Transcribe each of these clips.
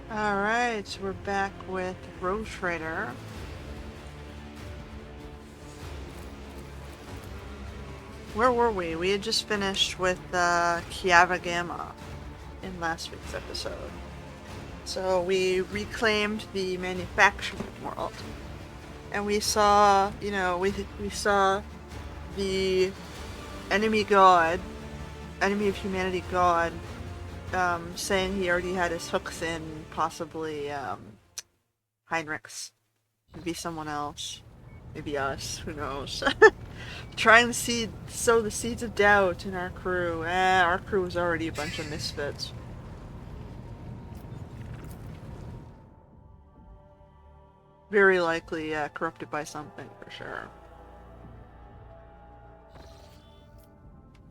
Alright, we're back with Rogue Trader. Where were we? We had just finished with Kiava Gamma in last week's episode. So we reclaimed the manufacturing world. And we saw, we saw the enemy god, enemy of humanity god, saying he already had his hooks in, possibly Heinrichs. Maybe someone else. Maybe us. Who knows? Trying to sow the seeds of doubt in our crew. Our crew was already a bunch of misfits. Very likely corrupted by something, for sure.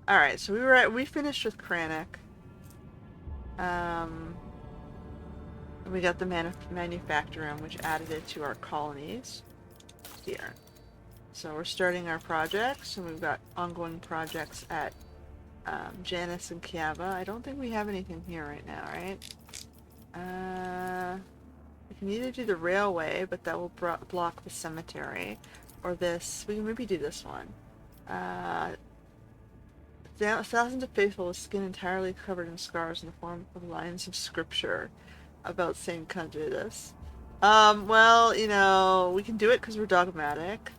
Alright, so we finished with Kranich. We got the manufacturing, which added it to our colonies. Here. So we're starting our projects, and we've got ongoing projects at Janus and Kiava. I don't think we have anything here right now, right? We can either do the railway, but that will block the cemetery, or this. We can maybe do this one. Thousands of faithful with skin entirely covered in scars in the form of lines of scripture about Saint can't do this. Well, we can do it because we're dogmatic.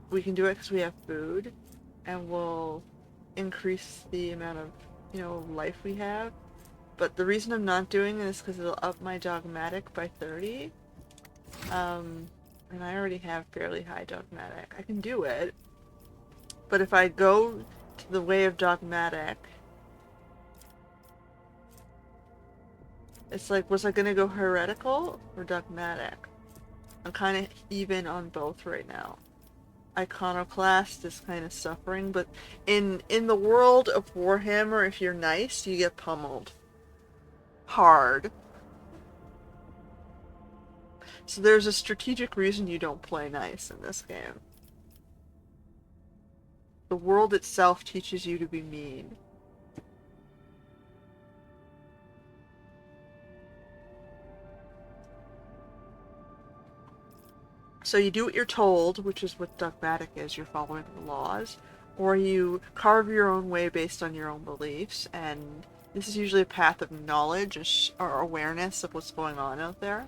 We can do it because we have food, and we'll increase the amount of, life we have. But the reason I'm not doing it is because it'll up my dogmatic by 30. And I already have fairly high dogmatic. I can do it. But if I go to the way of dogmatic, it's like, was I gonna go heretical or dogmatic? I'm kind of even on both right now. Iconoclast is kind of suffering, but in the world of Warhammer, if you're nice, you get pummeled. Hard. So there's a strategic reason you don't play nice in this game. The world itself teaches you to be mean. So you do what you're told, which is what dogmatic is, you're following the laws, or you carve your own way based on your own beliefs, and this is usually a path of knowledge or awareness of what's going on out there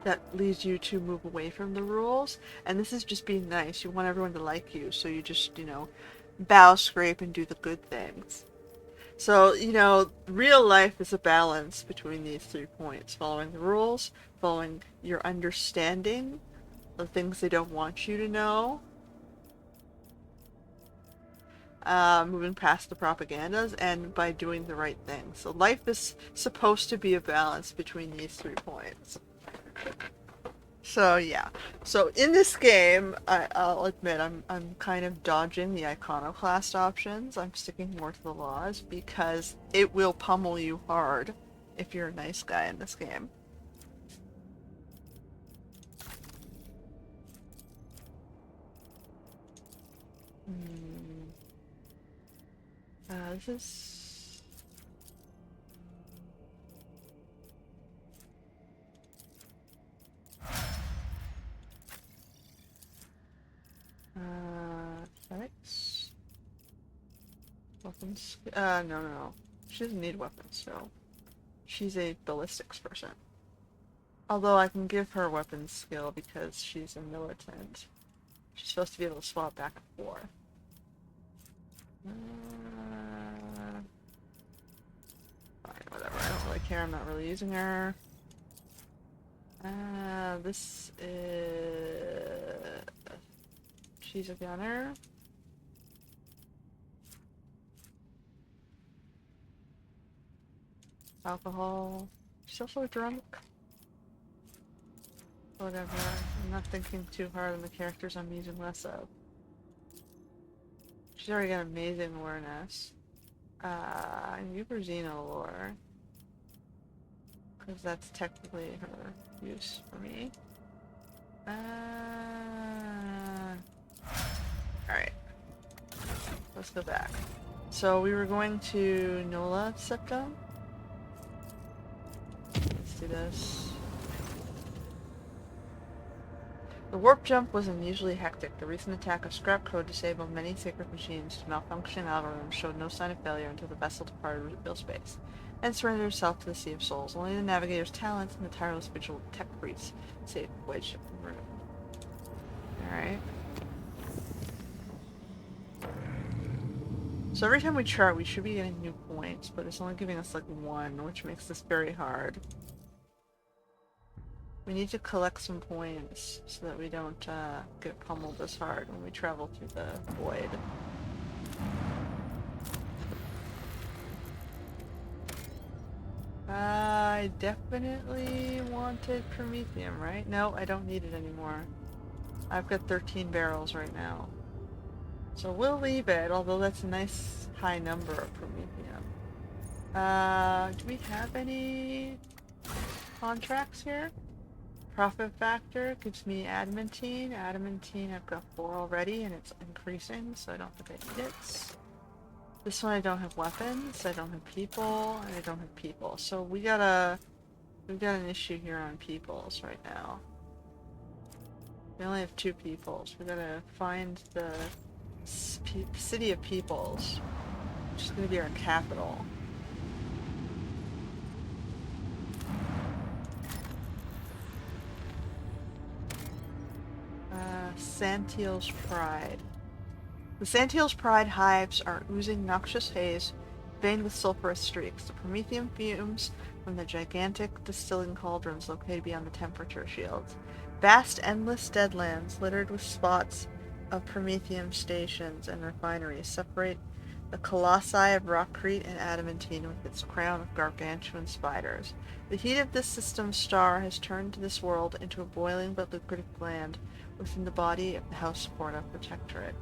that leads you to move away from the rules, and this is just being nice. You want everyone to like you, so you just, bow, scrape, and do the good things. So, real life is a balance between these 3 points. Following the rules, following your understanding, the things they don't want you to know, moving past the propagandas, and by doing the right thing. So life is supposed to be a balance between these 3 points. So yeah. So in this game, I'll admit I'm kind of dodging the iconoclast options. I'm sticking more to the laws because it will pummel you hard if you're a nice guy in this game. This is... Athletics? Weapons? No. She doesn't need weapons, so... She's a ballistics person. Although I can give her weapons skill because she's a militant. She's supposed to be able to swap back and forth. Fine, whatever. I don't really care. I'm not really using her. This is... She's a gunner. Alcohol. She's also a drunk. Whatever. I'm not thinking too hard on the characters I'm using less of. She's already got amazing awareness. Uber Xenolore. Because that's technically her use for me. Alright. Let's go back. So we were going to Nola Septum. This do this. The warp jump was unusually hectic. The recent attack of scrap code disabled many sacred machines. The malfunctioning algorithm showed no sign of failure until the vessel departed real space and surrendered herself to the Sea of Souls. Only the navigator's talents and the tireless vigil of tech priests saved the voyage ship from ruin. Alright. So every time we chart, we should be getting new points, but it's only giving us like 1, which makes this very hard. We need to collect some points so that we don't get pummeled this hard when we travel through the void. I definitely wanted Promethium, right? No, I don't need it anymore. I've got 13 barrels right now. So we'll leave it, although that's a nice high number of Promethium. Do we have any contracts here? Profit factor gives me adamantine. Adamantine, I've got 4 already, and it's increasing, so I don't think I need it. This one I don't have weapons, I don't have people, and I don't have people. So we've got an issue here on peoples right now. We only have 2 peoples. We gotta find the city of peoples, which is gonna be our capital. Santiel's Pride. The Santiel's Pride hives are oozing noxious haze, veined with sulfurous streaks. The Promethium fumes from the gigantic distilling cauldrons located beyond the temperature shields. Vast, endless deadlands littered with spots of Promethium stations and refineries separate the colossi of rockcrete and adamantine with its crown of gargantuan spiders. The heat of this system's star has turned this world into a boiling but lucrative gland within the body of the House Porta Protectorate.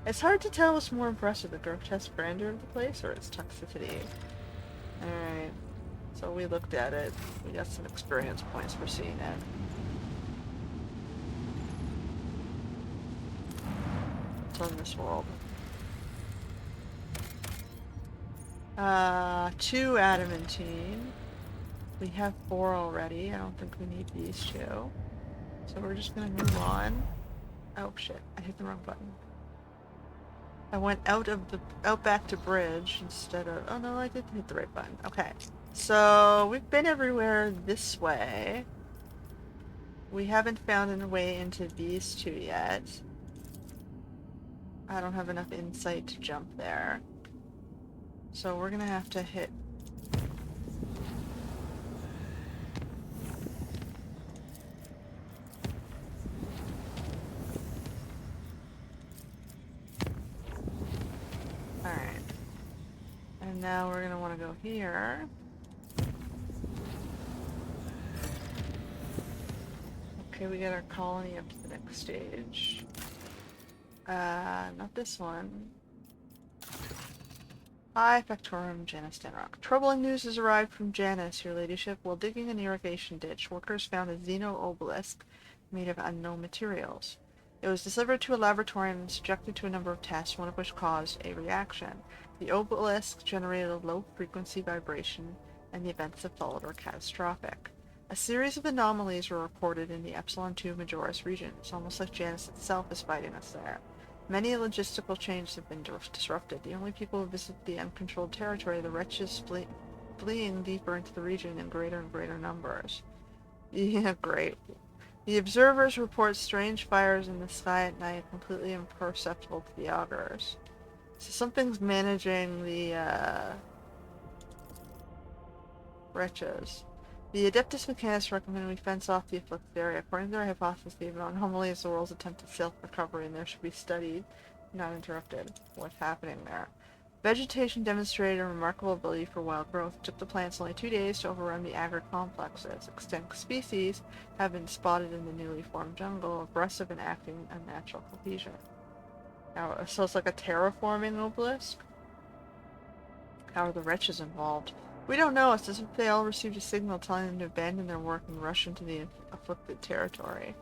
It's hard to tell what's more impressive, the grotesque grandeur of the place or its toxicity. Alright, so we looked at it. We got some experience points for seeing it. What's on this world? 2 adamantine. We have 4 already. I don't think we need these 2. So we're just gonna move on. Oh shit, I hit the wrong button. I went out back to bridge instead of... Oh no, I did hit the right button. Okay. So we've been everywhere this way. We haven't found a way into these 2 yet. I don't have enough insight to jump there. So we're gonna have to hit... Alright. And now we're gonna want to go here. Okay, we got our colony up to the next stage. Not this one. Hi, Factorum, Janus Stanrock. Troubling news has arrived from Janus, your ladyship. While digging an irrigation ditch, workers found a xeno-obelisk made of unknown materials. It was delivered to a laboratory and subjected to a number of tests, one of which caused a reaction. The obelisk generated a low-frequency vibration, and the events that followed were catastrophic. A series of anomalies were reported in the Epsilon II Majoris region. It's almost like Janus itself is fighting us there. Many logistical changes have been disrupted. The only people who visit the uncontrolled territory are the wretches fleeing deeper into the region in greater and greater numbers. Yeah, great. The observers report strange fires in the sky at night, completely imperceptible to the augurs. So something's managing the wretches. The Adeptus Mechanicus recommend we fence off the afflicted area. According to their hypothesis, the anomaly is the world's attempt at self-recovery, and there should be studied, not interrupted. What's happening there? Vegetation demonstrated a remarkable ability for wild growth. It took the plants only 2 days to overrun the agri-complexes. Extinct species have been spotted in the newly formed jungle, aggressive and acting unnatural cohesion. Now, so it's like a terraforming obelisk? How are the wretches involved? We don't know. It's as if they all received a signal telling them to abandon their work and rush into the afflicted territory.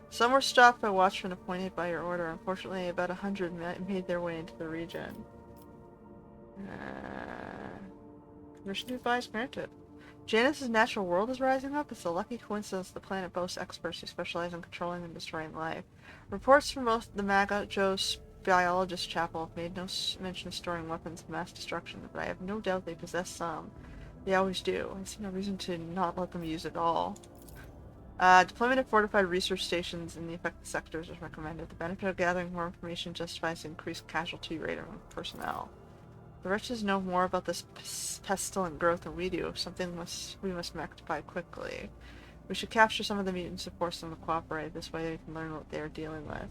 Some were stopped by watchmen appointed by your order. Unfortunately, about 100 made their way into the region. Permission to advise granted. Janus's natural world is rising up. It's a lucky coincidence the planet boasts experts who specialize in controlling and destroying life. Reports from most the Maga Joe's biologist chapel have made no mention of storing weapons of mass destruction, but I have no doubt they possess some. They always do. I see no reason to not let them use it all. Deployment of fortified research stations in the affected sectors is recommended. The benefit of gathering more information justifies the increased casualty rate among personnel. The wretches know more about this pestilent growth than we do. Something we must rectify quickly. We should capture some of the mutants and force them to cooperate. This way they can learn what they are dealing with.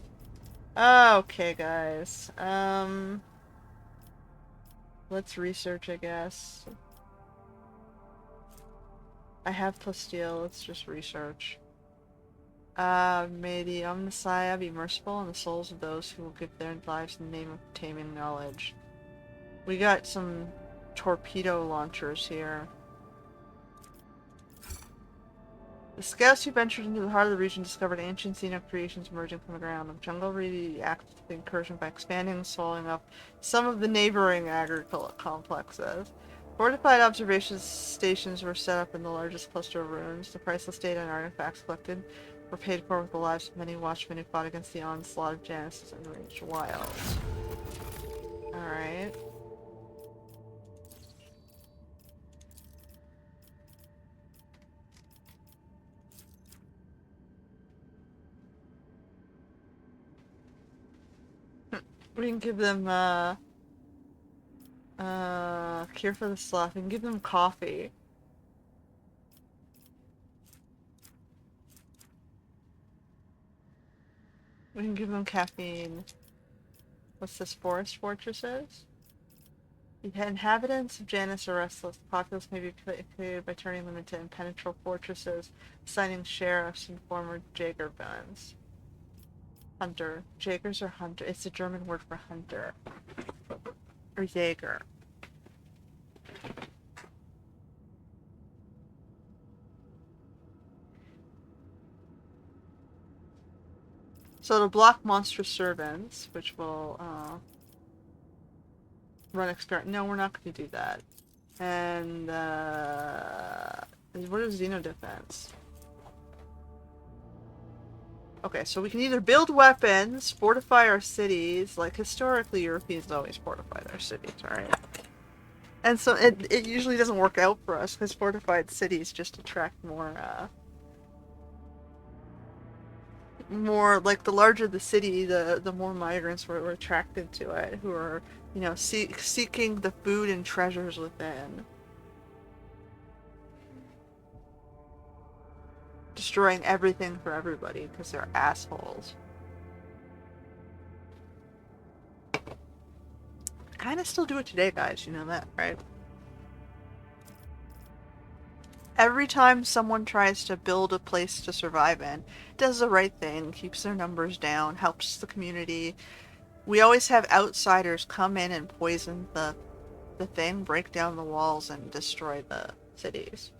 Okay, guys. Let's research, I guess. I have plasteel. Let's just research. May the Omnissiah be merciful on the souls of those who will give their lives in the name of taming knowledge. We got some torpedo launchers here. The scouts who ventured into the heart of the region discovered ancient scenic creations emerging from the ground. The jungle reacted to the incursion by expanding and swallowing up some of the neighboring agricultural complexes. Fortified observation stations were set up in the largest cluster of ruins. The priceless data and artifacts collected were paid for with the lives of many watchmen who fought against the onslaught of Janus's enraged wilds. Alright. We can give them, cure for the sloth. We can give them coffee. We can give them caffeine. What's this? Forest fortresses? The inhabitants of Janus are restless. The populace may be created by turning them into impenetrable fortresses, assigning sheriffs and former Jägerbunds. Hunter. Jägers are hunter. It's a German word for hunter. Or Jäger. So to block monstrous servants, which will run experiment. No, we're not going to do that. And what is Xeno defense? Okay, so we can either build weapons, fortify our cities. Like historically, Europeans always fortified our cities, right? And so it usually doesn't work out for us because fortified cities just attract more like the larger the city, the more migrants were attracted to it, who are, you know, seeking the food and treasures within. Destroying everything for everybody because they're assholes. Kind of still do it today, guys. You know that, right? Every time someone tries to build a place to survive in, does the right thing, keeps their numbers down, helps the community. We always have outsiders come in and poison the thing, break down the walls, and destroy the cities.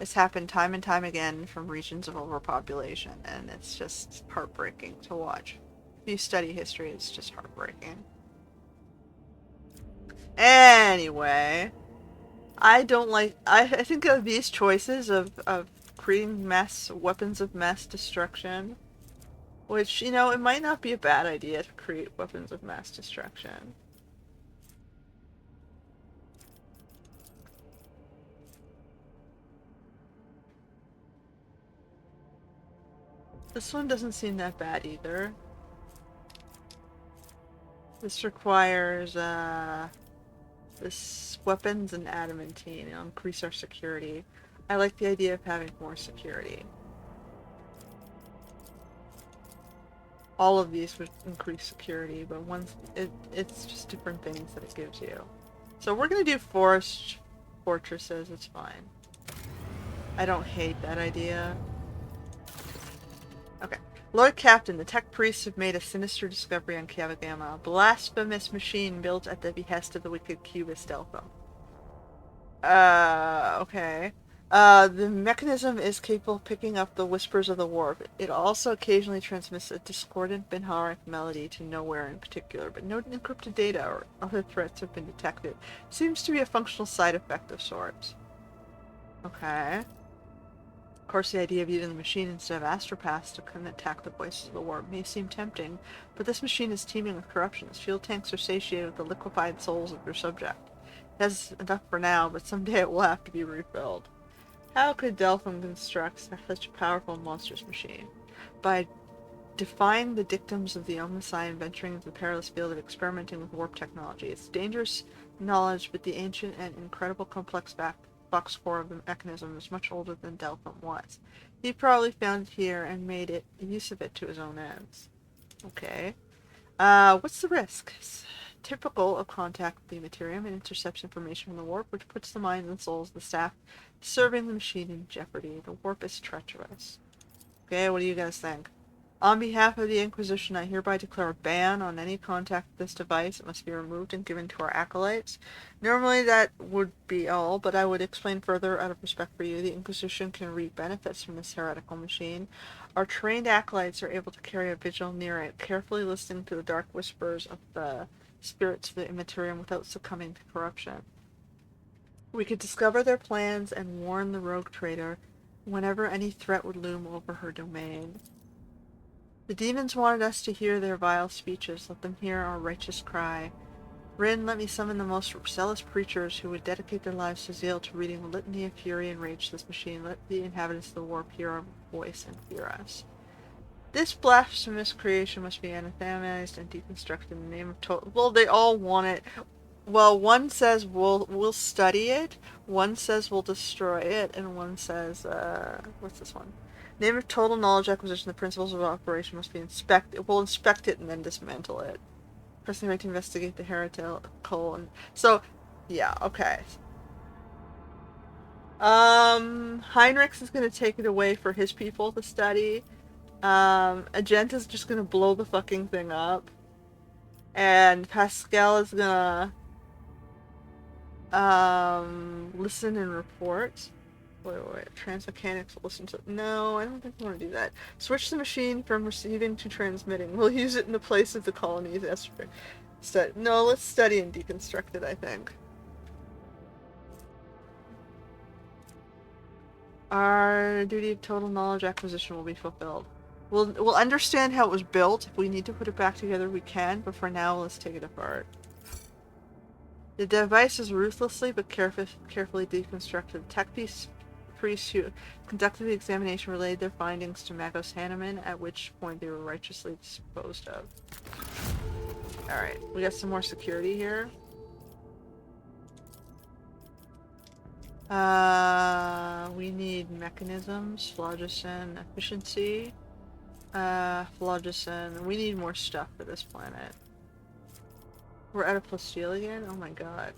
It's happened time and time again from regions of overpopulation, and it's just heartbreaking to watch. If you study history, it's just heartbreaking. Anyway, I think of these choices of creating weapons of mass destruction, which, you know, it might not be a bad idea to create weapons of mass destruction. This one doesn't seem that bad either. This requires, this weapons and adamantine. It'll increase our security. I like the idea of having more security. All of these would increase security, but it's just different things that it gives you. So we're gonna do forest fortresses, it's fine. I don't hate that idea. Okay. Lord Captain, the tech priests have made a sinister discovery on Kiavagama, a blasphemous machine built at the behest of the wicked Cubist Delphim. Okay. The mechanism is capable of picking up the whispers of the warp. It also occasionally transmits a discordant Binharic melody to nowhere in particular, but no encrypted data or other threats have been detected. Seems to be a functional side effect of sorts. Okay. Of course, the idea of using the machine instead of astropaths to attack the voices of the warp may seem tempting, but this machine is teeming with corruption. Its fuel tanks are satiated with the liquefied souls of your subject. It has enough for now, but someday it will have to be refilled. How could Delphim construct such a powerful and monstrous machine? By defying the dictums of the Omnisci and venturing into the perilous field of experimenting with warp technology. It's dangerous knowledge, but the ancient and incredible complex box core of the mechanism is much older than Delphim was. He probably found it here and made use of it to his own ends. Okay. What's the risk? It's typical of contact with the Materium and intercepts information from the warp, which puts the minds and souls of the staff serving the machine in jeopardy. The warp is treacherous. Okay, what do you guys think? On behalf of the Inquisition, I hereby declare a ban on any contact with this device. It must be removed and given to our acolytes. Normally that would be all, but I would explain further out of respect for you. The Inquisition can reap benefits from this heretical machine. Our trained acolytes are able to carry a vigil near it, carefully listening to the dark whispers of the spirits of the Immaterium without succumbing to corruption. We could discover their plans and warn the rogue traitor whenever any threat would loom over her domain. The demons wanted us to hear their vile speeches. Let them hear our righteous cry. Rin, let me summon the most zealous preachers who would dedicate their lives to zeal to reading the litany of fury and rage to this machine. Let the inhabitants of the warp hear our voice and fear us. This blasphemous creation must be anathematized and deconstructed in the name of total... Well, they all want it. Well, one says we'll study it, one says we'll destroy it, and one says, what's this one? Name of total knowledge acquisition, the principles of operation must be inspected. We'll inspect it and then dismantle it. Pressing right to investigate the heretical and... So, yeah, okay. Heinrichs is going to take it away for his people to study. Agenta's just going to blow the fucking thing up. And Pascal is going to listen and report. Wait. Transmechanics will listen to... No, I don't think I want to do that. Switch the machine from receiving to transmitting. We'll use it in the place of the colony's estrogen. No, let's study and deconstruct it, I think. Our duty of total knowledge acquisition will be fulfilled. We'll understand how it was built. If we need to put it back together, we can, but for now, let's take it apart. The device is ruthlessly but carefully deconstructed. The tech priests who conducted the examination relayed their findings to Magos Hanneman, at which point they were righteously disposed of. Alright, we got some more security here. We need mechanisms, phlogiston, efficiency, phlogiston. We need more stuff for this planet. We're at a +steel again? Oh my god.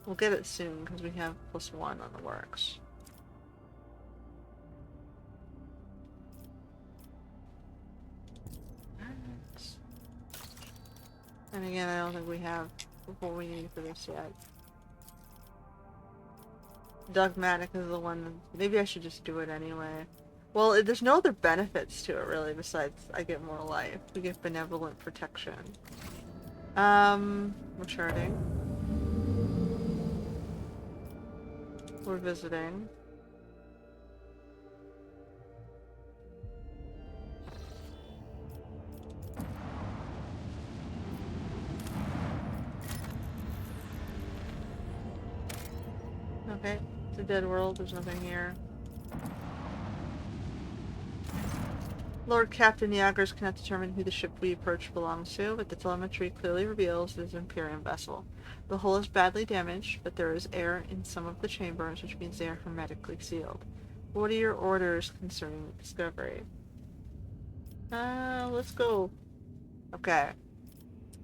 We'll get it soon because we have +1 on the works. And again, I don't think we have what we need for this yet. Dogmatic is the one. Maybe I should just do it anyway. Well, there's no other benefits to it really besides I get more life. We get benevolent protection. We're charting. We're visiting. Okay, it's a dead world, there's nothing here. Lord Captain Yagers cannot determine who the ship we approach belongs to, but the telemetry clearly reveals it is an Imperium vessel. The hull is badly damaged, but there is air in some of the chambers, which means they are hermetically sealed. What are your orders concerning the discovery? Let's go. Okay.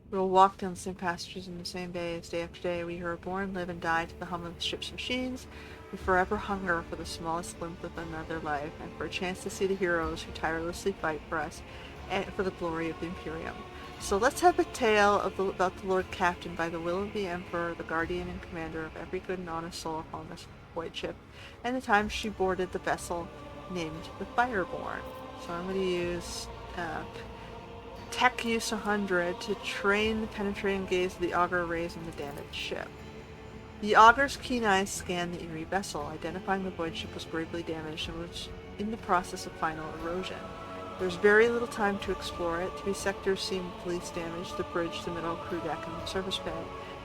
We will walk down the same passages in the same days, day after day. We who are born, live, and die to the hum of the ship's machines. We forever hunger for the smallest glimpse of another life, and for a chance to see the heroes who tirelessly fight for us, and for the glory of the Imperium. So let's have a tale about the Lord Captain, by the will of the Emperor, the guardian and commander of every good and honest soul upon this void ship, and the time she boarded the vessel named the Fireborn. So I'm going to use Tech Use 100 to train the penetrating gaze of the auger rays in the damaged ship. The auger's keen eyes scanned the eerie vessel, identifying the void ship was gravely damaged and was in the process of final erosion. There was very little time to explore it. 3 sectors seemed the least damaged: the bridge, the middle crew deck, and the service bay.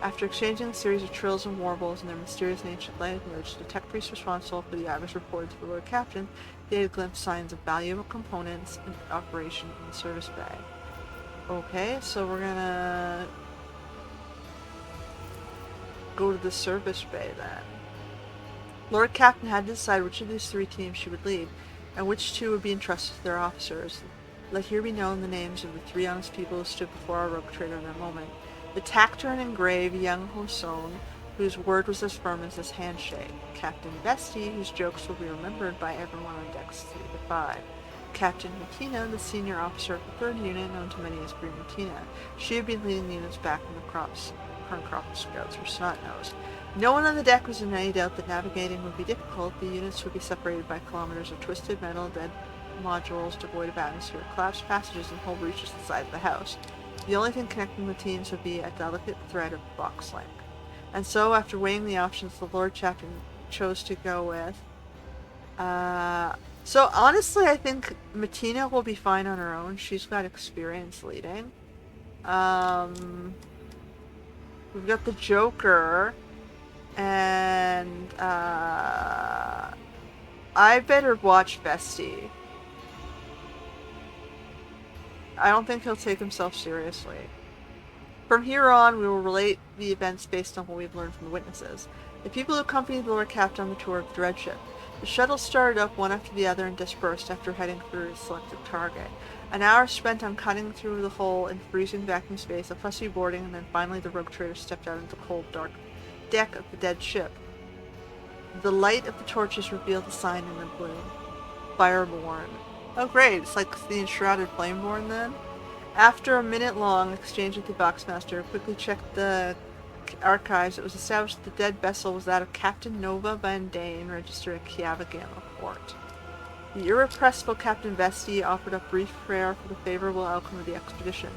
After exchanging a series of trills and warbles in their mysterious and ancient language, the tech priest responsible for the Irish reported to the Lord Captain they had glimpsed signs of valuable components in operation in the service bay. Okay, so we're gonna go to the service bay then. Lord Captain had to decide which of these 3 teams she would lead, and which 2 would be entrusted to their officers. Let here be known the names of the 3 honest people who stood before our rogue trader in that moment. The taciturn and grave young Hoson, whose word was as firm as his handshake. Captain Vesti, whose jokes will be remembered by everyone on decks 3 to 5. Captain Martina, the senior officer of the 3rd unit, known to many as Green Martina. She had been leading the units back from the current crop of scouts for Snot-Nose. No one on the deck was in any doubt that navigating would be difficult. The units would be separated by kilometers of twisted metal, dead modules devoid of atmosphere, collapsed passages, and whole breaches inside the house. The only thing connecting the teams would be a delicate thread of box link. And so, after weighing the options, the Lord Captain chose to go with... So, honestly, I think Martina will be fine on her own. She's got experience leading. We've got the Joker, and I better watch Vesti. I don't think he'll take himself seriously. From here on, we will relate the events based on what we've learned from the witnesses. The people who accompanied the Lord Captain on the tour of the Dreadship. The shuttle started up one after the other and dispersed after heading through a selected target. An hour spent on cutting through the hole in freezing vacuum space, a fussy boarding, and then finally the rogue trader stepped out into the cold, dark deck of the dead ship. The light of the torches revealed the sign in the gloom. Fireborn. Oh great, it's like the enshrouded Flameborn then? After a minute-long exchange with the Boxmaster, quickly checked the archives, it was established that the dead vessel was that of Captain Nova Van Dane, registered at Kiavagama Port. The irrepressible Captain Vesti offered up brief prayer for the favorable outcome of the expedition.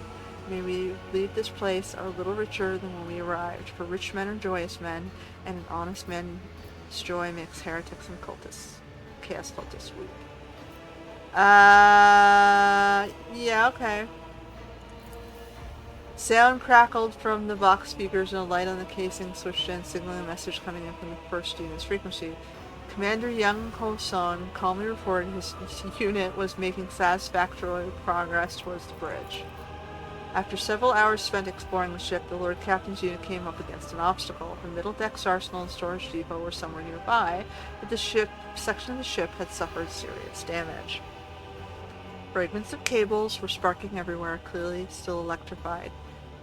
May we leave this place a little richer than when we arrived, for rich men are joyous men, and an honest man's joy makes heretics and cultists, chaos cultists weep. Yeah, okay. Sound crackled from the box speakers and a light on the casing switched in, signaling a message coming in from the 1st unit's frequency. Commander Young Ho-son calmly reported his unit was making satisfactory progress towards the bridge. After several hours spent exploring the ship, the Lord Captain's unit came up against an obstacle. The middle deck's arsenal and storage depot were somewhere nearby, but the section of the ship had suffered serious damage. Fragments of cables were sparking everywhere, clearly still electrified.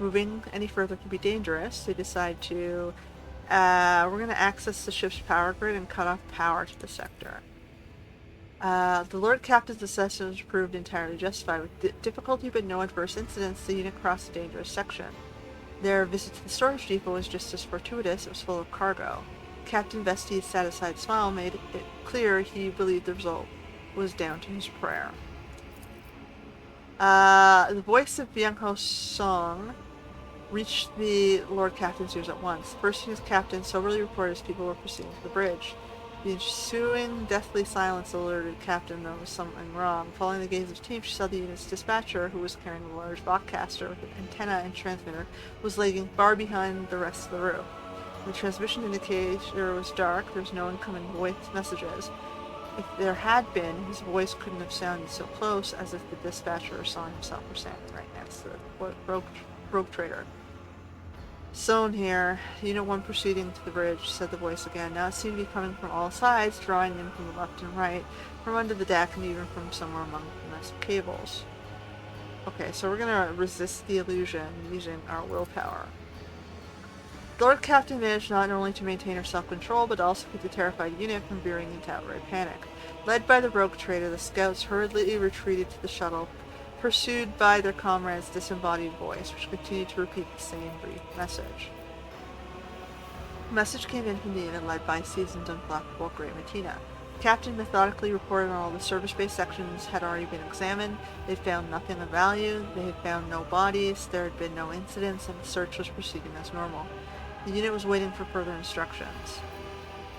Moving any further could be dangerous. They decide to, we're going to access the ship's power grid and cut off power to the sector. The Lord Captain's assessment was proved entirely justified. With difficulty but no adverse incidents, the unit crossed a dangerous section. Their visit to the storage depot was just as fortuitous. It was full of cargo. Captain Vesti's satisfied smile made it clear he believed the result was down to his prayer. The voice of Byung Ho Song reached the Lord Captain's ears at once. First, his captain soberly reported as people were proceeding to the bridge. The ensuing deathly silence alerted Captain there was something wrong. Following the gaze of the team, she saw the unit's dispatcher, who was carrying a large Bachcaster with an antenna and transmitter, was lagging far behind the rest of the room. The transmission indicator was dark. There was no incoming voice messages. If there had been, his voice couldn't have sounded so close as if the dispatcher or Son himself were standing right next to the rogue trader. Sown here, Unit 1 proceeding to the bridge, said the voice again. Now it seemed to be coming from all sides, drawing in from the left and right, from under the deck, and even from somewhere among the mess of cables. Okay, so we're gonna resist the illusion using our willpower. The Lord Captain managed not only to maintain her self-control, but also keep the terrified unit from veering into outright panic. Led by the rogue trader, the scouts hurriedly retreated to the shuttle, pursued by their comrade's disembodied voice, which continued to repeat the same brief message. The message came in from the unit led by seasoned and flappable Grey Martina. The captain methodically reported on all the service-based sections had already been examined. They had found nothing of value, they had found no bodies, there had been no incidents, and the search was proceeding as normal. The unit was waiting for further instructions.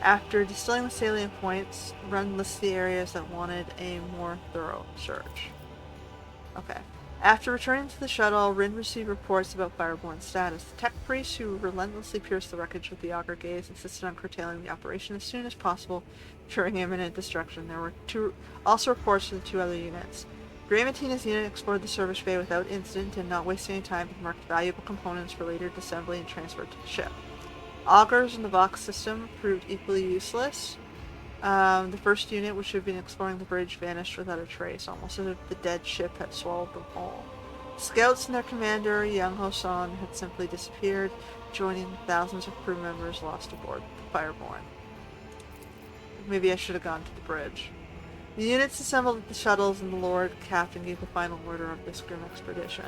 After distilling the salient points, Run lists the areas that wanted a more thorough search. Okay. After returning to the shuttle, Rin received reports about Fireborn's status. The tech priest, who relentlessly pierced the wreckage with the auger gaze, insisted on curtailing the operation as soon as possible, fearing imminent destruction. There were also reports from the 2 other units. Gray Matina's unit explored the service bay without incident and, not wasting any time, had marked valuable components for later disassembly and transfer to the ship. Augers in the Vox system proved equally useless. The first unit, which had been exploring the bridge, vanished without a trace, almost as if the dead ship had swallowed them whole. Scouts and their commander, Young Hosan, had simply disappeared, joining thousands of crew members lost aboard the Fireborn. Maybe I should have gone to the bridge. The units assembled at the shuttles, and the Lord Captain gave the final order of this grim expedition.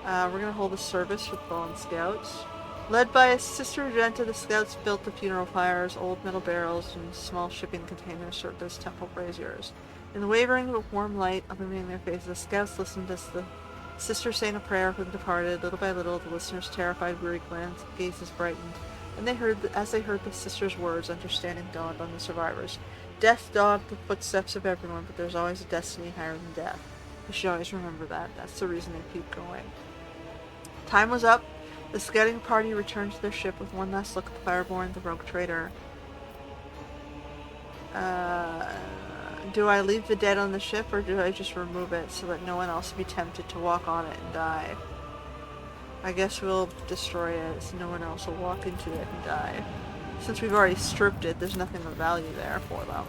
We're going to hold a service for fallen scouts. Led by a Sister Regenta, the scouts built the funeral pyres. Old metal barrels and small shipping containers served as temple braziers. In the wavering but warm light illuminating their faces, the scouts listened as the sister sang a prayer for the departed. Little by little, the listeners' terrified, weary gazes brightened, and as they heard the sister's words, understanding dawned on the survivors. Death dogged the footsteps of everyone, but there's always a destiny higher than death. You should always remember that. That's the reason they keep going. Time was up. The scouting party returned to their ship with one last look at the Fireborn, the rogue trader. Do I leave the dead on the ship, or do I just remove it so that no one else will be tempted to walk on it and die? I guess we'll destroy it so no one else will walk into it and die. Since we've already stripped it, there's nothing of value there for them.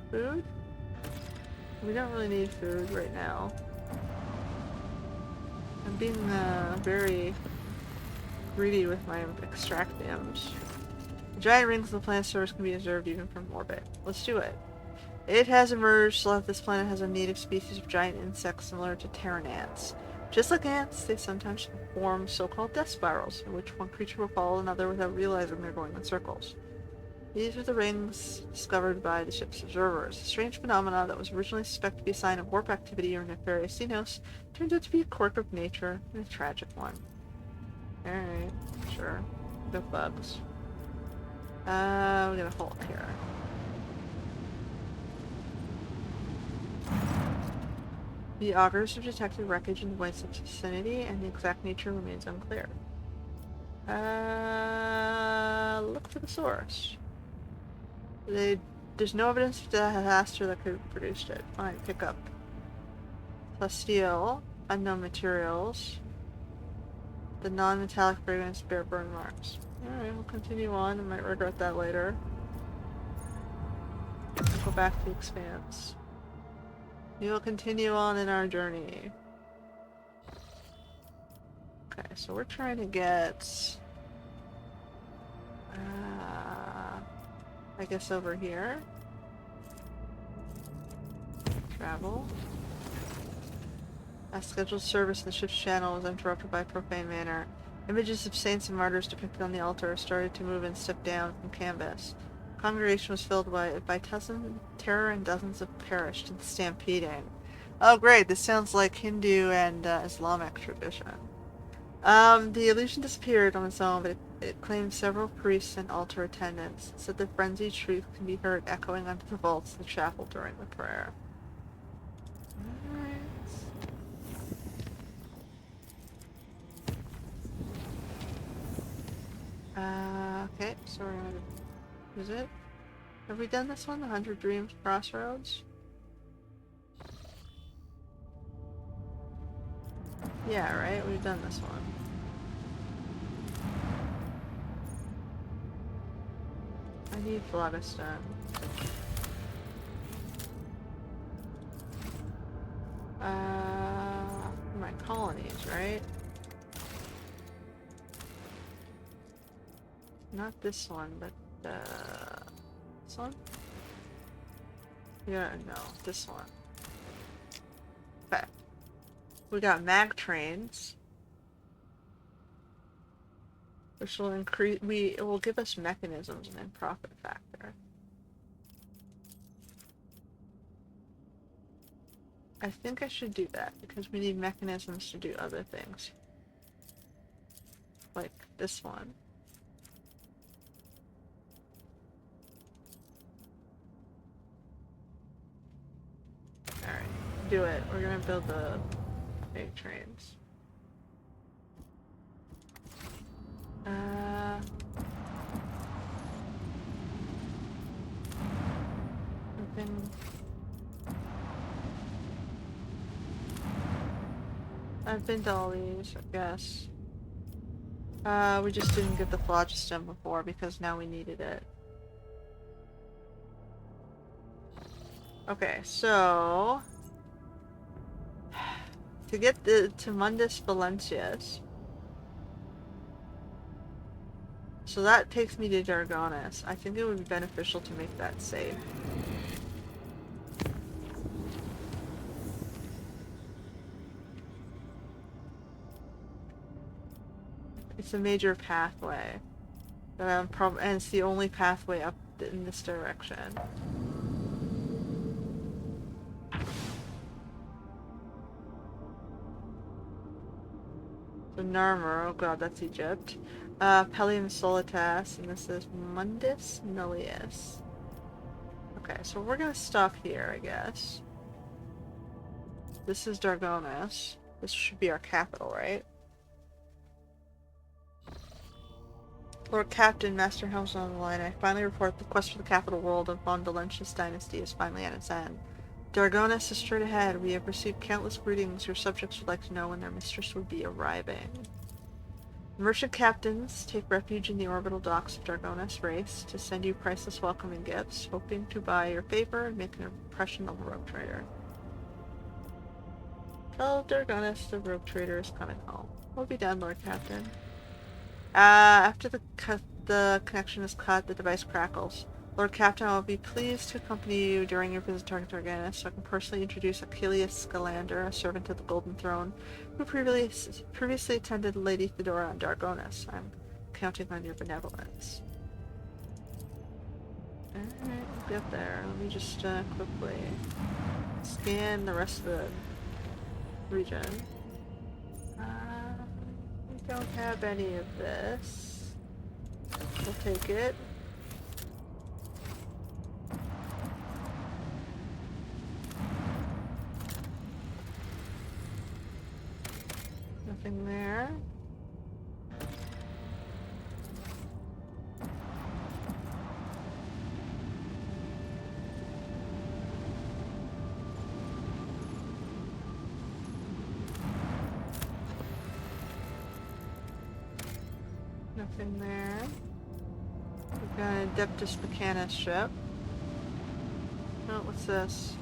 Food? We don't really need food right now. I'm being very greedy with my extractiums. The giant rings of the planet's surface can be observed even from orbit. Let's do it. It has emerged so that this planet has a native species of giant insects similar to Terran ants. Just like ants, they sometimes form so-called death spirals, in which one creature will follow another without realizing they're going in circles. These are the rings discovered by the ship's observers. A strange phenomenon that was originally suspected to be a sign of warp activity or nefarious xenos turned out to be a quirk of nature, and a tragic one. Alright, sure. No bugs. We're gonna hold here. The augurs have detected wreckage in the White Ship's vicinity, and the exact nature remains unclear. Look for the source. There's no evidence of disaster that could have produced it. Fine, pick up. Plasteel, unknown materials. The non-metallic fragments bear burn marks. Alright, we'll continue on. I might regret that later. Go back to the Expanse. We will continue on in our journey. Okay, so we're trying to get... I guess over here. Travel. A scheduled service in the ship's channel was interrupted by a profane manner. Images of saints and martyrs depicted on the altar started to move and step down from canvas. The congregation was filled by terror, and dozens have perished in the stampeding. Oh great, this sounds like Hindu and Islamic tradition. The illusion disappeared on its own, but it claimed several priests and altar attendants. It said the frenzied shriek can be heard echoing under the vaults of the chapel during the prayer. Okay, so we're gonna... Is it? Have we done this one? The 100 Dreams Crossroads? Yeah, right? We've done this one. I need Phlogiston. My colonies, right? Not this one, but this one? Yeah, no, this one. Okay. We got mag trains. which will increase. It will give us mechanisms and then profit factor. I think I should do that because we need mechanisms to do other things, like this one. Alright, do it. We're gonna build the big trains. I've been to all these, I guess. We just didn't get the phlogiston before because now we needed it. Okay, so to get to Mundus Valentius. So that takes me to Dargonus. I think it would be beneficial to make that safe. It's a major pathway that I'm and it's the only pathway up in this direction. So Narmer, oh god, that's Egypt. Pelium Solitas, and this is Mundus Nullius. Okay, so we're gonna stop here, I guess. This is Dargonus. This should be our capital, right? Lord Captain, Master Helm's on the line. I finally report the quest for the capital world of Von Valentius dynasty is finally at its end. Dargonus is straight ahead. We have received countless greetings. Your subjects would like to know when their mistress would be arriving. Merchant captains take refuge in the orbital docks of Dargonus race to send you priceless welcoming gifts, hoping to buy your favor and make an impression on the rogue trader. Tell Dargonus the rogue trader is coming home. We'll be done, Lord Captain. After the connection is cut, the device crackles. Lord Captain, I will be pleased to accompany you during your visit to Dargonus so I can personally introduce Achilles Scalander, a servant of the Golden Throne, who previously attended Lady Fedora on Dargonus. I'm counting on your benevolence. Alright, we'll get there. Let me just quickly scan the rest of the region. We don't have any of this. We'll take it. Nothing there. Nothing there. We've got an Adeptus Mechanis ship. Oh, what's this?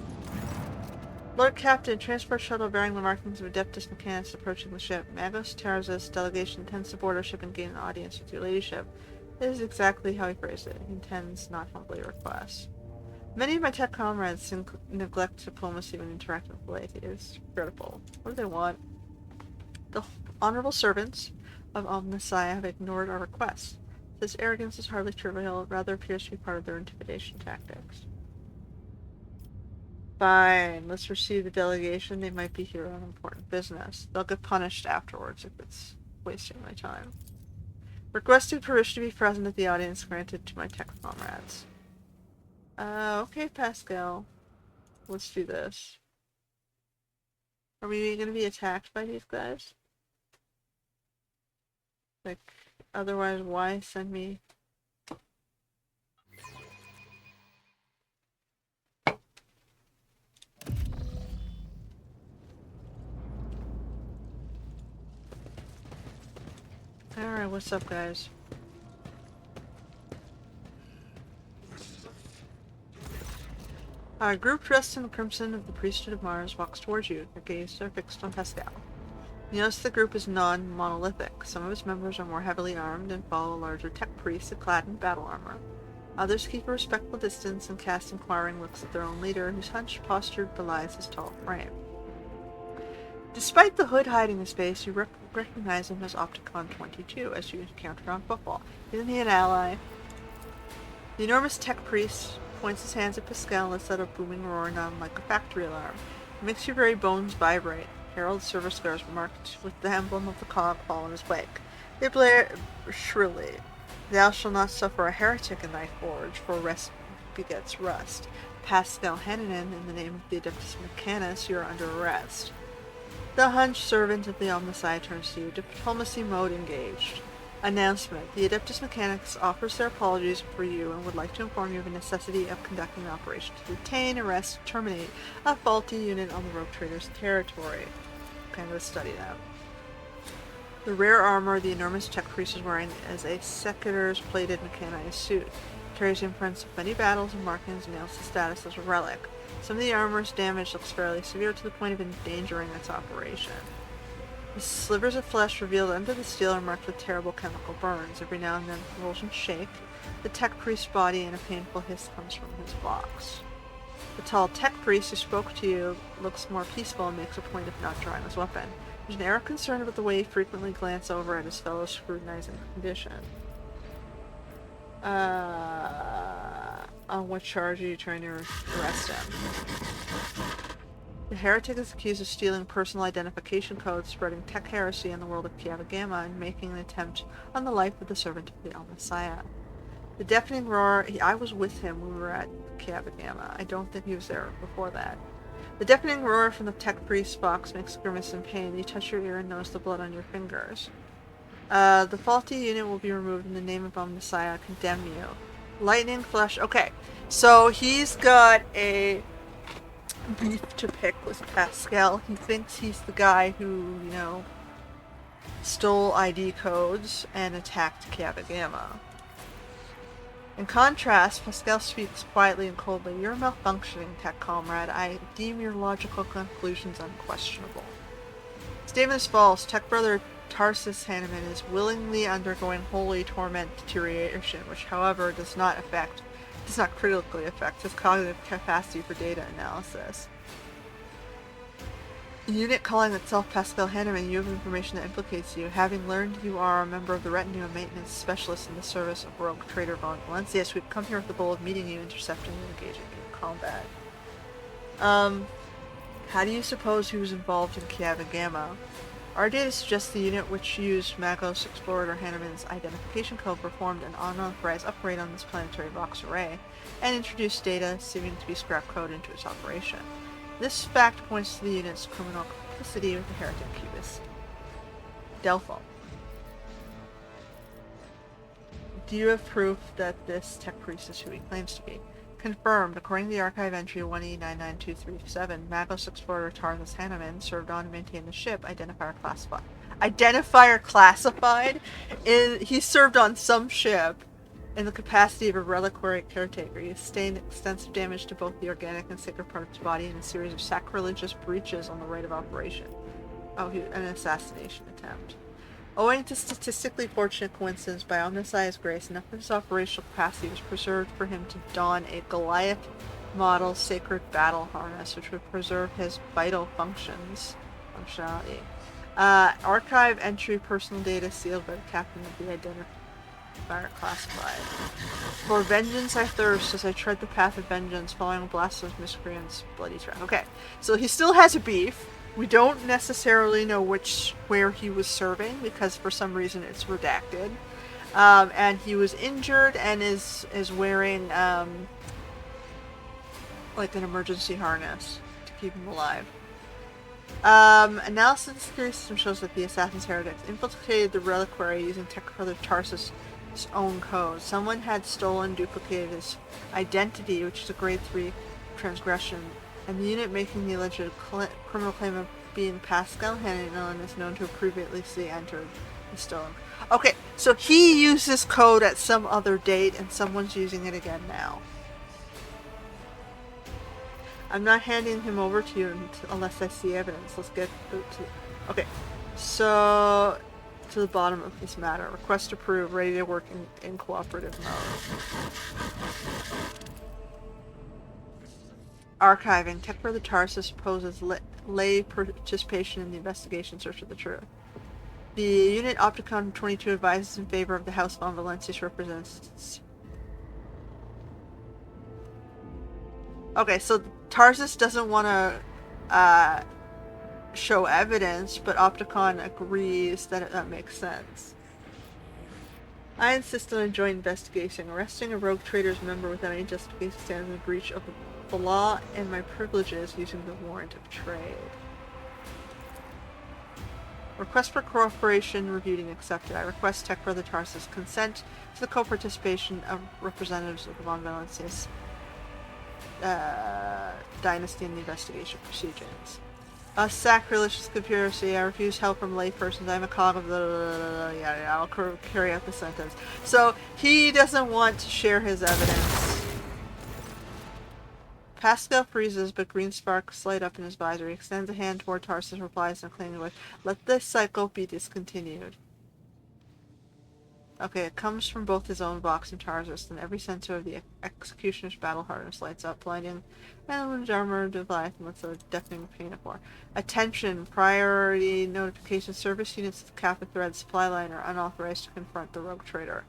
Lord Captain, transport shuttle bearing the markings of Adeptus Mechanis approaching the ship. Magos Terra's delegation intends to board our ship and gain an audience with your ladyship. This is exactly how he phrased it. He intends, not humbly requests. Many of my tech comrades neglect diplomacy when interacting with the laity. It is critical. What do they want? The honorable servants of Omnissiah have ignored our requests. This arrogance is hardly trivial. It rather appears to be part of their intimidation tactics. Fine, let's receive the delegation. They might be here on important business. They'll get punished afterwards if it's wasting my time. Requesting permission to be present at the audience granted to my tech comrades. Okay, Pascal. Let's do this. Are we gonna be attacked by these guys? Like, otherwise, why send me... Alright, what's up, guys? A group dressed in the crimson of the priesthood of Mars walks towards you. Their gaze are fixed on Pascal. You notice the group is non-monolithic. Some of its members are more heavily armed and follow larger tech priests clad in battle armor. Others keep a respectful distance and cast inquiring looks at their own leader, whose hunched posture belies his tall frame. Despite the hood hiding his face, you recognize him as Opticon 22 as you encounter on football. Isn't he an ally? The enormous tech priest points his hands at Pascal and lets out a booming roar known like a factory alarm. It makes your very bones vibrate. Herald silver scars marked with the emblem of the cog fall in his wake. They blare shrilly. Thou shalt not suffer a heretic in thy forge, for rest begets rust. Pascal Hannanen, in the name of the Adeptus Mechanicus, you are under arrest. The hunched servant of the Omnissiah turns to you. Diplomacy mode engaged. Announcement. The Adeptus Mechanicus offers their apologies for you and would like to inform you of the necessity of conducting an operation to detain, arrest, terminate a faulty unit on the Rogue Trader's territory. Kind of study that. The rare armor the enormous tech priest is wearing is a Secutor's plated mechanized suit. It carries imprints of many battles and markings and nails the status as a relic. Some of the armor's damage looks fairly severe to the point of endangering its operation. The slivers of flesh revealed under the steel are marked with terrible chemical burns. Every now and then convulsions shake. The tech priest's body and a painful hiss comes from his box. The tall tech priest who spoke to you looks more peaceful and makes a point of not drawing his weapon. There's an air of concern about the way he frequently glances over at his fellow scrutinizing condition. On what charge are you trying to arrest him? The heretic is accused of stealing personal identification codes, spreading tech heresy in the world of Kiava Gamma, and making an attempt on the life of the servant of the Omnissiah. The deafening roar, I was with him when we were at Kiava Gamma. I don't think he was there before that. The deafening roar from the tech priest's box makes a grimace in pain. You touch your ear and notice the blood on your fingers. The faulty unit will be removed in the name of Omnissiah. Condemn you. Lightning flash. Okay, so he's got a beef to pick with Pascal. He thinks he's the guy who, stole ID codes and attacked Kiava Gamma. In contrast, Pascal speaks quietly and coldly. You're a malfunctioning tech comrade. I deem your logical conclusions unquestionable. Statement is false. Tech brother Tarsus Hanneman is willingly undergoing holy torment deterioration, which, however, does not critically affect his cognitive capacity for data analysis. The unit calling itself Pascal Hanneman, you have information that implicates you. Having learned you are a member of the retinue of maintenance specialists in the service of Rogue Trader Von Valencius, we've come here with the goal of meeting you, intercepting, and engaging in combat. How do you suppose he was involved in Kiava Gamma? Our data suggests the unit which used Magos Explorer Hanneman's identification code performed an unauthorized upgrade on this planetary box array, and introduced data seeming to be scrap code into its operation. This fact points to the unit's criminal complicity with the heretic cubist. Delpho. Do you have proof that this tech priest is who he claims to be? Confirmed. According to the archive entry 1E99237, Magos Explorer Tarthus Hanneman served on and maintained the ship. Identifier classified. Identifier classified? He served on some ship in the capacity of a reliquary caretaker. He sustained extensive damage to both the organic and sacred part of his body in a series of sacrilegious breaches on the rite of operation. An assassination attempt. Owing to statistically fortunate coincidence, by Omnissiah's grace, enough of his operational capacity was preserved for him to don a Goliath model sacred battle harness, which would preserve his vital functionality. Archive entry personal data sealed by the captain of the identifier classified. For vengeance I thirst as I tread the path of vengeance, following a blast of miscreants' bloody track. Okay, so he still has a beef. We don't necessarily know where he was serving because for some reason it's redacted. And he was injured and is wearing like an emergency harness to keep him alive. Analysis of the security system shows that the assassin's heretics infiltrated the reliquary using Tech Brother Tarsus' own code. Someone had duplicated his identity, which is a grade 3 transgression, and the unit making the alleged criminal claim of being Pascal Hanneman is known to have previously entered the stolen. Okay, so he used this code at some other date, and someone's using it again now. I'm not handing him over to you unless I see evidence. Let's get to... Okay, so... to the bottom of this matter. Request approved. Ready to work in cooperative mode. Archiving. Tech Brother Tarsus poses lay participation in the investigation search of the truth. The unit Opticon 22 advises in favor of the House von Valencius represents. Okay, so Tarsus doesn't want to show evidence, but Opticon agrees that that makes sense. I insist on a joint investigation. Arresting a rogue trader's member without any justification stands in breach of the law and my privileges using the warrant of trade. Request for cooperation reviewed and accepted. I request Tech Brother Tarsus consent to the co-participation of representatives of the Von Valencius dynasty in the investigation procedures. A sacrilegious conspiracy. I refuse help from laypersons. I'm a cog of the... Yeah, I'll carry out the sentence. So, he doesn't want to share his evidence. Pascal freezes, but green sparks light up in his visor. He extends a hand toward Tarsus, replies in a clanging voice, "Let this cycle be discontinued." Okay, it comes from both his own box and Tarsus, and every sensor of the executioner's battle harness lights up, blinding and armor Leviathan with a deafening pain of war. Attention! Priority notification. Service units of Kappa Thread supply line are unauthorized to confront the rogue trader.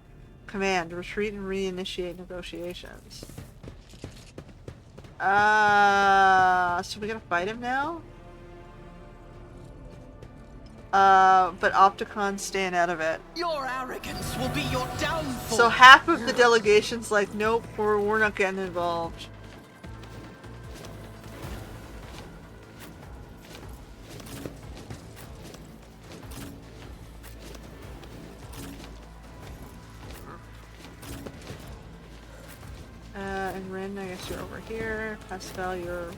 Command: retreat and reinitiate negotiations. So we gotta fight him now? But Opticons staying out of it. Your arrogance will be your downfall. So half of the delegation's like, nope, we're not getting involved. And Ren, I guess you're over here. Pascal, you're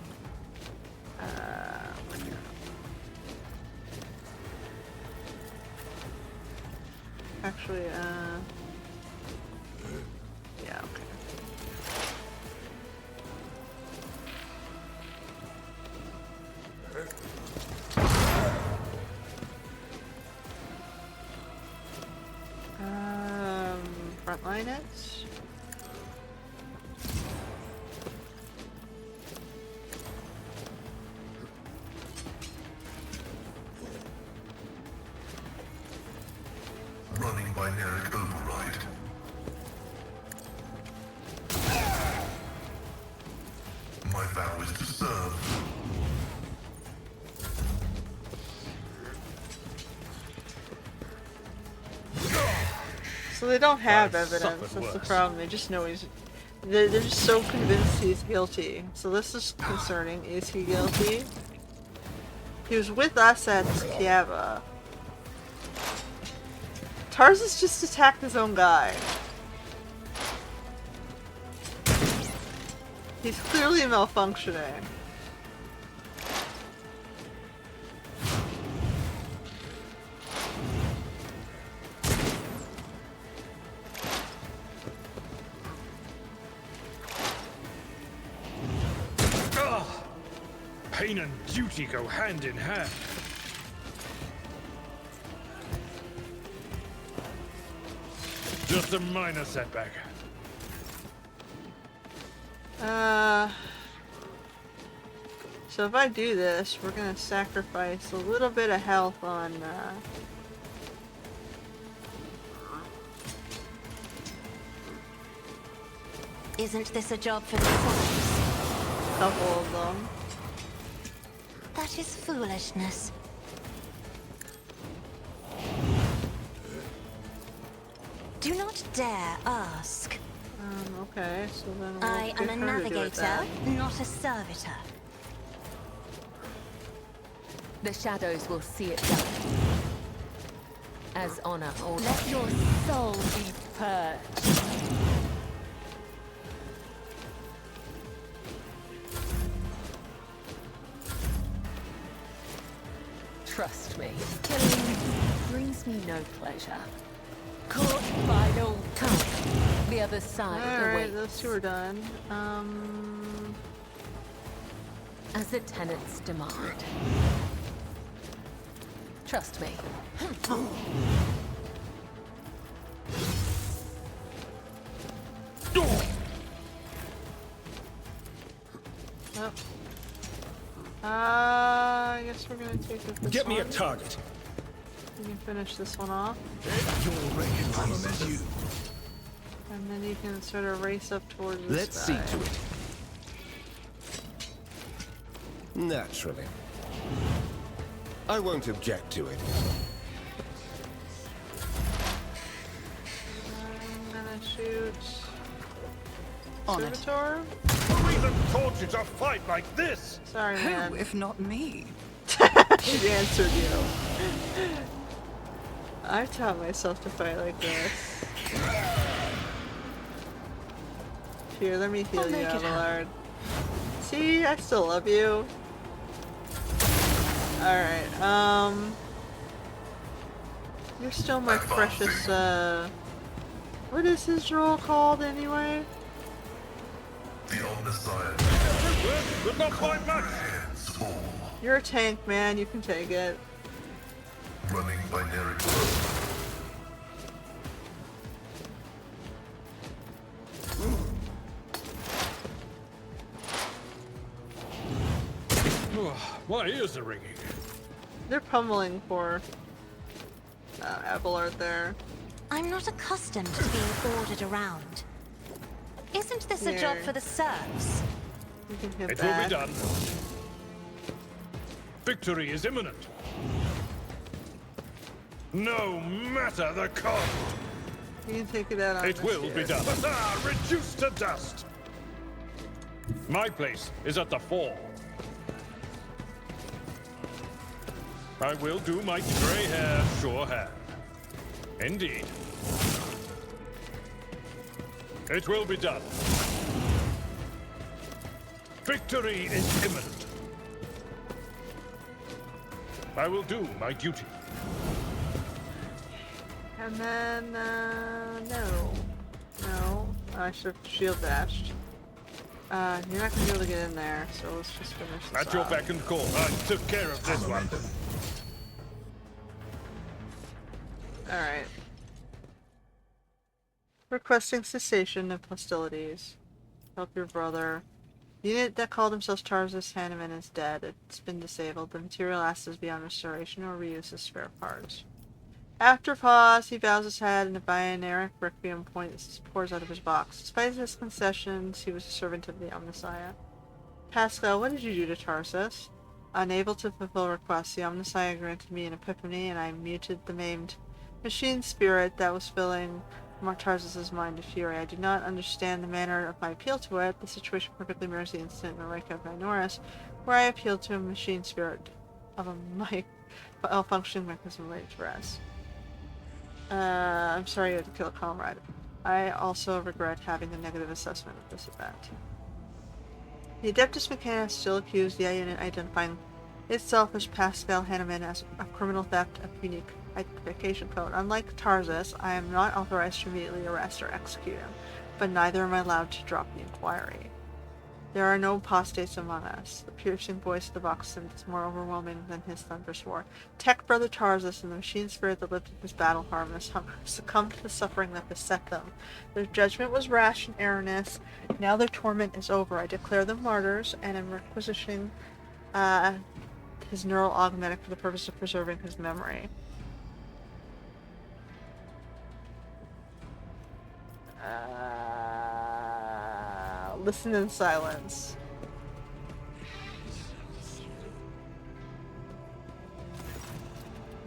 over here. Actually, yeah, okay. Frontline it. Running binary override. My vow is to serve. So they don't have evidence, that's the problem. They just know they're just so convinced he's guilty. So this is concerning. Is he guilty? He was with us at Kiava. Tarsus just attacked his own guy. He's clearly malfunctioning. Pain and duty go hand in hand. Just a minor setback. So if I do this, we're gonna sacrifice a little bit of health on, Isn't this a job for the Solomons? a couple of them. That is foolishness. Do not dare ask. Okay, so then we'll I am get a her to do it navigator, then. not a servitor. The shadows will see it done. As honor orders. Let your soul be Purged. Trust me, killing brings me no pleasure. Caught by no come. The other side Alright, awaits. those two are done. As the tenants demand. Trust me. Oh. I guess we're gonna take it this Get me a one. target. You can finish this one off. Your reckoning is you. And then you can sort of race up towards this Let's see guy. to it. Naturally. I won't object to it. I'm gonna shoot... On it. Servitor? Who even taught you to fight like this? Sorry, man. Who, if not me? She answered you. I taught myself to fight like this. Here, let me heal I'll you, make it Abelard. See, I still love you. Alright, you're still my precious, what is his role called anyway? The Omnissiah. But not by much. Hands full. You're a tank, man, you can take it. Running by Nerek. My ears are ringing. They're pummeling for Abelard there. I'm not accustomed to being ordered around. Isn't this a job Here. for the serfs? You can hit It that. will be done. Victory is imminent. No matter the cost. You can take it out on It this will be here. done. Reduced to dust. My place is at the fore. I will do my grey hair sure hand. Indeed. It will be done. Victory is imminent. I will do my duty. And then, no. No. I should have shield dashed. You're not gonna be able to get in there, so let's just finish this At your off. beck and call, I took care of this one. Alright. Requesting cessation of hostilities. Help your brother. The unit that called themselves Tarsus Hanneman is dead. It's been disabled. The material assets beyond restoration or reuse as spare parts. After a pause, he bows his head and a binaric requiem pours out of his box. Despite his concessions, he was a servant of the Omnissiah. Pascal, what did you do to Tarsus? Unable to fulfill requests, the Omnissiah granted me an epiphany, and I muted the maimed machine spirit that was filling Tarsus's mind to fury. I do not understand the manner of my appeal to it. The situation perfectly mirrors the incident in Eureka of Minoris, where I appealed to a machine spirit of a malfunctioning mechanism related to rest. I'm sorry you had to kill a comrade. I also regret having a negative assessment of this event. The Adeptus Mechanicus still accused the unit identifying itself as Pascal Hanneman as a criminal theft of unique identification code. Unlike Tarsus, I am not authorized to immediately arrest or execute him, but neither am I allowed to drop the inquiry. There are no apostates among us. The piercing voice of the Voxen is more overwhelming than his thunderous roar. Tech brother Tarsus and the machine spirit that lived in his battle harness succumbed to the suffering that beset them. Their judgment was rash and erroneous. Now their torment is over. I declare them martyrs and am requisitioning his neural augmentic for the purpose of preserving his memory. Listen in silence.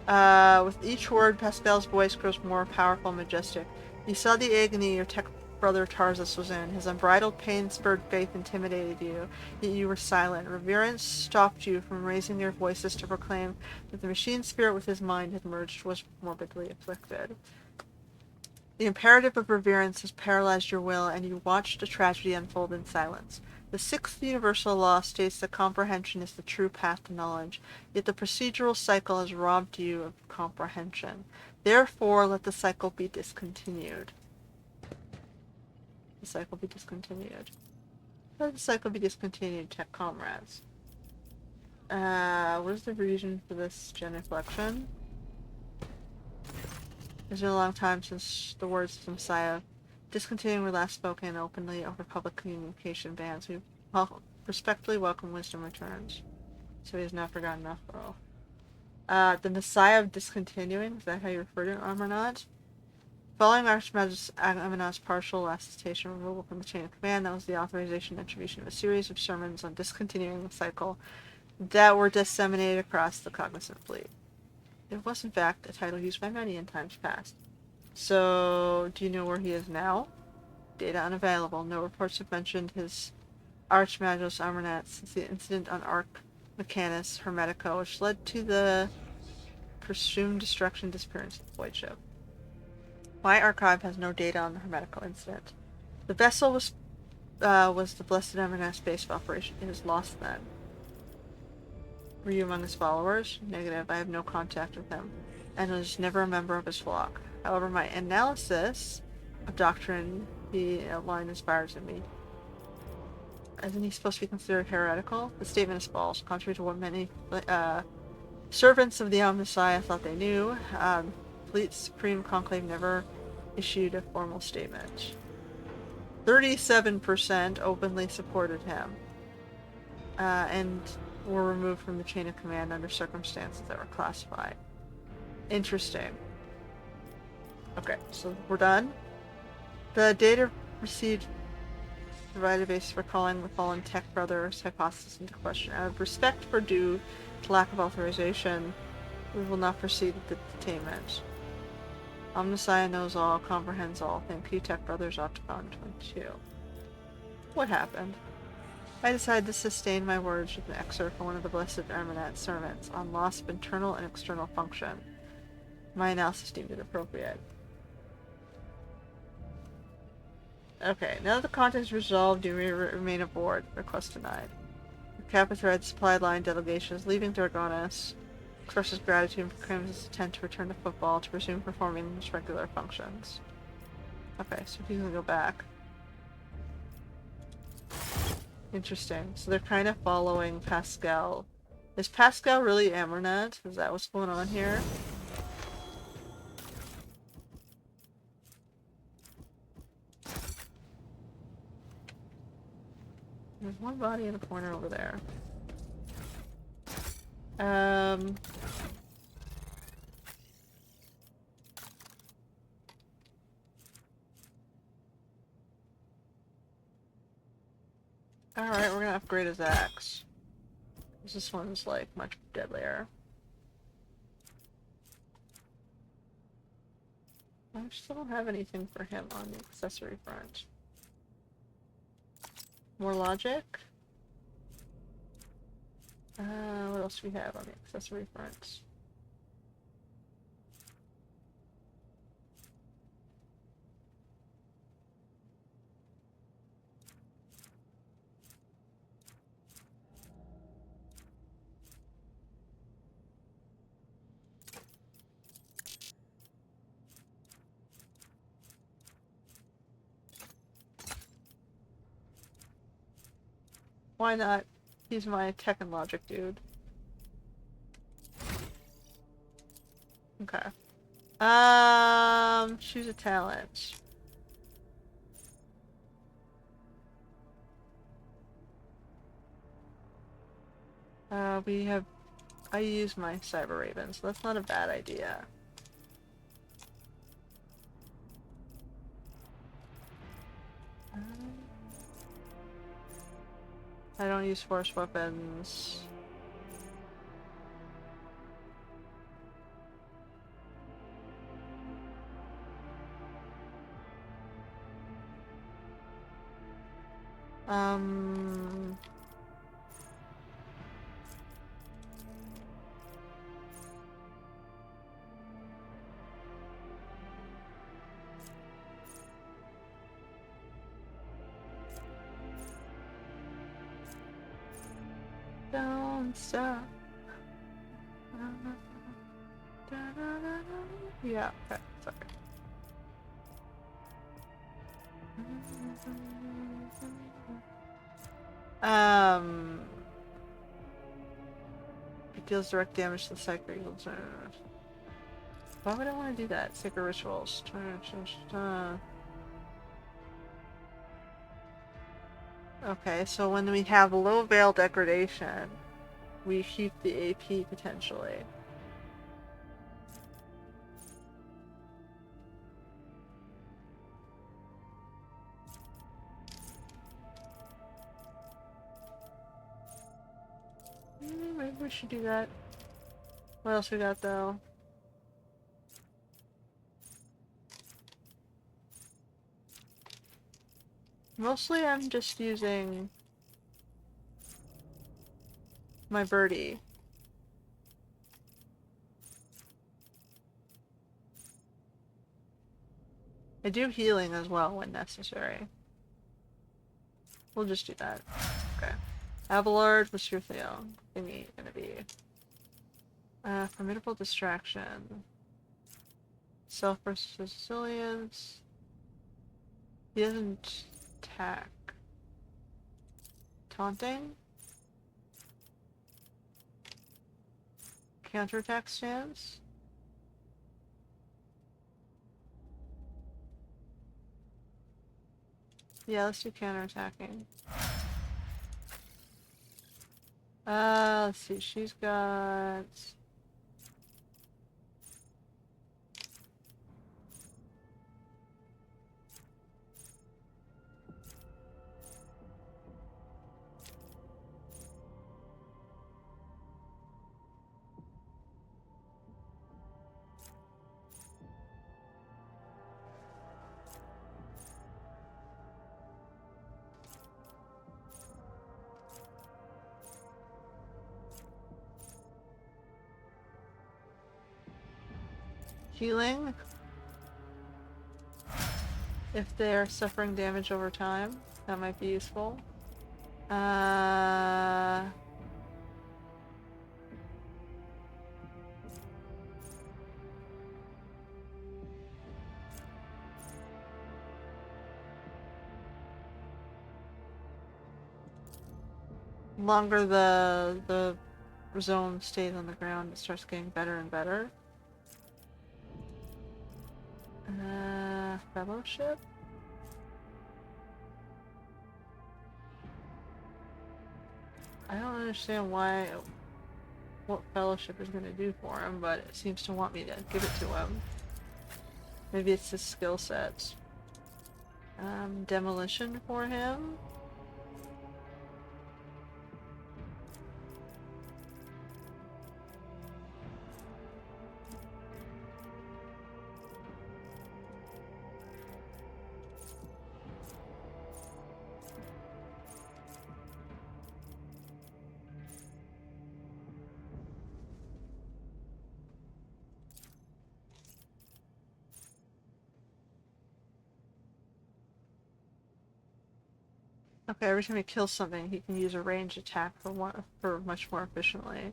With each word, Pascal's voice grows more powerful and majestic. You saw the agony your tech brother Tarsus was in. His unbridled pain spurred faith, intimidated you, yet you were silent. Reverence stopped you from raising your voices to proclaim that the machine spirit with his mind had merged was morbidly afflicted. The imperative of reverence has paralyzed your will, and you watched a tragedy unfold in silence. The sixth universal law states that comprehension is the true path to knowledge, yet the procedural cycle has robbed you of comprehension. Therefore, let the cycle be discontinued. The cycle be discontinued. Let the cycle be discontinued, tech comrades. What is the reason for this genuflection? It's been a long time since the words of the Messiah. Discontinuing were last spoken openly over public communication bans. We respectfully welcome wisdom returns. So he's not forgotten Nafro. The Messiah of Discontinuing, is that how you refer to him or not? Following Archmagus Agamemnon's partial attestation removal from the chain of command, that was the authorization and attribution of a series of sermons on discontinuing the cycle that were disseminated across the cognizant fleet. It was, in fact, a title used by many in times past. So, do you know where he is now? Data unavailable. No reports have mentioned his Archmagus Amarnat since the incident on Arc Mechanus Hermetico, which led to the presumed destruction and disappearance of the void ship. My archive has no data on the Hermetico incident. The vessel was the Blessed Amarnat's base of operation. It is lost then. Were you among his followers? Negative. I have no contact with him, and was never a member of his flock. However, my analysis of doctrine, the line inspires in me. Isn't he supposed to be considered heretical? The statement is false, contrary to what many servants of the Messiah thought they knew. Fleet Supreme Conclave never issued a formal statement. 37% openly supported him, and were removed from the chain of command under circumstances that were classified. Interesting. Okay, so we're done. The data received provided a basis for calling the fallen Tech Brothers hypothesis into question. Out of respect for due to lack of authorization, we will not proceed with the detainment. Omnissiah knows all, comprehends all. Thank you, Tech Brothers, Octagon 22. What happened? I decided to sustain my words with an excerpt from one of the Blessed Amarnat's sermons on loss of internal and external function. My analysis deemed it appropriate. Okay, now that the content is resolved, you may remain aboard. Request denied. The Capithread supply line delegation is leaving Dargonus. Expresses gratitude and proclaims his intent to return to football to resume performing its regular functions. Okay, so he's gonna go back. Interesting. So they're kind of following Pascal. Is Pascal really Amarnat? Is that what's going on here? There's one body in the corner over there. Alright, we're gonna upgrade his axe. This one's like much deadlier. I still don't have anything for him on the accessory front. More logic? What else do we have on the accessory front? Why not? He's my tech and logic dude. Okay. Choose a talent. I use my Cyber Raven, so that's not a bad idea. I don't use force weapons. Don't stop. Yeah, okay, sorry. It deals direct damage to the sacred eagles. Why would I want to do that? Sacred rituals. Okay, so when we have low veil degradation, we keep the AP potentially. Maybe we should do that. What else we got though? Mostly I'm just using my birdie. I do healing as well when necessary. We'll just do that. Okay. Abelard, what's your thingy gonna be? Formidable distraction. Self versus resilience. He doesn't attack. Taunting? Counterattack stance? Yeah, let's do counterattacking. Let's see, she's got... healing if they're suffering damage over time. That might be useful. Longer the zone stays on the ground, it starts getting better and better. Fellowship? I don't understand what fellowship is going to do for him, but it seems to want me to give it to him. Maybe it's his skill sets. Demolition for him? Okay, every time he kills something, he can use a ranged attack for much more efficiently.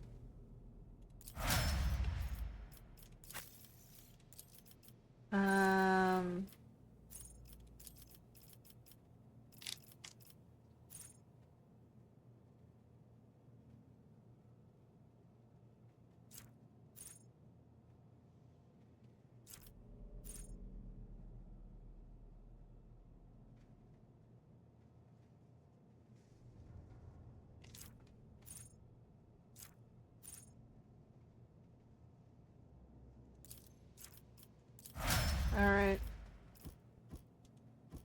Alright.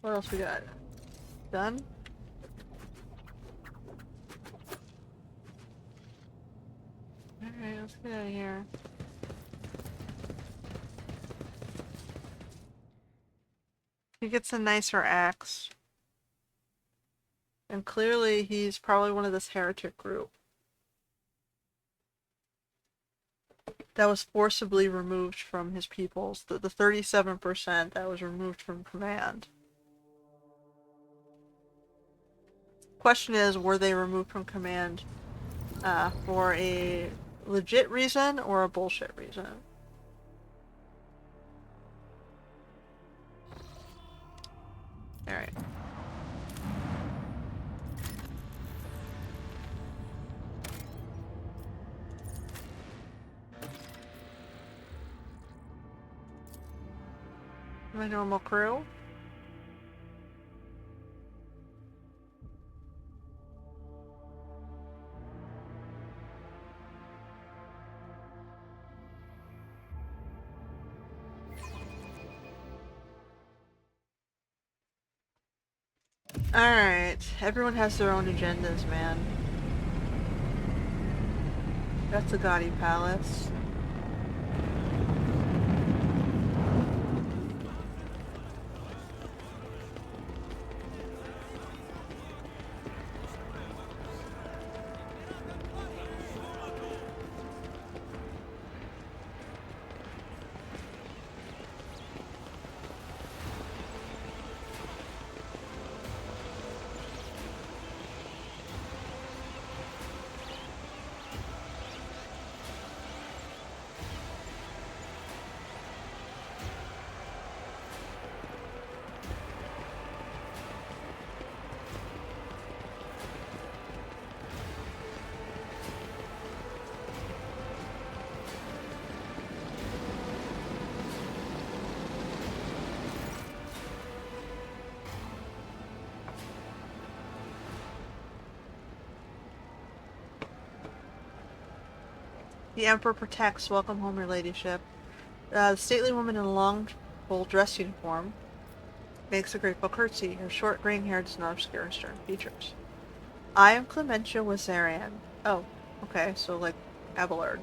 What else we got? Done? Alright, let's get out of here. He gets a nicer axe. And clearly he's probably one of this heretic group that was forcibly removed from his peoples. The 37% that was removed from command. Question is, were they removed from command for a legit reason or a bullshit reason? Alright. My normal crew. Alright, everyone has their own agendas, man. That's a gaudy palace. The Emperor protects. Welcome home, your ladyship. The stately woman in a long, full dress uniform makes a grateful curtsy. Her short graying hair does not obscure her stern features. I am Clementia Wissarian. Oh, okay, so like Abelard.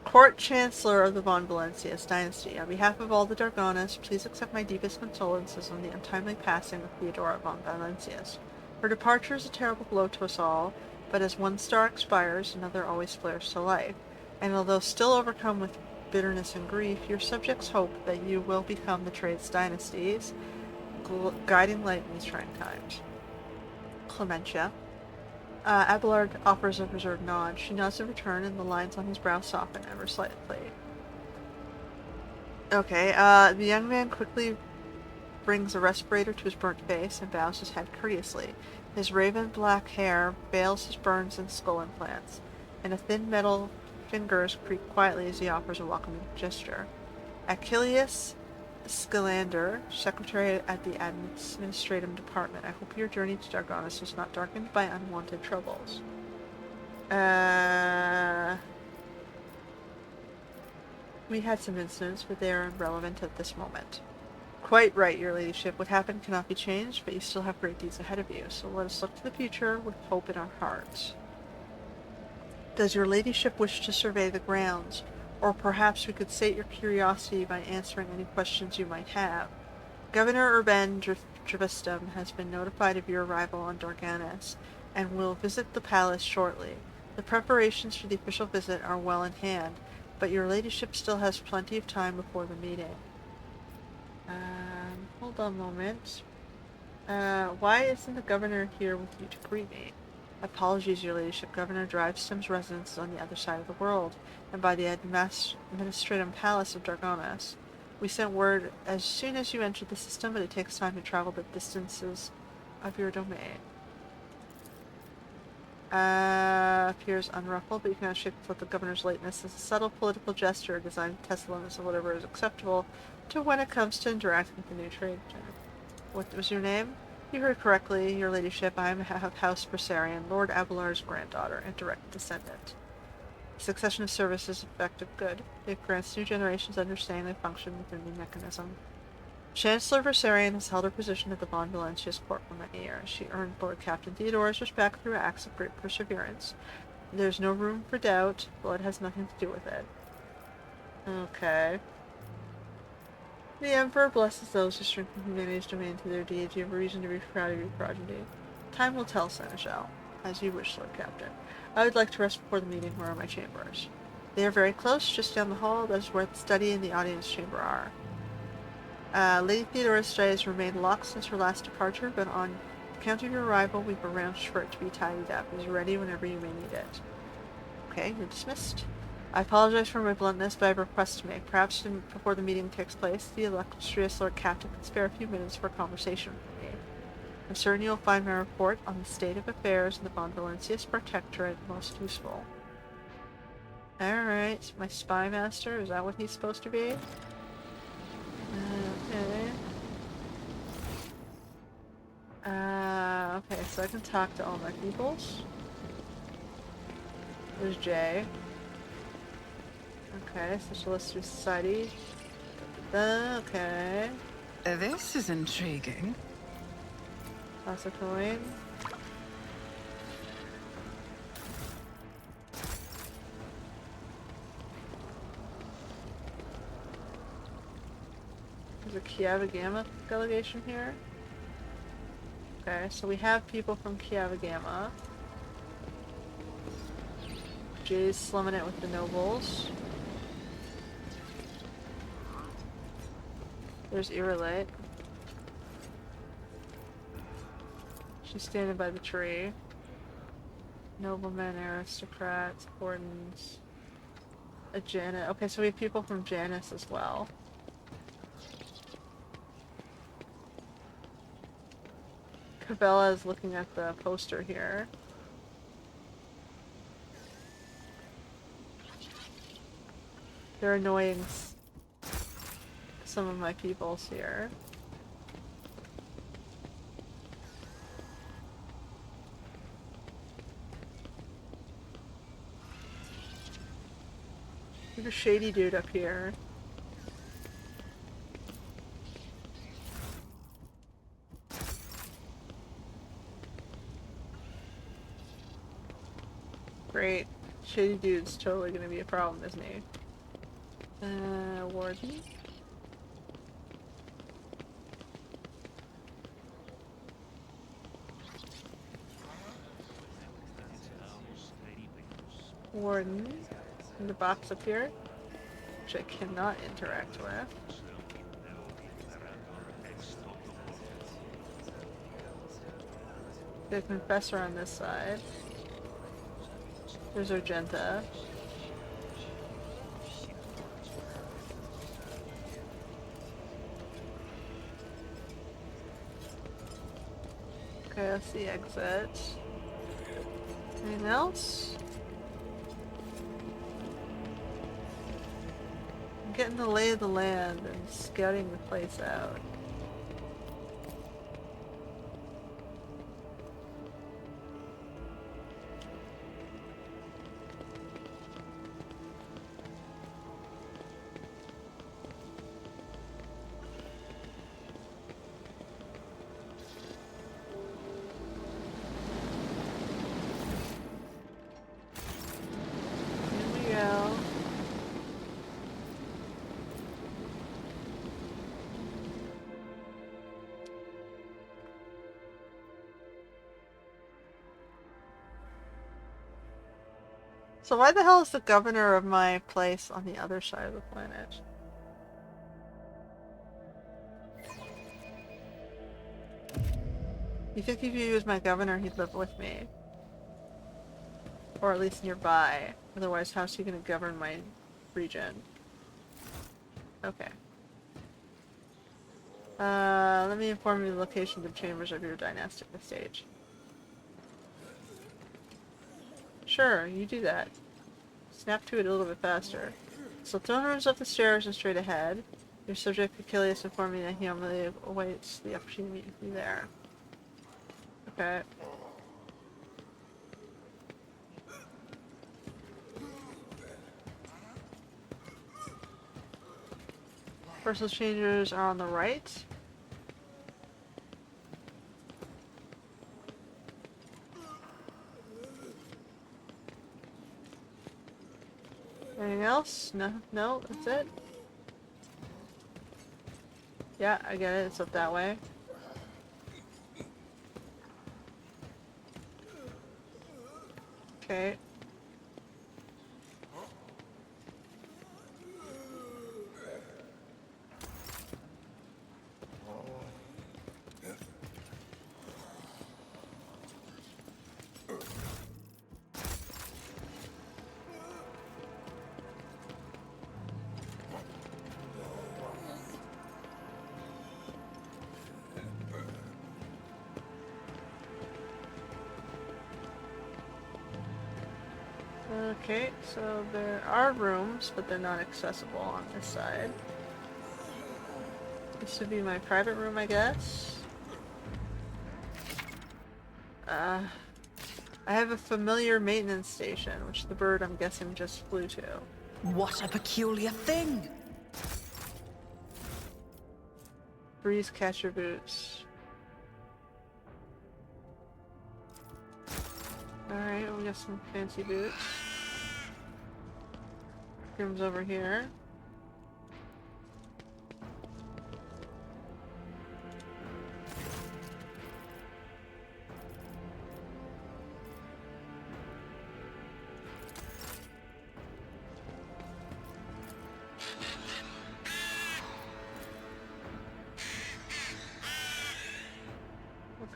Court Chancellor of the Von Valencius dynasty. On behalf of all the Dargonus, please accept my deepest condolences on the untimely passing of Theodora von Valencius. Her departure is a terrible blow to us all, but as one star expires, another always flares to life. And although still overcome with bitterness and grief, your subjects hope that you will become the Trades dynasty's guiding light in these trying times. Clementia. Abelard offers a reserved nod. She nods in return, and the lines on his brow soften ever slightly. Okay, the young man quickly brings a respirator to his burnt face and bows his head courteously. His raven black hair veils his burns and skull implants, and a thin metal fingers creak quietly as he offers a welcoming gesture. Achilles Scalander, secretary at the administrative department. I hope your journey to Dargonus was not darkened by unwanted troubles. We had some incidents, but they are irrelevant at this moment. Quite right, your ladyship. What happened cannot be changed, but you still have great deeds ahead of you, so let us look to the future with hope in our hearts. Does your ladyship wish to survey the grounds? Or perhaps we could sate your curiosity by answering any questions you might have. Governor Urban Trevistum has been notified of your arrival on Dargonus, and will visit the palace shortly. The preparations for the official visit are well in hand, but your ladyship still has plenty of time before the meeting. Hold on a moment. Why isn't the governor here with you to greet me? Apologies, your ladyship. Governor Drivestum's residence is on the other side of the world, and by the administrative palace of Dargonus. We sent word as soon as you entered the system, but it takes time to travel the distances of your domain. Appears unruffled, but you cannot shake the governor's lateness as a subtle political gesture designed to test the limits of whatever is acceptable to when it comes to interacting with the new trade. What was your name? You heard correctly, your ladyship. I am of House Bressarian, Lord Abelard's granddaughter, and direct descendant. Succession of service is effective good. It grants new generations understanding the function within the mechanism. Chancellor Bressarian has held her position at the Von Valencius court for many years. She earned Lord Captain Theodora's respect through acts of great perseverance. There's no room for doubt. Blood has nothing to do with it. Okay. The Emperor blesses those who strengthen humanity's domain through their deeds. You have a reason to be proud of your progeny. Time will tell, Seneschal. As you wish, Lord Captain. I would like to rest before the meeting. Where are my chambers? They are very close, just down the hall. That is where the study and the audience chamber are. Lady Theodora's study has remained locked since her last departure, but on account of your arrival, we've arranged for it to be tidied up. It is ready whenever you may need it. Okay, you're dismissed. I apologize for my bluntness, but I have a request to make. Perhaps before the meeting takes place, the illustrious Lord Captain can spare a few minutes for a conversation with me. I'm certain you'll find my report on the state of affairs in the Von Valencius Protectorate most useful. Alright, my spy master, is that what he's supposed to be? Okay. Okay, so I can talk to all my peoples. There's Jay. Okay, Socialist Society. Okay. This is intriguing. Toss a coin. There's a Kiavagama delegation here. Okay, so we have people from Kiavagama. Jay's slumming it with the nobles. There's Irelite. She's standing by the tree. Noblemen, aristocrats, Gordons. A Janus. Okay, so we have people from Janus as well. Cabela is looking at the poster here. They're annoying some of my peoples here. There's a shady dude up here. Great. Shady dude's totally gonna be a problem, isn't he? Warden? Warden. In the box up here, which I cannot interact with. The Confessor on this side. There's Argenta. Okay, that's the exit. Anything else? I'm getting the lay of the land and scouting the place out. So why the hell is the governor of my place on the other side of the planet? You think if he was my governor, he'd live with me? Or at least nearby. Otherwise, how's he gonna govern my region? Okay. Let me inform you the locations and chambers of your dynastic estate. Sure, you do that. Snap to it a little bit faster. Sultana runs up the stairs and straight ahead. Your subject Achilles informed me that he only awaits the opportunity to be there. Okay. Personal changers are on the right. Anything else? No, no, that's it. Yeah, I get it. It's up that way. Okay. Okay, so there are rooms, but they're not accessible on this side. This would be my private room, I guess. I have a familiar maintenance station, which the bird, I'm guessing, just flew to. What a peculiar thing! Breeze catcher boots. Alright, we got some fancy boots. Room's over here.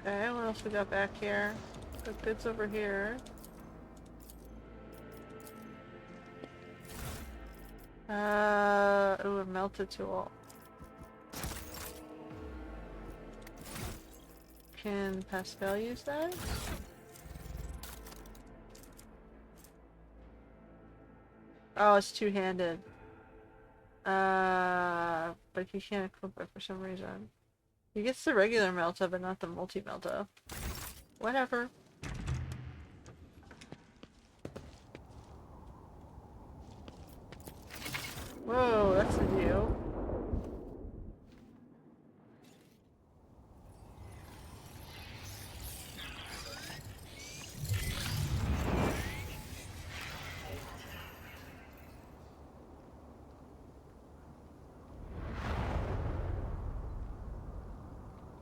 Okay, what else we got back here? Got goods over here. Ooh, a melted tool. Can Pascal use that? Oh, it's two-handed. But he can't equip it for some reason. He gets the regular melta, but not the multi-melta. Whatever. Whoa, that's a view.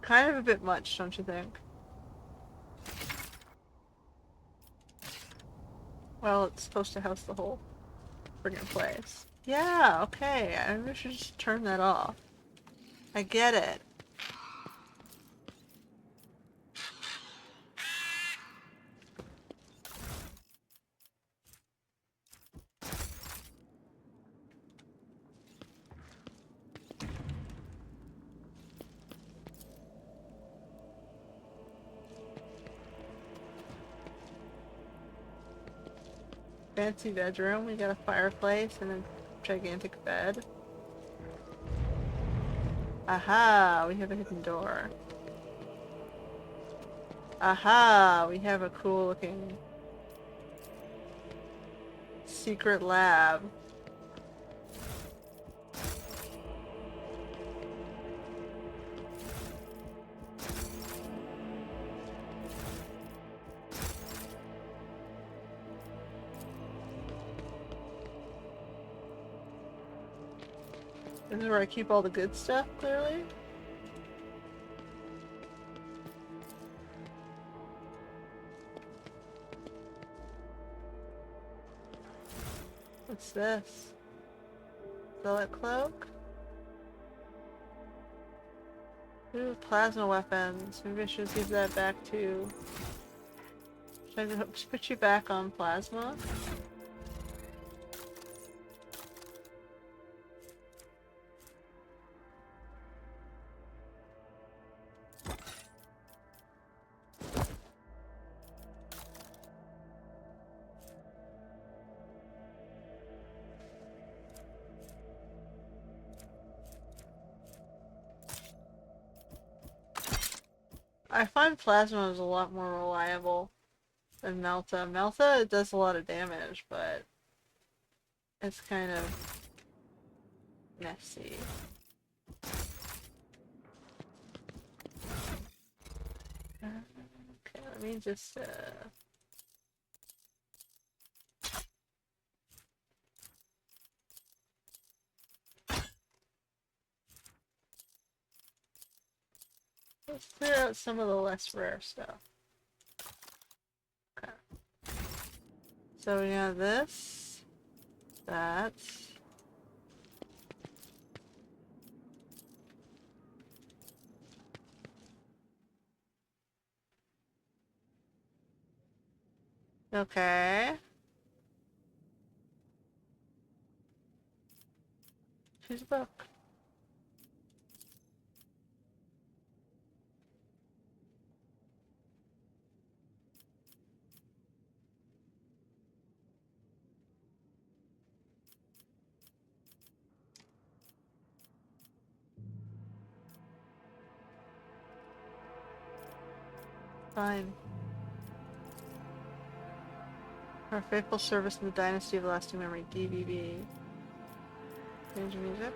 Kind of a bit much, don't you think? Well, it's supposed to house the whole friggin' place. Yeah, okay. I maybe should just turn that off. I get it. Fancy bedroom. We got a fireplace and a gigantic bed. Aha! We have a hidden door. Aha! We have a cool looking secret lab. This is where I keep all the good stuff, clearly. What's this? Zealot cloak? Ooh, plasma weapons. Maybe I should give that back to... Should I just put you back on plasma? I find plasma is a lot more reliable than melta. Melta, it does a lot of damage, but it's kind of messy. Okay, let me just let's clear out some of the less rare stuff. Okay. So we have this, that. Okay. Choose a book. Fine. Our faithful service in the Dynasty of Lasting Memory, DVB. Change music.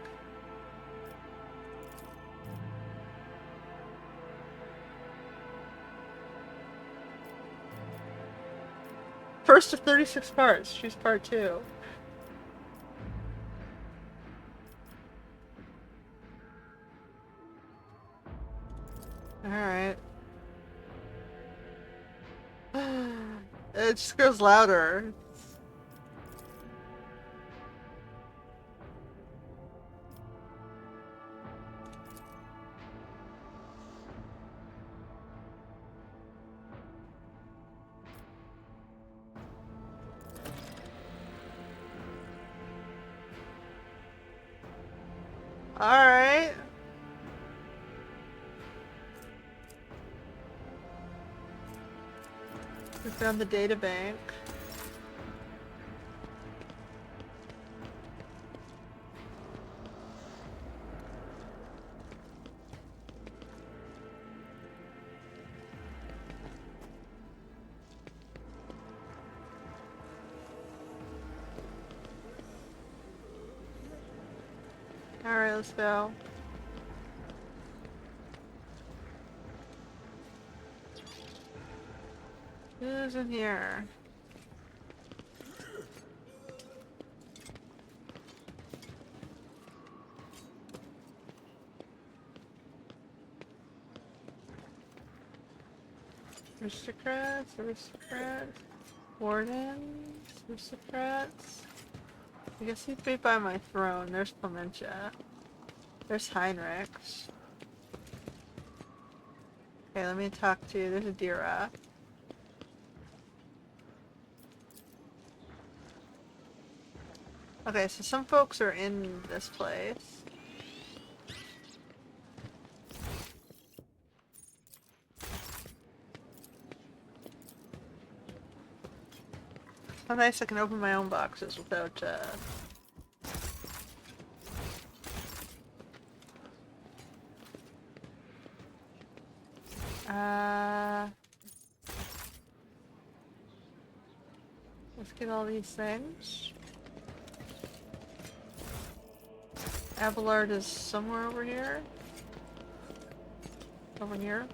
first of 36 parts. Choose part 2. Alright. It just goes louder. Alright. We found the data bank. Alright, let's go. Who's in here? Aristocrats, wardens, aristocrats. I guess he'd be by my throne. There's Clementia. There's Heinrichs. Okay, let me talk to you. There's Adira. Okay, so some folks are in this place. How nice I can open my own boxes without, let's get all these things. Abelard is somewhere over here. Over here.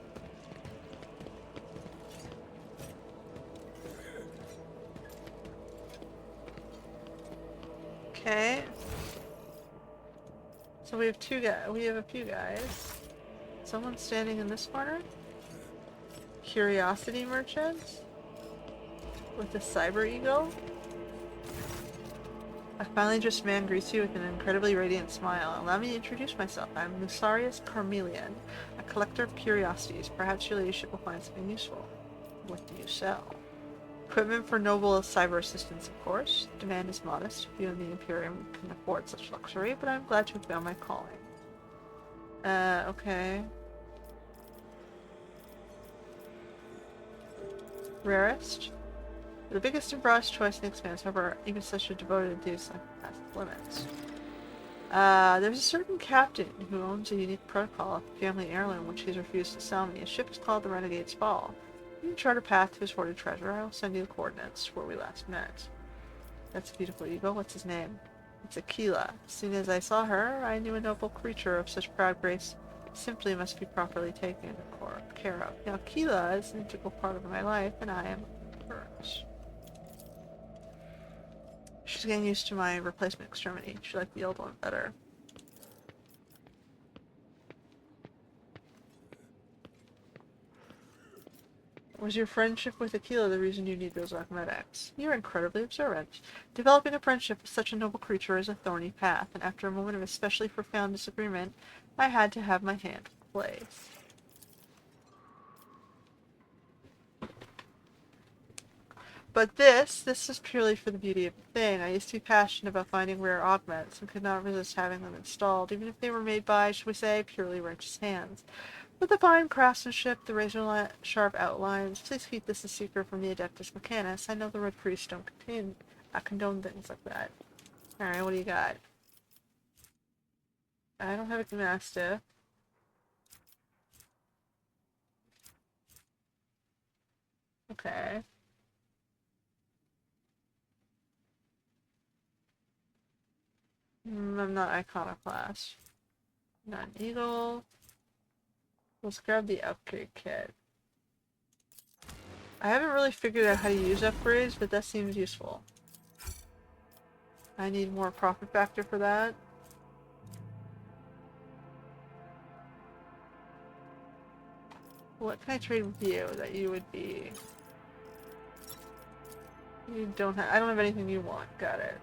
Okay. So we have a few guys. Someone's standing in this corner. Curiosity merchant with a cyber eagle. A finely dressed man greets you with an incredibly radiant smile. Allow me to introduce myself. I'm Musarius Carmelian, a collector of curiosities. Perhaps your ladyship will find something useful. What do you sell? Equipment for noble cyber assistance, of course. Demand is modest. Few in the Imperium can afford such luxury, but I'm glad to have found my calling. Okay. Rarest? The biggest and broadest choice and expanse, however, even such a devoted enthusiast has limits. There's a certain captain who owns a unique protocol, a family heirloom, which he's refused to sell me. His ship is called the Renegade's Fall. You can chart a path to his hoarded treasure. I will send you the coordinates where we last met. That's a beautiful eagle. What's his name? It's Aquila. As soon as I saw her, I knew a noble creature of such proud grace simply must be properly taken care of. Now, Aquila is an integral part of my life, and I am hers. She's getting used to my replacement extremity. She liked the old one better. Was your friendship with Aquila the reason you need those archmetics? You're incredibly observant. Developing a friendship with such a noble creature is a thorny path, and after a moment of especially profound disagreement, I had to have my hand placed. But this is purely for the beauty of the thing. I used to be passionate about finding rare augments and could not resist having them installed, even if they were made by, shall we say, purely righteous hands. With the fine craftsmanship, the razor-sharp outlines, please keep this a secret from the Adeptus Mechanis. I know the Red Priests don't condone things like that. Alright, what do you got? I don't have a Mastiff. Okay. I'm not Iconoclast. Not an Eagle. Let's grab the upgrade kit. I haven't really figured out how to use upgrades, but that seems useful. I need more profit factor for that. What can I trade with you that you would be... You don't have... I don't have anything you want. Got it.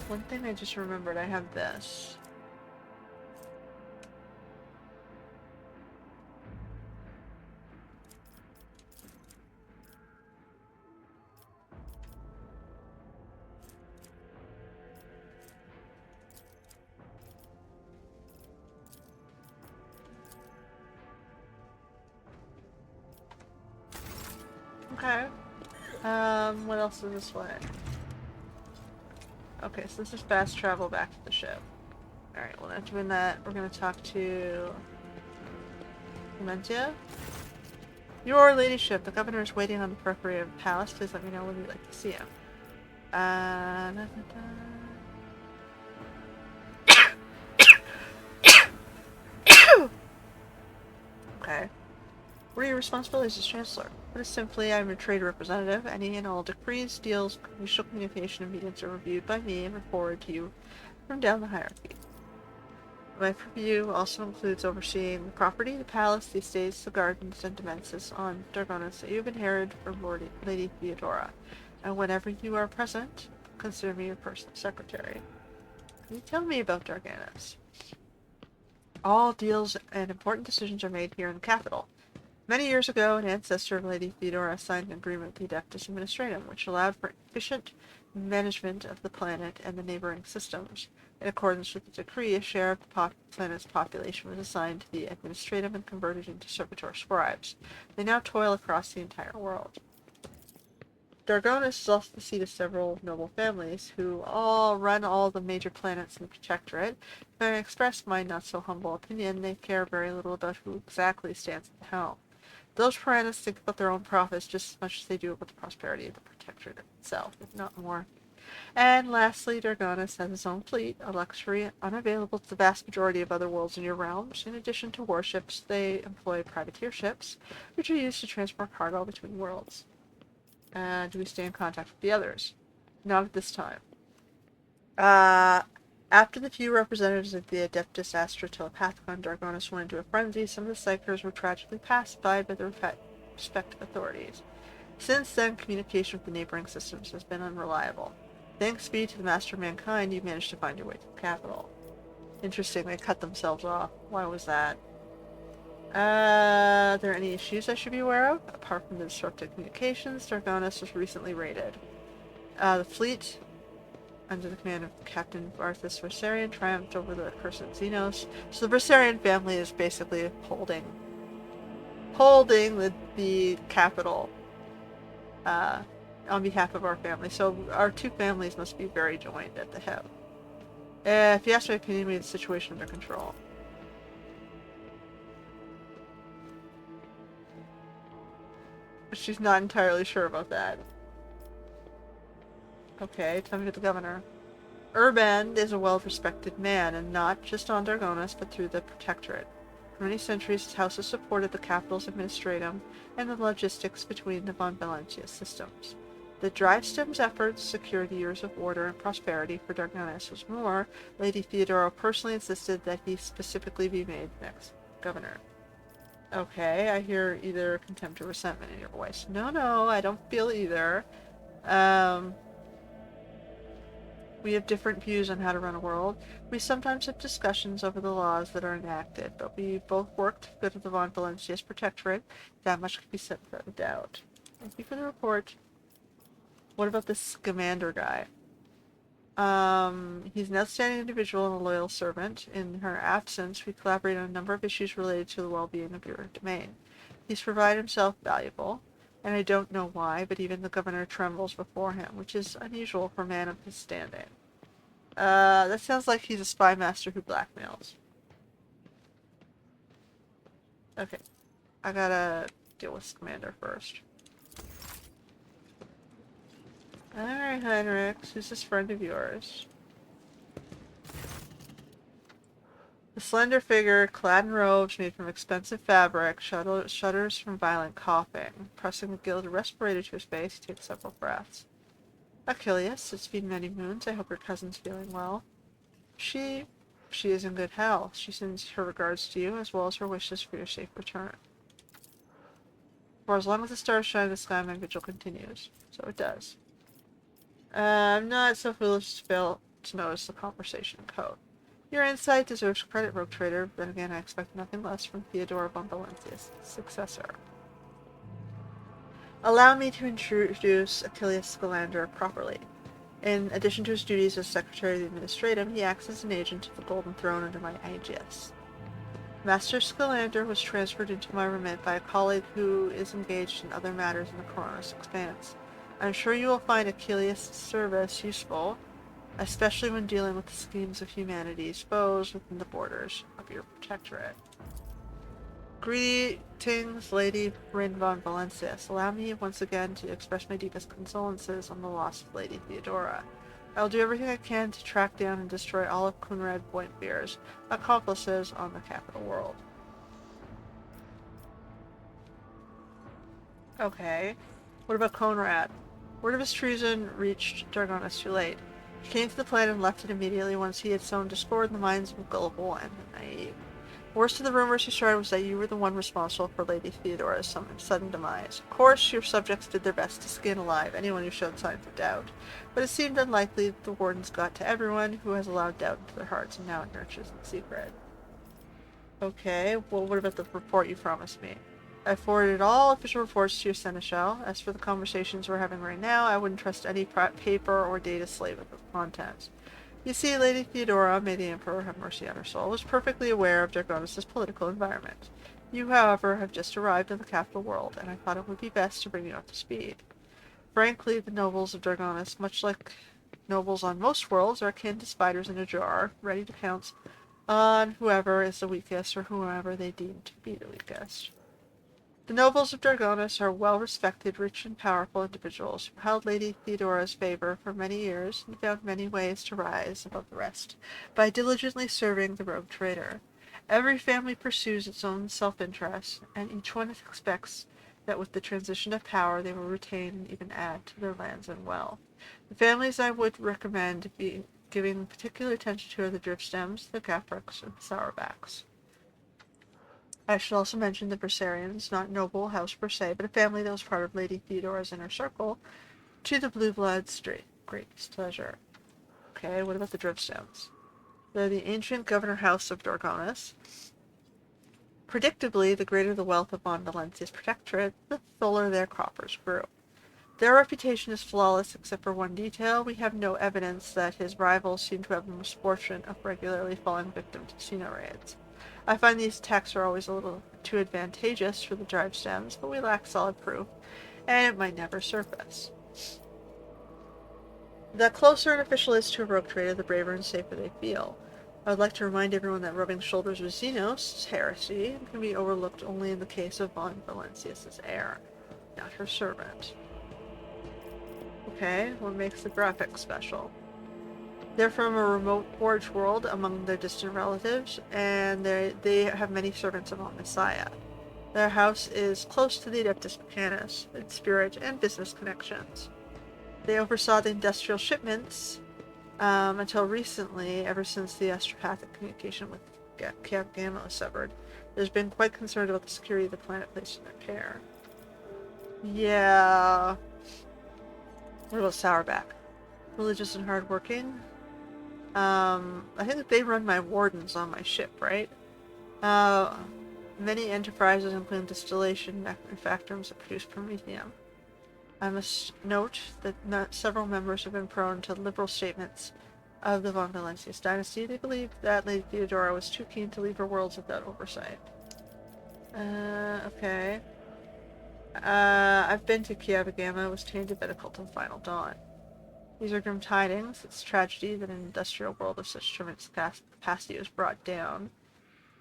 One thing I just remembered, I have this. Okay. What else is this way? Okay, so this is fast travel back to the ship. Alright, well after doing that, we're gonna talk to... Clementia? Your ladyship, the governor is waiting on the periphery of the palace. Please let me know when you'd like to see him. Da, da, da. Okay. What are your responsibilities as Chancellor? Put it simply, I'm a trade representative. Any and all decrees, deals, official communication, and meetings are reviewed by me and reported to you from down the hierarchy. My purview also includes overseeing the property, the palace, the estates, the gardens, and demesnes on Dargonus that you've inherited from Lady Theodora. And whenever you are present, consider me your personal secretary. Can you tell me about Dargonus? All deals and important decisions are made here in the capital. Many years ago, an ancestor of Lady Theodora signed an agreement with the Adeptus Administratum, which allowed for efficient management of the planet and the neighboring systems. In accordance with the decree, a share of the planet's population was assigned to the Administratum and converted into servitor scribes. They now toil across the entire world. Dargonus is also the seat of several noble families, who all run all the major planets in the Protectorate. If I express my not-so-humble opinion, they care very little about who exactly stands at the helm. Those piranhas think about their own profits just as much as they do about the prosperity of the Protectorate itself, if not more. And lastly, Dargonus has his own fleet, a luxury unavailable to the vast majority of other worlds in your realms. In addition to warships, they employ privateer ships, which are used to transport cargo between worlds. Do we stay in contact with the others? Not at this time. After the few representatives of the Adeptus Astra Telepathicon Dargonus went into a frenzy, some of the psychers were tragically pacified by the respective authorities. Since then, communication with the neighboring systems has been unreliable. Thanks be to the Master of Mankind, you managed to find your way to the capital. Interesting, they cut themselves off. Why was that? Are there any issues I should be aware of? Apart from the disrupted communications, Dargonus was recently raided. The fleet, under the command of Captain Arthas Versarian, triumphed over the Cursant Xenos. So the Versarian family is basically holding the capital on behalf of our family. So our two families must be very joined at the hip. If you ask my opinion, we have the situation under control. She's not entirely sure about that. Okay, tell me about the governor. Urband is a well-respected man, and not just on Dargonus, but through the Protectorate. For many centuries, his house has supported the capital's administratum and the logistics between the von Valentia systems. The Drivestem's efforts secured years of order and prosperity for Dargonus. Was more, Lady Theodora personally insisted that he specifically be made next governor. Okay, I hear either contempt or resentment in your voice. No, I don't feel either. We have different views on how to run a world. We sometimes have discussions over the laws that are enacted, but we both work to the good of the von Valencia's Protectorate. That much can be said without a doubt. Thank you for the report. What about this Scamander guy? He's an outstanding individual and a loyal servant. In her absence, we collaborate on a number of issues related to the well-being of your domain. He's provided himself valuable, and I don't know why, but even the governor trembles before him, which is unusual for a man of his standing. That sounds like he's a spy master who blackmails. Okay, I gotta deal with Scamander first. Alright, Heinrich, who's this friend of yours? The slender figure, clad in robes made from expensive fabric, shudders from violent coughing. Pressing the gilded respirator to his face, he takes several breaths. Achilles, it's been many moons. I hope your cousin's feeling well. She is in good health. She sends her regards to you, as well as her wishes for your safe return. For as long as the stars shine in the sky, my vigil continues. So it does. I'm not so foolish to fail to notice the conversation code. Your insight deserves credit, Rogue Trader, but then again I expect nothing less from Theodora von Valencia's successor. Allow me to introduce Achilles Scalander properly. In addition to his duties as Secretary of the Administratum, he acts as an agent of the Golden Throne under my aegis. Master Scalander was transferred into my remit by a colleague who is engaged in other matters in the Coronis Expanse. I'm sure you will find Achilles' service useful, especially when dealing with the schemes of humanity's foes within the borders of your protectorate. Greetings, Lady Rin von Valencius. Allow me once again to express my deepest condolences on the loss of Lady Theodora. I will do everything I can to track down and destroy all of Conrad Bointbeer's accomplices on the capital world. Okay. What about Conrad? Word of his treason reached Dargonus too late. He came to the planet and left it immediately once he had sown discord in the minds of the gullible and the naive. Worst of the rumors he started was that you were the one responsible for Lady Theodora's sudden demise. Of course, your subjects did their best to skin alive anyone who showed signs of doubt, but it seemed unlikely that the wardens got to everyone who has allowed doubt into their hearts and now it nurtures the secret. Okay, well, what about the report you promised me? I forwarded all official reports to your seneschal. As for the conversations we're having right now, I wouldn't trust any paper or data slave with the contents. You see, Lady Theodora, may the Emperor have mercy on her soul, was perfectly aware of Dargonus' political environment. You, however, have just arrived in the capital world, and I thought it would be best to bring you up to speed. Frankly, the nobles of Dargonus, much like nobles on most worlds, are akin to spiders in a jar, ready to pounce on whoever is the weakest or whoever they deem to be the weakest. The nobles of Dargonus are well-respected, rich and powerful individuals who held Lady Theodora's favor for many years and found many ways to rise above the rest by diligently serving the rogue trader. Every family pursues its own self-interest, and each one expects that with the transition of power they will retain and even add to their lands and wealth. The families I would recommend giving particular attention to are the Driftstems, the Capricks, and the Sourbacks. I should also mention the Versarians, not noble house per se, but a family that was part of Lady Theodora's inner circle, to the Blue Bloods' greatest pleasure. Okay, what about the Driftstones? They're the ancient governor house of Dargonus. Predictably, the greater the wealth of von Valencia's protectorate, the fuller their coffers grew. Their reputation is flawless except for one detail. We have no evidence that his rivals seem to have the misfortune of regularly falling victim to casino raids. I find these attacks are always a little too advantageous for the Driftstems, but we lack solid proof, and it might never surface. The closer an official is to a rogue trader, the braver and safer they feel. I would like to remind everyone that rubbing shoulders with Xenos is heresy and can be overlooked only in the case of von Valencius' heir, not her servant. Okay, what makes the graphics special? They're from a remote forge world among their distant relatives, and they have many servants of Messiah. Their house is close to the Adeptus Mechanis in spirit and business connections. They oversaw the industrial shipments until recently, ever since the astropathic communication with Gamma was severed. There's been quite concerned about the security of the planet placed in their care. Yeah. What about Sourback? Religious and hardworking? I think that they run my wardens on my ship, right? Many enterprises include distillation manufactorings that produce promethium. I must note that several members have been prone to liberal statements of the von Valencius dynasty. They believe that Lady Theodora was too keen to leave her worlds without oversight. Okay. I've been to Kiava Gamma, was tainted by the cult of the Final Dawn. These are grim tidings. It's a tragedy that an industrial world of such tremendous capacity was brought down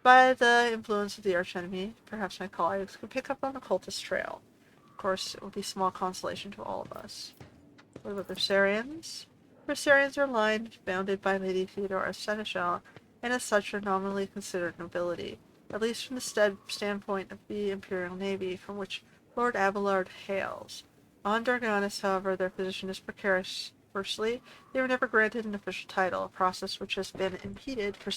by the influence of the archenemy. Perhaps my colleagues could pick up on the cultist trail. Of course, it would be small consolation to all of us. What about the Versarians? Versarians are lined, bounded by Lady Theodora's seneschal, and as such are nominally considered nobility, at least from the standpoint of the Imperial Navy, from which Lord Abelard hails. On Dargonus, however, their position is precarious. Firstly, they were never granted an official title, a process which has been impeded for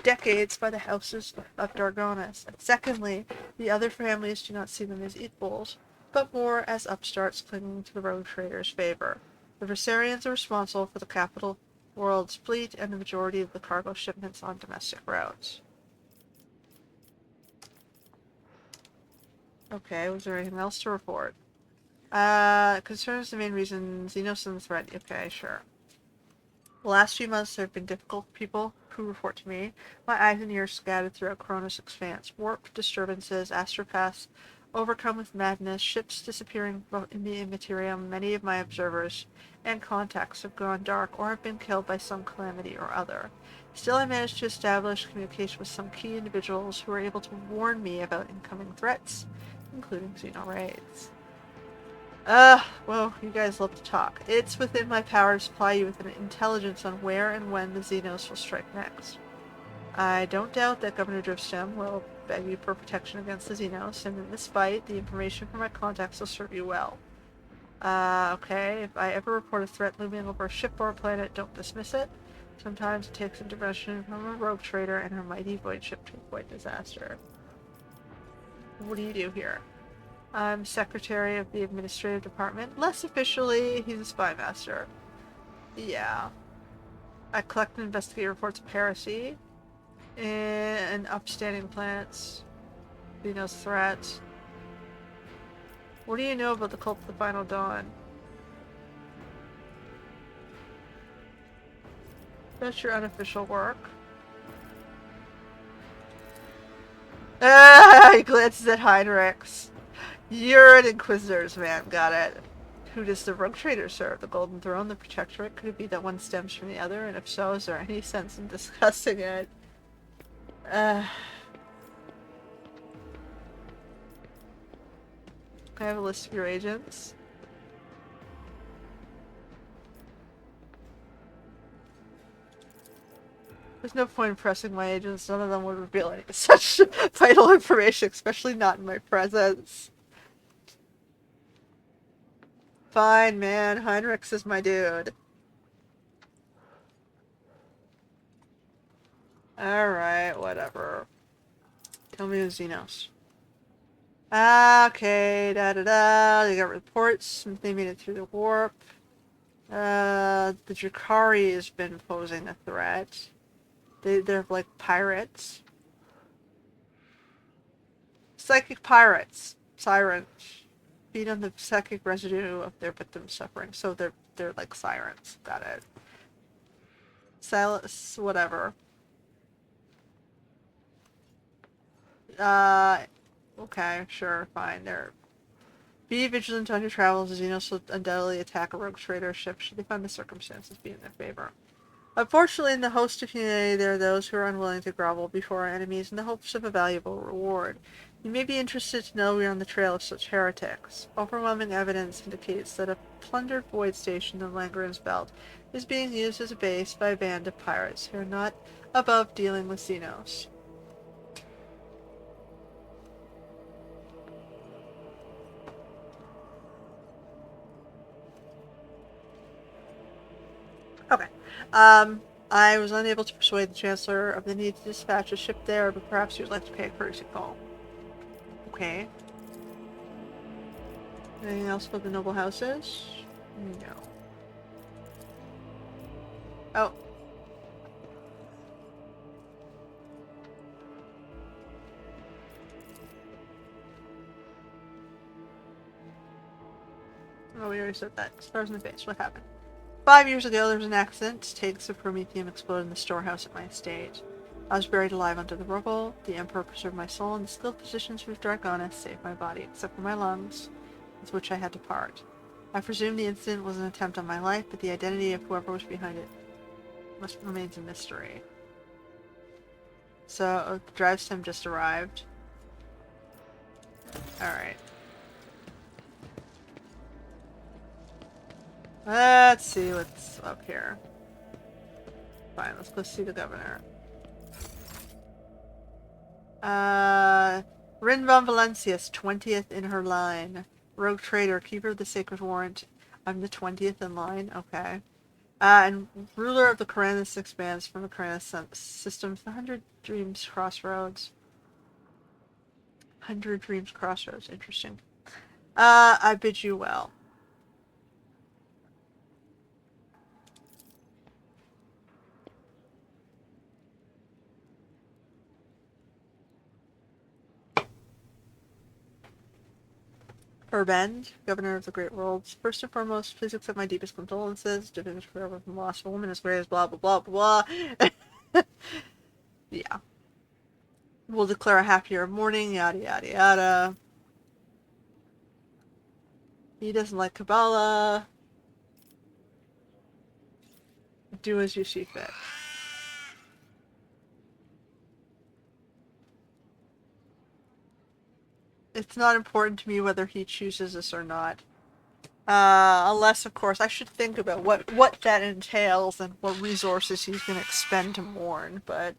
decades by the houses of Dargonus. And secondly, the other families do not see them as equals, but more as upstarts clinging to the rogue traders' favor. The Versarians are responsible for the capital world's fleet and the majority of the cargo shipments on domestic routes. Okay, was there anything else to report? Concerns the main reason Xenos and the threat. Okay, sure. The last few months there have been difficult people who report to me. My eyes and ears scattered throughout Corona's expanse. Warp disturbances, astropaths overcome with madness, ships disappearing in the immaterium. Many of my observers and contacts have gone dark or have been killed by some calamity or other. Still, I managed to establish communication with some key individuals who were able to warn me about incoming threats, including Xeno raids. Well, you guys love to talk. It's within my power to supply you with an intelligence on where and when the Xenos will strike next. I don't doubt that Governor Driftstem will beg you for protection against the Xenos, and in this fight, the information from my contacts will serve you well. Okay, if I ever report a threat looming over a ship or a planet, don't dismiss it. Sometimes it takes intervention from a rogue trader and her mighty void ship to avoid disaster. What do you do here? I'm secretary of the administrative department. Less officially, he's a spy master. Yeah. I collect and investigate reports of heresy and upstanding planets. Xenos threats. What do you know about the cult of the Final Dawn? That's your unofficial work. He glances at Heinrichs. You're an Inquisitor's man, got it. Who does the rogue trader serve? The Golden Throne, the Protectorate? Could it be that one stems from the other? And if so, is there any sense in discussing it? I have a list of your agents. There's no point in pressing my agents. None of them would reveal any such vital information, especially not in my presence. Fine, man. Heinrichs is my dude. Alright, whatever. Tell me who's Xenos. Okay, da-da-da. They got reports. They made it through the warp. The Drakari has been posing a threat. They're like pirates. Psychic pirates. Sirens. Feed on the psychic residue of their victims' suffering. So they're like sirens. Got it. Silas, whatever. Okay, sure, fine. Be vigilant on your travels, as Xenos will undoubtedly attack a rogue trader ship should they find the circumstances be in their favor. Unfortunately, in the host of humanity, there are those who are unwilling to grovel before our enemies in the hopes of a valuable reward. You may be interested to know we are on the trail of such heretics. Overwhelming evidence indicates that a plundered void station in Langren's Belt is being used as a base by a band of pirates who are not above dealing with Xenos. Okay. I was unable to persuade the Chancellor of the need to dispatch a ship there, but perhaps you would like to pay a courtesy call. Okay. Anything else about the noble houses? No. Oh. Oh, we already said that. Stars in the face. What happened? 5 years ago, there was an accident. Tanks of promethium exploded in the storehouse at my estate. I was buried alive under the rubble. The Emperor preserved my soul, and the skilled physicians with Dargonus saved my body, except for my lungs, with which I had to part. I presume the incident was an attempt on my life, but the identity of whoever was behind it remains a mystery. So, the drive sim just arrived. Alright. Let's see what's up here. Fine, let's go see the governor. Rin von Valencius, 20th in her line. Rogue Trader, Keeper of the Sacred Warrant. I'm the 20th in line. Okay. And Ruler of the Koranus Expanse from the Koranus Systems. The 100 Dreams Crossroads. 100 Dreams Crossroads. Interesting. I bid you well. Urbend, Governor of the Great Worlds. First and foremost, please accept my deepest condolences. Divinity forever from the loss of a woman as great as blah blah blah blah blah. Yeah. We'll declare a happier mourning, yada yada yada. He doesn't like Kabbalah. Do as you see fit. It's not important to me whether he chooses this or not. Unless, of course, I should think about what that entails and what resources he's going to expend to mourn. But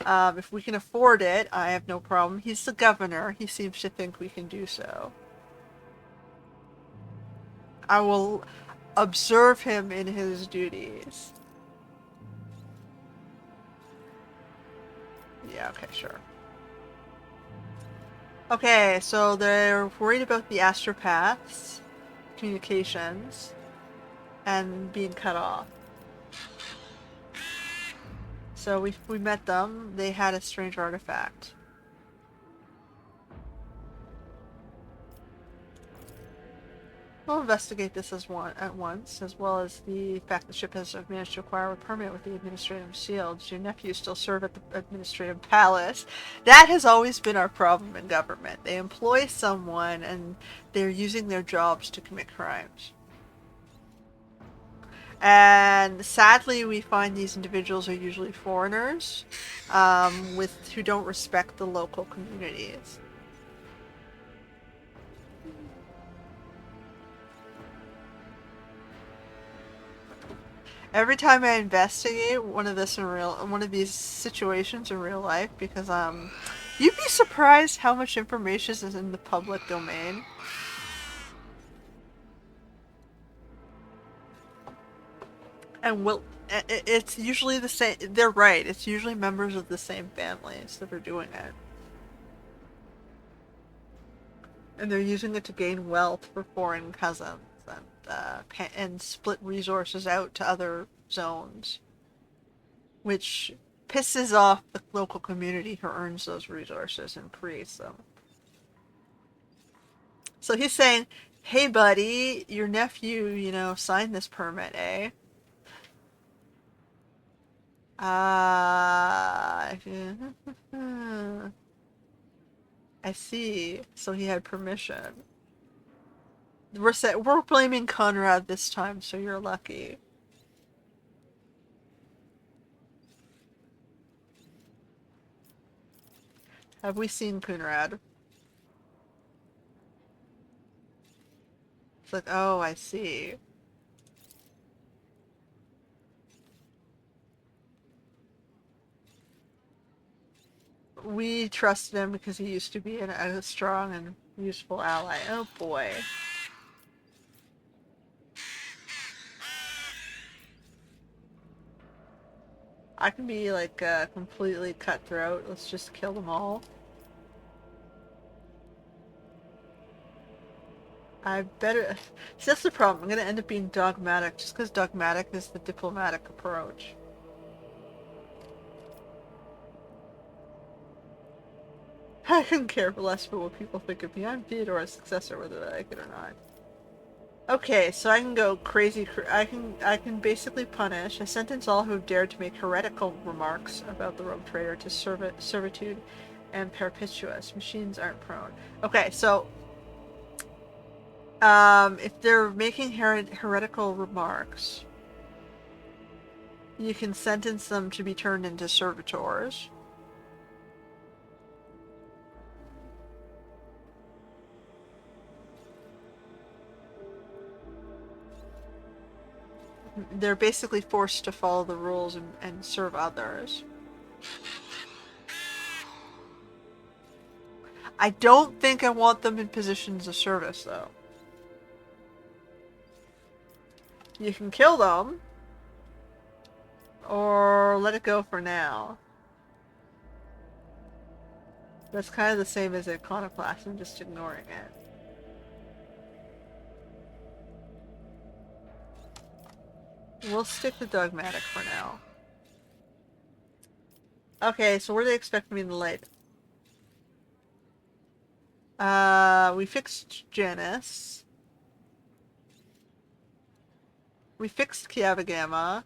if we can afford it, I have no problem. He's the governor. He seems to think we can do so. I will observe him in his duties. Yeah, okay, sure. Okay, so they're worried about the astropaths, communications, and being cut off. So we met them. They had a strange artifact. We'll investigate this at once, as well as the fact the ship has managed to acquire a permit with the administrative seal. Does your nephew still serve at the administrative palace? That has always been our problem in government. They employ someone, and they're using their jobs to commit crimes. And sadly, we find these individuals are usually foreigners, who don't respect the local communities. Every time I investigate one of these situations in real life, because you'd be surprised how much information is in the public domain. And it's usually the same. They're right. It's usually members of the same families that are doing it, and they're using it to gain wealth for foreign cousins. And split resources out to other zones, which pisses off the local community who earns those resources and creates them. So he's saying, hey buddy, your nephew, signed this permit, eh? I see. So he had permission. We're blaming Conrad this time, so you're lucky. Have we seen Conrad? It's like, oh, I see. We trusted him because he used to be a strong and useful ally. Oh boy. I can be like completely cutthroat. Let's just kill them all. I better... See, that's the problem. I'm gonna end up being dogmatic just because dogmatic is the diplomatic approach. I couldn't care less for what people think of me. I'm Theodore's successor, whether they like it or not. Okay, so I can go crazy. I can basically punish. I sentence all who have dared to make heretical remarks about the rogue trader to servitude and perpetuous. Machines aren't prone. Okay, so if they're making heretical remarks, you can sentence them to be turned into servitors. They're basically forced to follow the rules and serve others. I don't think I want them in positions of service, though. You can kill them, or let it go for now. That's kind of the same as Iconoclast, I'm just ignoring it. We'll stick to Dogmatic for now. Okay, so where do they expect me to lay? We fixed Janice. We fixed Kiavagama.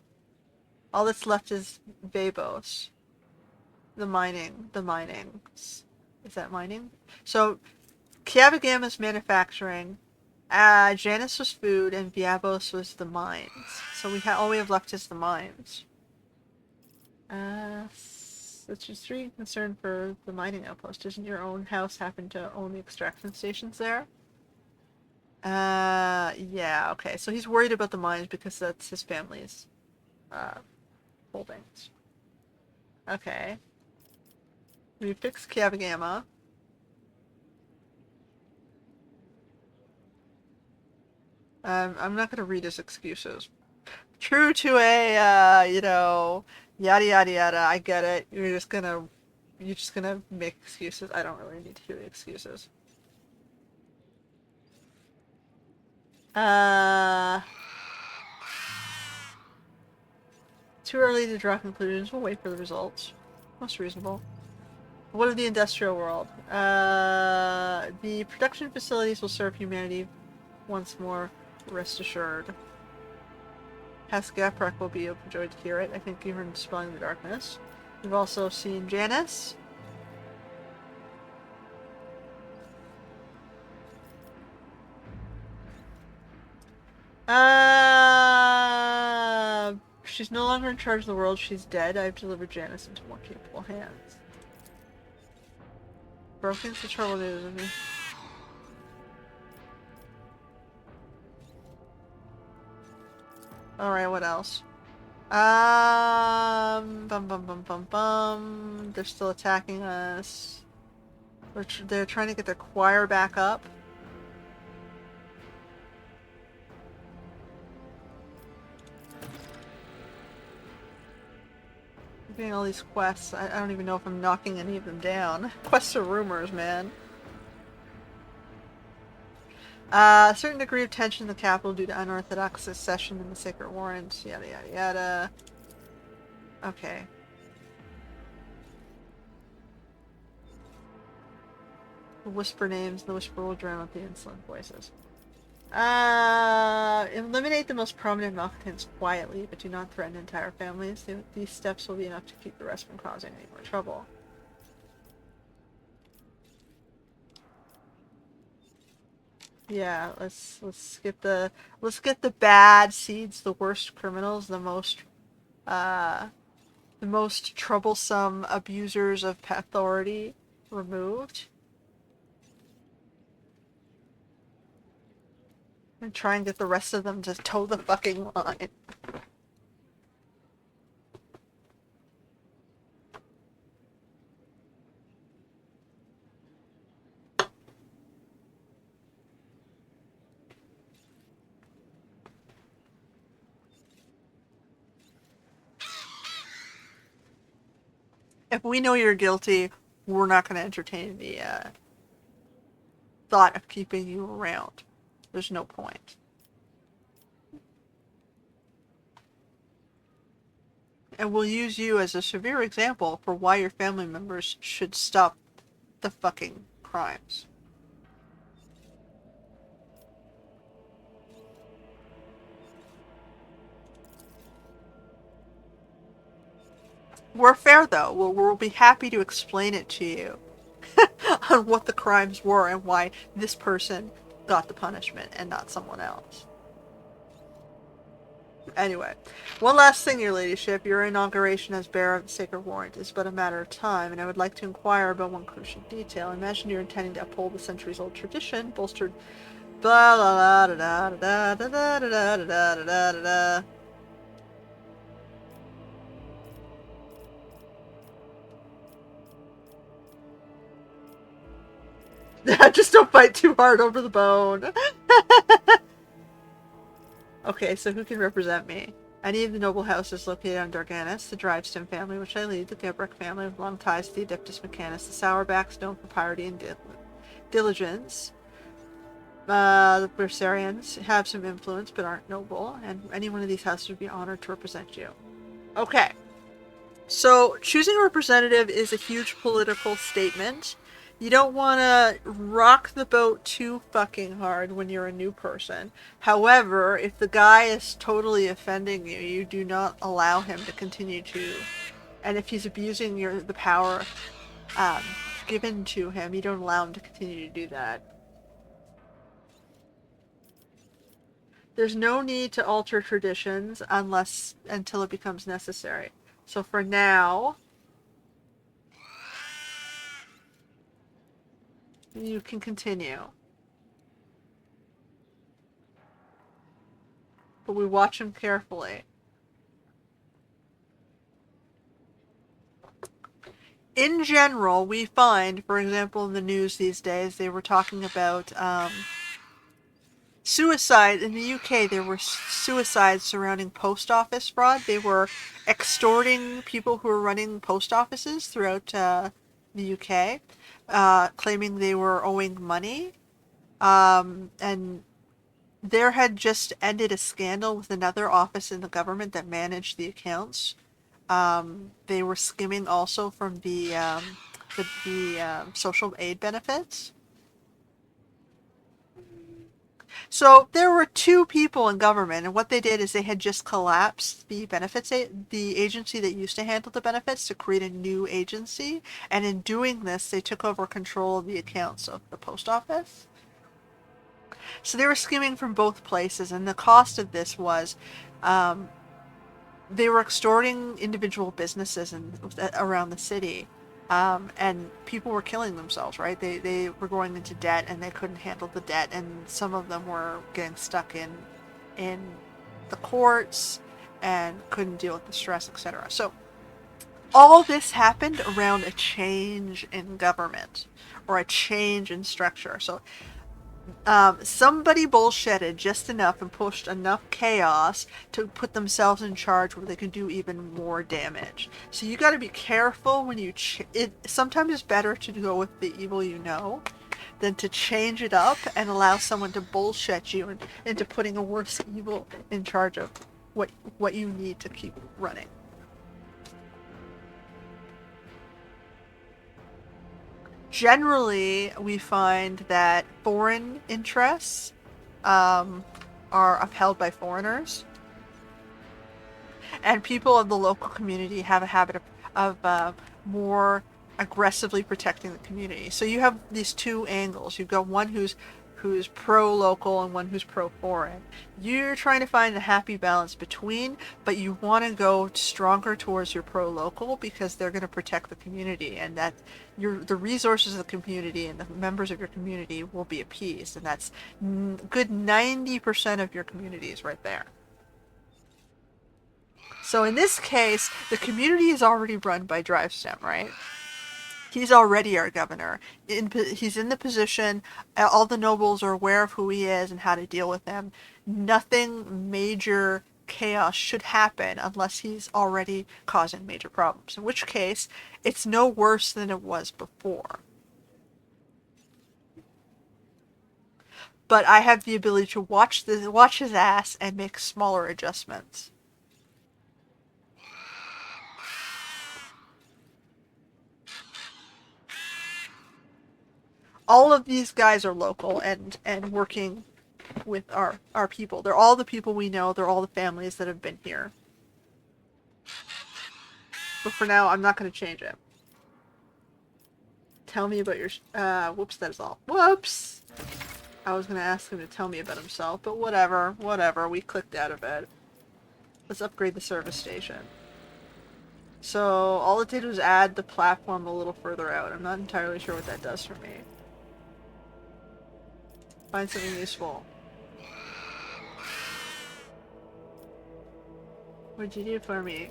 All that's left is Vabos. The minings. Is that mining? So, Kiavagama is manufacturing. Janice was food, and Viabos was the mines. So all we have left is the mines. That's just really concerned for the mining outpost. Doesn't your own house happen to own the extraction stations there? Yeah, okay. So he's worried about the mines because that's his family's, holdings. Okay. We fixed Kiavagama. I'm not gonna read his excuses. True to a, yada yada yada, I get it. You're just gonna make excuses. I don't really need to hear the excuses. Too early to draw conclusions. We'll wait for the results. Most reasonable. What of the industrial world? The production facilities will serve humanity once more, rest assured. Haskaprek will be overjoyed to hear it. I think even Dispelling the Darkness. We've also seen Janice. She's no longer in charge of the world. She's dead. I've delivered Janice into more capable hands. Broken's the trouble news of me. Alright, what else? They're still attacking us. They're trying to get their choir back up. I'm getting all these quests. I don't even know if I'm knocking any of them down. Quests are rumors, man. A certain degree of tension in the capital due to unorthodox secession in the Sacred Warrant. Yada yada yada. Okay. The whisper names. The whisper will drown out the insolent voices. Eliminate the most prominent malcontents quietly, but do not threaten entire families. These steps will be enough to keep the rest from causing any more trouble. Yeah, let's get the bad seeds, the worst criminals, the most troublesome abusers of authority removed. And try and get the rest of them to toe the fucking line. If we know you're guilty, we're not going to entertain the thought of keeping you around. There's no point. And we'll use you as a severe example for why your family members should stop the fucking crimes. We're fair, though. We'll be happy to explain it to you on what the crimes were and why this person got the punishment and not someone else. Anyway, one last thing, your ladyship. Your inauguration as bearer of the Sacred Warrant is but a matter of time, and I would like to inquire about one crucial detail. Imagine you're intending to uphold the centuries-old tradition, bolstered blah blah da da da da da da da da da da da. Just don't bite too hard over the bone. Okay, so who can represent me? Any of the noble houses located on Dargonus, the Drivestone family, which I lead, the Gebrick family with long ties to the Adeptus Mechanis, the Sauerbachs known for piety and diligence. The Bersarians have some influence but aren't noble, and any one of these houses would be honored to represent you. Okay. So, choosing a representative is a huge political statement. You don't want to rock the boat too fucking hard when you're a new person. However, if the guy is totally offending you, you do not allow him to continue to. And if he's abusing the power given to him, you don't allow him to continue to do that. There's no need to alter traditions until it becomes necessary. So for now, you can continue. But we watch him carefully. In general, we find, for example, in the news these days, they were talking about suicide. In the UK, there were suicides surrounding post office fraud. They were extorting people who were running post offices throughout the UK, claiming they were owing money. And there had just ended a scandal with another office in the government that managed the accounts. They were skimming also from the social aid benefits. So there were two people in government, and what they did is they had just collapsed the the agency that used to handle the benefits to create a new agency. And in doing this, they took over control of the accounts of the post office. So they were skimming from both places, and the cost of this was they were extorting individual businesses around the city. And people were killing themselves, right? They were going into debt and they couldn't handle the debt, and some of them were getting stuck in the courts and couldn't deal with the stress, etc. So all this happened around a change in government or a change in structure. So somebody bullshitted just enough and pushed enough chaos to put themselves in charge where they can do even more damage. So you got to be careful when you sometimes it's better to go with the evil you know than to change it up and allow someone to bullshit you into putting a worse evil in charge of what you need to keep running. Generally, we find that foreign interests are upheld by foreigners, and people of the local community have a habit of more aggressively protecting the community. So you have these two angles. You've got one who's pro-local and one who's pro-foreign. You're trying to find a happy balance between, but you want to go stronger towards your pro-local because they're going to protect the community, and that the resources of the community and the members of your community will be appeased, and that's good 90% of your community is right there. So in this case, the community is already run by Drivestone, right? He's already our governor. He's in the position. All the nobles are aware of who he is and how to deal with him. Nothing major chaos should happen unless he's already causing major problems. In which case, it's no worse than it was before. But I have the ability to watch his ass and make smaller adjustments. All of these guys are local and working with our people. They're all the people we know. They're all the families that have been here. But for now, I'm not going to change it. Tell me about your... whoops, that is all. Whoops! I was going to ask him to tell me about himself, but whatever. We clicked out of it. Let's upgrade the service station. So, all it did was add the platform a little further out. I'm not entirely sure what that does for me. Find something useful. What'd you do for me?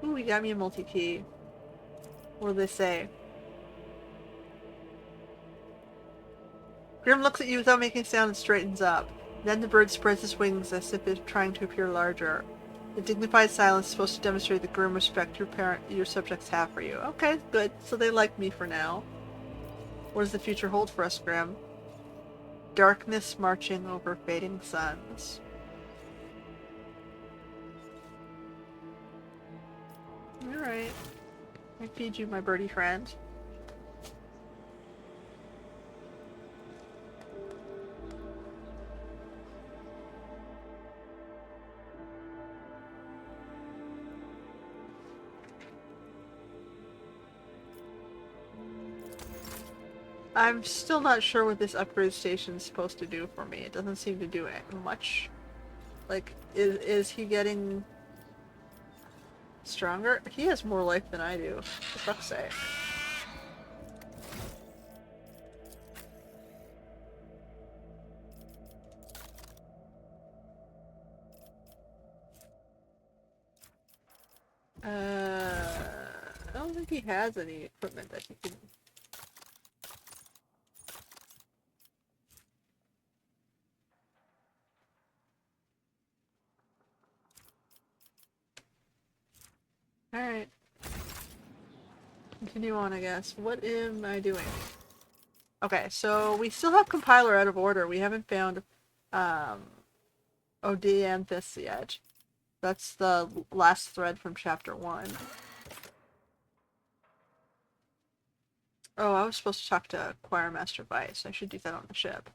Ooh, you got me a multi-key. What do they say? Grim looks at you without making a sound and straightens up. Then the bird spreads its wings as if it's trying to appear larger. The dignified silence is supposed to demonstrate the grim respect your subjects have for you. Okay, good. So they like me for now. What does the future hold for us, Grim? Darkness marching over fading suns. Alright. I feed you, my birdie friend. I'm still not sure what this upgrade station is supposed to do for me. It doesn't seem to do much. Like, is he getting stronger? He has more life than I do, for fuck's sake. I don't think he has any equipment that he can... Alright. Continue on, I guess. What am I doing? Okay, so we still have Compiler out of order. We haven't found Odianthus yet. That's the last thread from chapter 1. Oh, I was supposed to talk to Choir Master Vice. I should do that on the ship.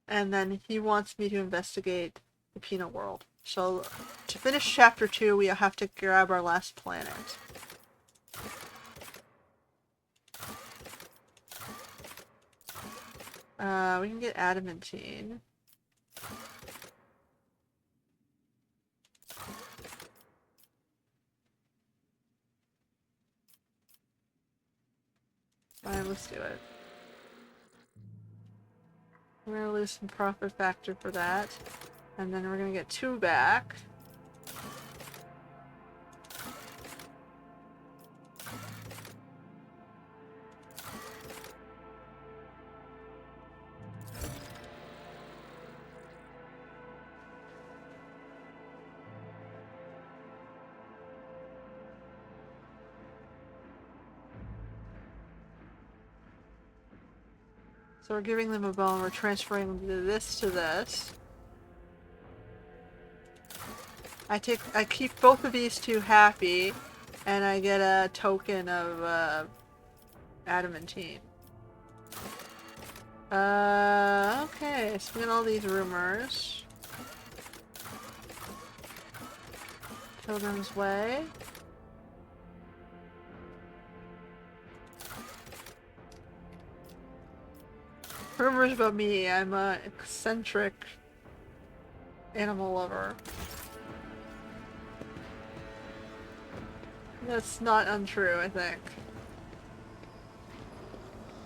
And then he wants me to investigate the Penal World. So, to finish chapter 2, we have to grab our last planet. We can get adamantine. Fine, let's do it. We're gonna lose some profit factor for that. And then we're gonna get 2 back. So we're giving them a bone, we're transferring this to this. I keep both of these two happy, and I get a token of adamantine. Okay, so we got all these rumors. Pilgrim's Way. Rumors about me, I'm a eccentric animal lover. That's not untrue, I think.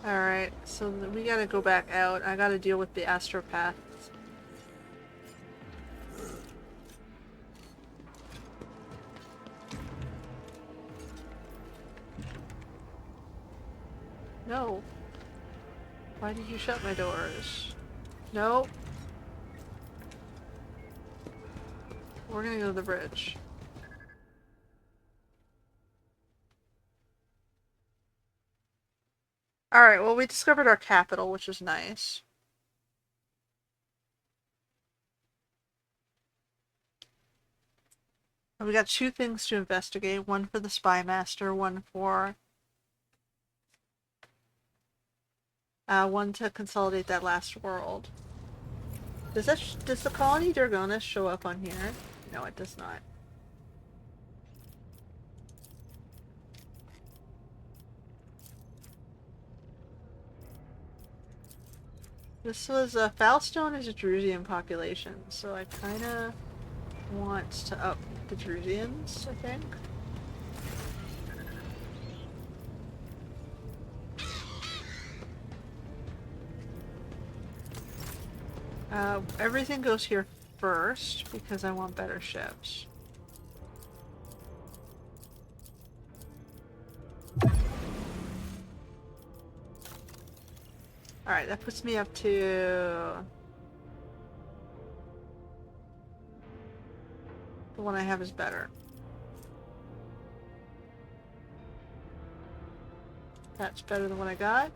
Alright, so we gotta go back out. I gotta deal with the astropaths. No. Why did you shut my doors? No. We're gonna go to the bridge. Alright, well we discovered our capital, which is nice. We got 2 things to investigate. One for the Spy Master, one for... one to consolidate that last world. Does the colony Dargonus show up on here? No, it does not. This was Foulstone is a Drusian population, so I kinda want to up the Drusians, I think. Everything goes here first because I want better ships. Alright, that puts me up to... The one I have is better. That's better than what I got.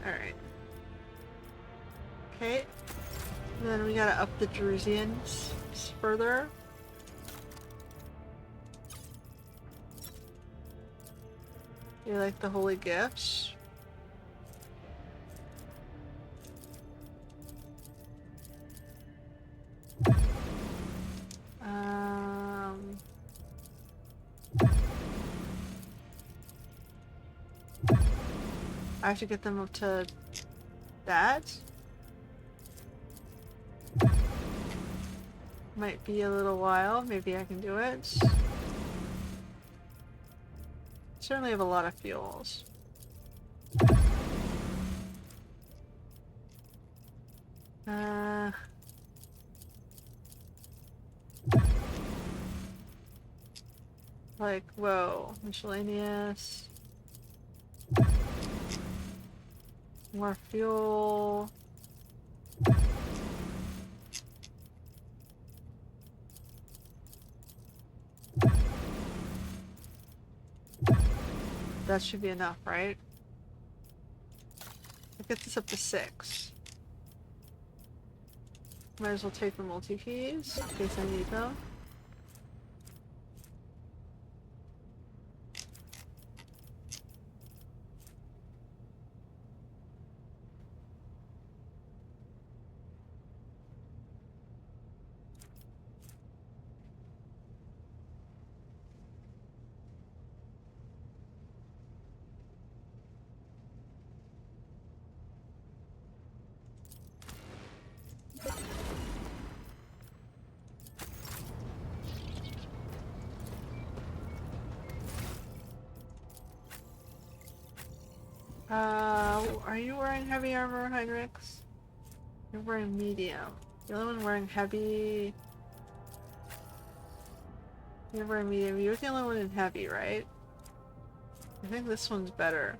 Alright. Okay. And then we gotta up the Drusians further. You like the holy gifts? I have to get them up to that. Might be a little while. Maybe I can do it. Certainly have a lot of fuels. Like, whoa, miscellaneous. More fuel. That should be enough, right? That gets us up to 6. Might as well take the multi-keys in case I need them. Are you wearing heavy armor, Heinrichs? You're wearing medium. The other one wearing heavy... You're wearing medium. You're the only one in heavy, right? I think this one's better.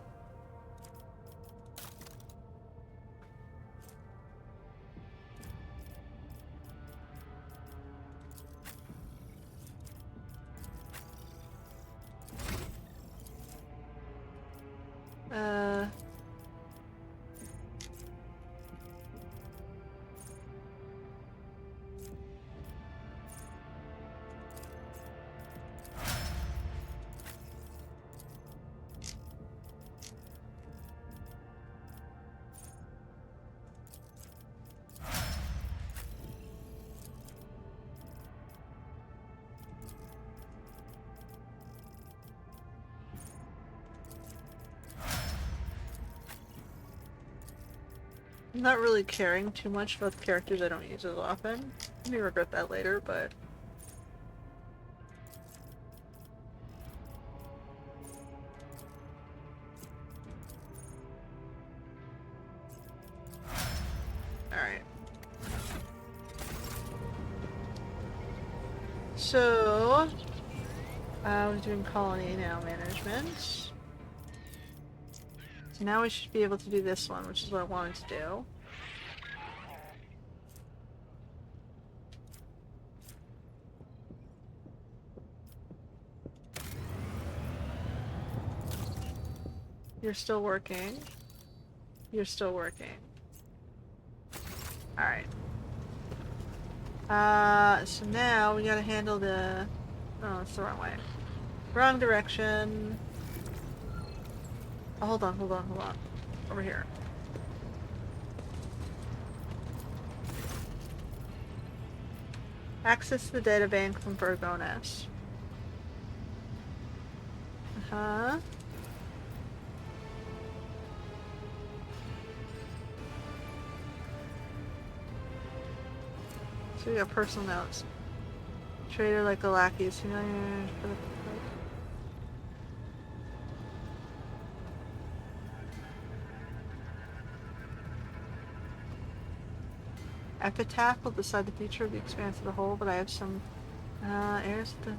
I'm not really caring too much about the characters I don't use as often. I may regret that later, but... Alright. So... I was doing colony now management. So now we should be able to do this one, which is what I wanted to do. You're still working. You're still working. Alright. So now we gotta handle the... Oh, it's the wrong way. Wrong direction. Oh, hold on. Over here. Access the data bank from Dargonus. Uh-huh. So we got personal notes. Trader like a lackey. epitaph will decide the future of the expanse of the whole, but I have some heirs that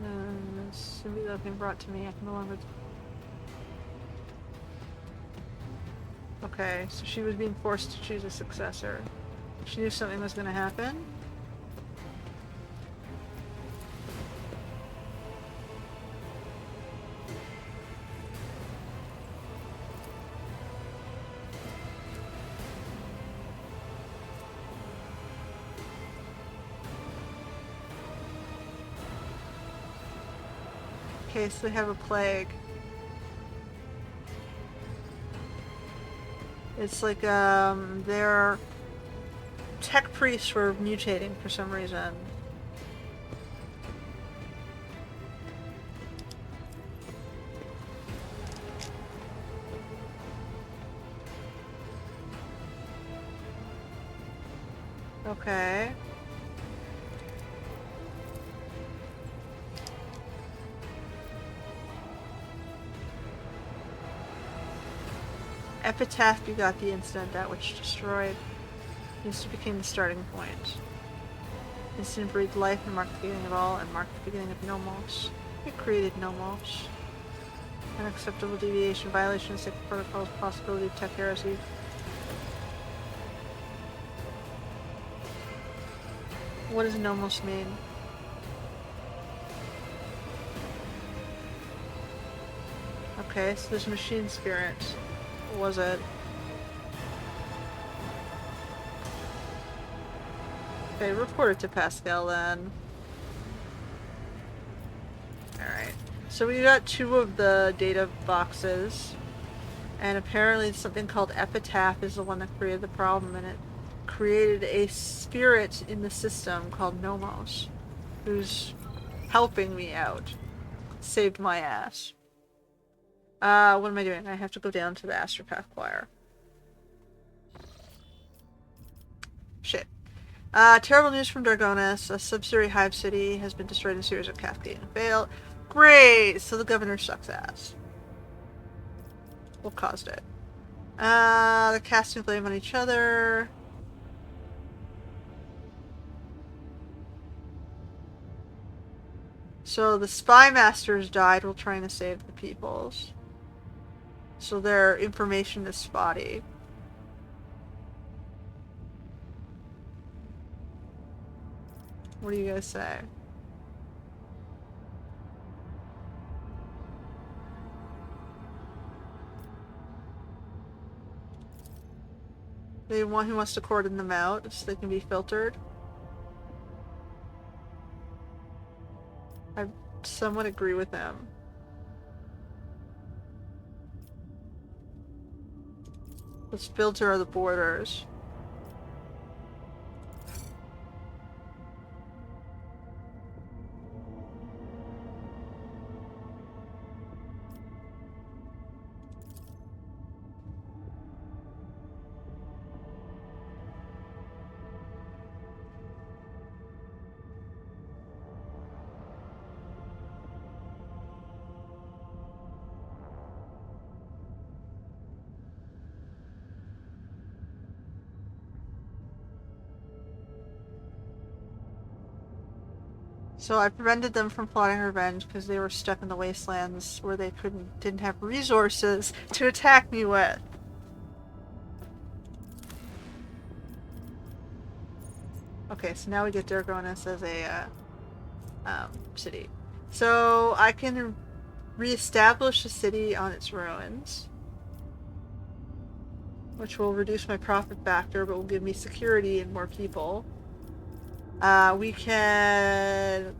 soon that have been brought to me. I can no longer. Okay, so she was being forced to choose a successor. She knew something was going to happen. Okay, so they have a plague. It's like, their tech priests were mutating for some reason. Okay. Epitaph begot the incident that which destroyed. This became the starting point. Incident breathed life and marked the beginning of all, and marked the beginning of Nomos. It created Nomos. Unacceptable deviation, violation of sacred protocols, possibility of tech heresy. What does Nomos mean? Okay, so there's machine spirit. What was it? Okay, report it to Pascal then. Alright. So we got 2 of the data boxes. And apparently something called Epitaph is the one that created the problem, and it created a spirit in the system called Nomos, who's helping me out. Saved my ass. What am I doing? I have to go down to the Astropath Choir. Shit. Terrible news from Dargonus. A subsidiary hive city has been destroyed in a series of Kafka's fail. Great! So the governor sucks ass. What caused it? The casting blame on each other. So the spy masters died while trying to save the peoples. So their information is spotty. What do you guys say? They want who wants to cordon them out so they can be filtered. I somewhat agree with them. Let's filter the borders. So I prevented them from plotting revenge because they were stuck in the wastelands where they didn't have resources to attack me with. Okay, so now we get Dargonus as a city. So I can reestablish the city on its ruins, which will reduce my profit factor, but will give me security and more people. We can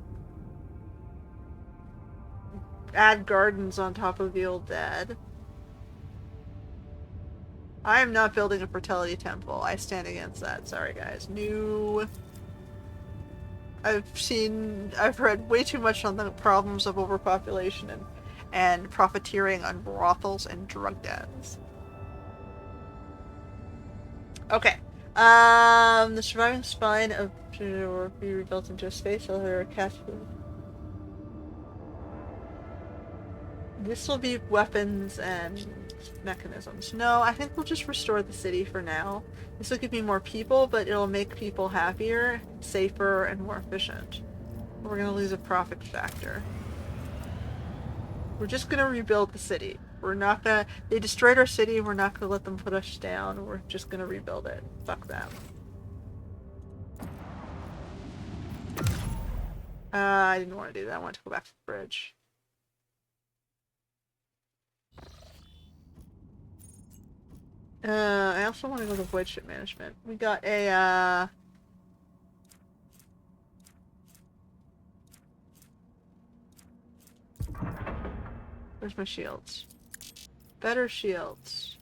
add gardens on top of the old dead. I am not building a fertility temple. I stand against that. Sorry, guys. No. I've read way too much on the problems of overpopulation and profiteering on brothels and drug dens. Okay. The surviving spine of will be rebuilt into a space. Other cast. This will be weapons and mechanisms. No, I think we'll just restore the city for now. This will give me more people, but it'll make people happier, safer, and more efficient. We're gonna lose a profit factor. We're just gonna rebuild the city. We're not gonna... They destroyed our city, we're not gonna let them put us down. We're just gonna rebuild it. Fuck them. I didn't want to do that. I want to go back to the bridge. I also want to go to void ship management. We got a, Where's my shields? Better shields.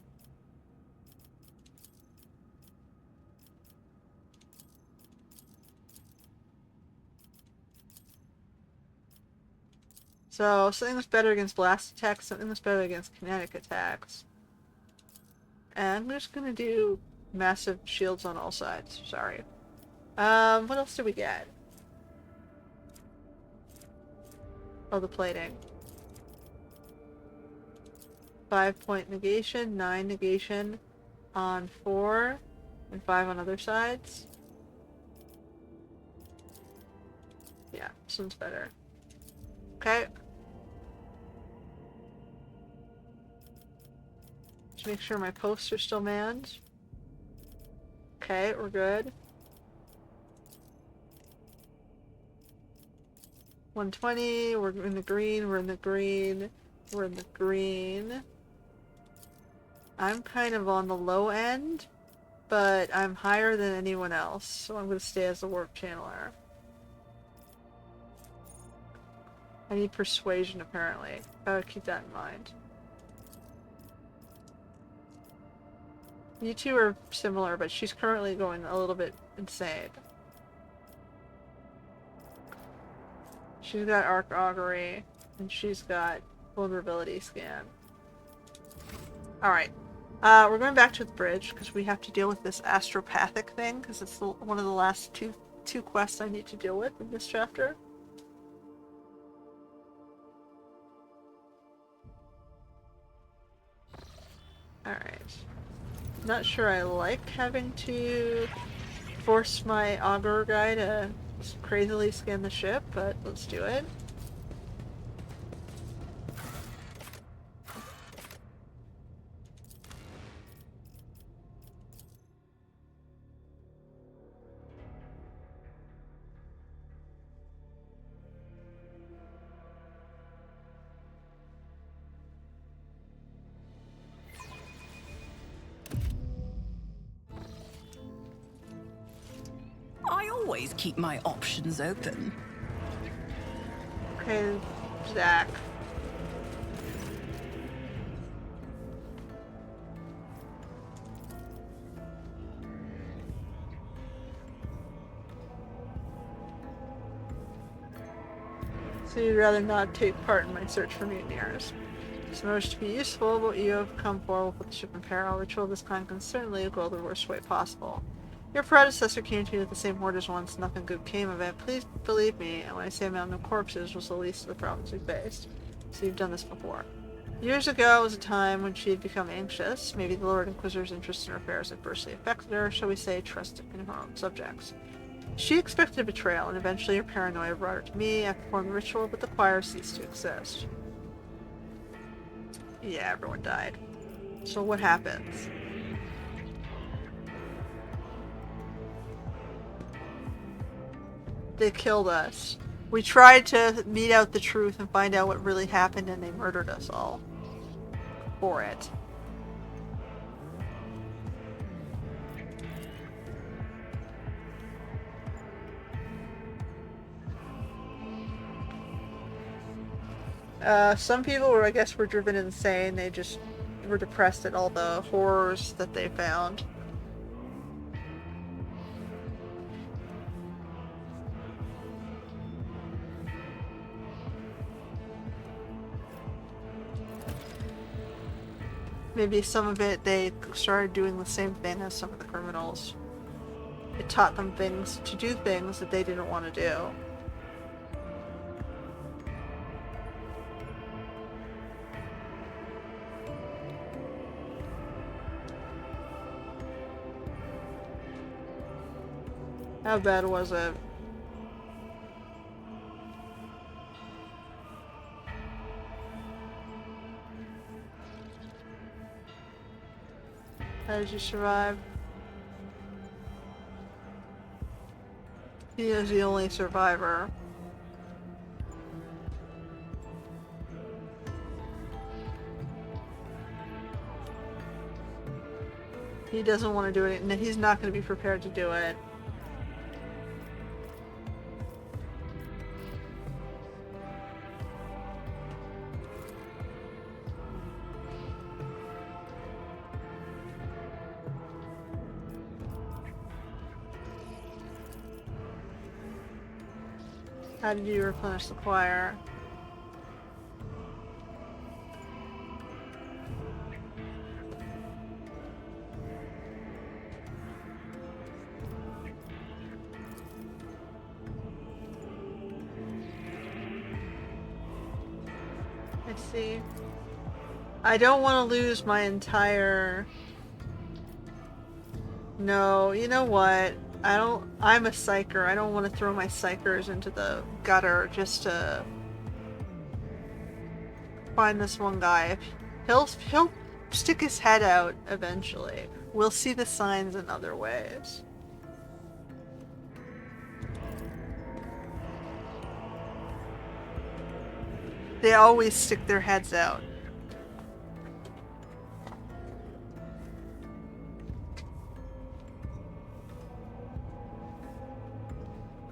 So, something that's better against blast attacks, something that's better against kinetic attacks. And we're just gonna do massive shields on all sides. Sorry. What else did we get? Oh, the plating. 5-point negation, 9 negation on 4, and 5 on other sides. Yeah, this one's better. Okay. Just make sure my posts are still manned. Okay, we're good. 120, we're in the green, we're in the green, we're in the green. I'm kind of on the low end, but I'm higher than anyone else, so I'm going to stay as a warp channeler. I need persuasion, apparently. Gotta keep that in mind. You two are similar, but she's currently going a little bit insane. She's got Arc Augury, and she's got Vulnerability Scan. Alright. We're going back to the bridge, because we have to deal with this astropathic thing, because it's one of the last two quests I need to deal with in this chapter. Alright. Not sure I like having to force my augur guy to crazily scan the ship, but let's do it. I always keep my options open. Okay, Zach. So you'd rather not take part in my search for mutineers. It's in order to be useful, but you have come forward with the ship in peril. Ritual of this kind can certainly go the worst way possible. Your predecessor came to you with the same orders once, nothing good came of it. Please believe me, and when I say a mountain of corpses was the least of the problems we faced. So you've done this before. Years ago was a time when she had become anxious. Maybe the Lord Inquisitor's interest in her affairs adversely affected her, shall we say, trust in her own subjects. She expected a betrayal, and eventually her paranoia brought her to me. I performed the ritual, but the choir ceased to exist. Yeah, everyone died. So what happens? They killed us. We tried to meet out the truth and find out what really happened, and they murdered us all. For it. Some people were, I guess, were driven insane. They just were depressed at all the horrors that they found. Maybe some of it, they started doing the same thing as some of the criminals. It taught them things, to do things that they didn't want to do. How bad was it? How did you survive? He is the only survivor. He doesn't want to do it, and he's not going to be prepared to do it. How did you replenish the choir? Let's see. I don't want to lose my entire... No, you know what? I'm a psyker. I don't want to throw my psychers into the gutter just to find this one guy. He'll stick his head out eventually. We'll see the signs in other ways. They always stick their heads out.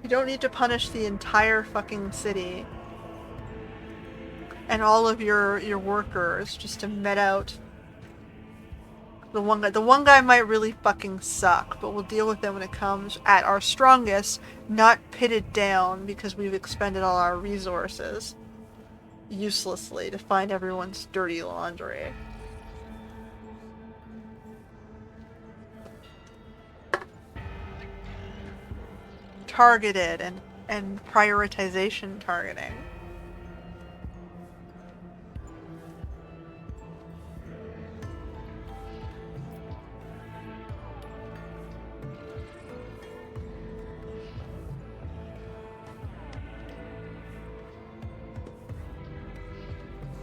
You don't need to punish the entire fucking city and all of your workers just to met out the one guy. The one guy might really fucking suck, but we'll deal with it when it comes at our strongest, not pitted down because we've expended all our resources uselessly to find everyone's dirty laundry. Targeted and prioritization targeting.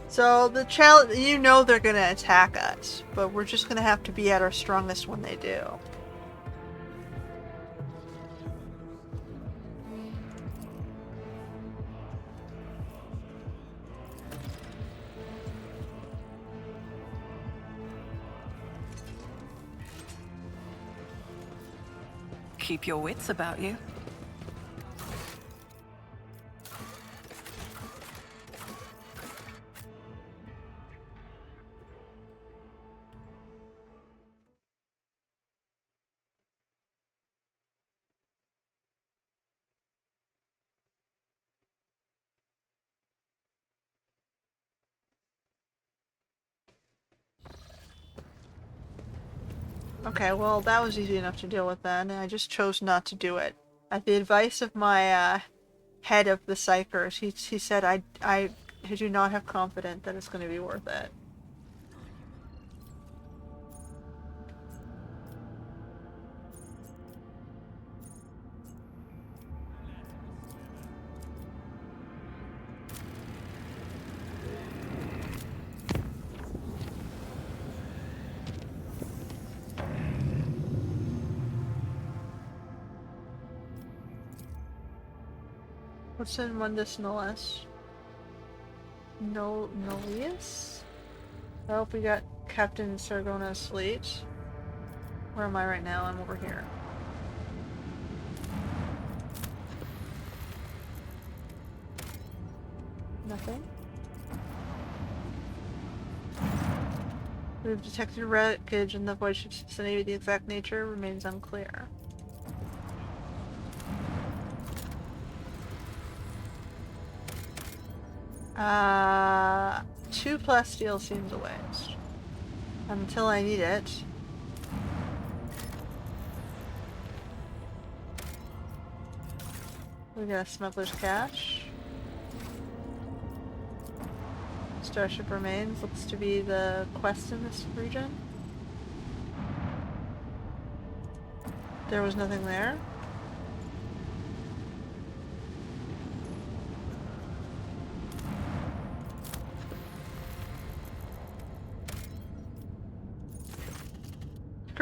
So the challenge, you know they're gonna attack us, but we're just gonna have to be at our strongest when they do. Keep your wits about you. Okay, well, that was easy enough to deal with then, and I just chose not to do it. At the advice of my head of the psychers, he said I do not have confidence that it's going to be worth it. What's in Mundus Nolles? Nolius? I hope we got Captain Dargonus fleet. Where am I right now? I'm over here. Nothing. We've detected wreckage in the void ship's vicinity. The exact nature remains unclear. 2 plasteel seems a waste. Until I need it. We got a smuggler's cache. Starship remains. Looks to be the quest in this region. There was nothing there.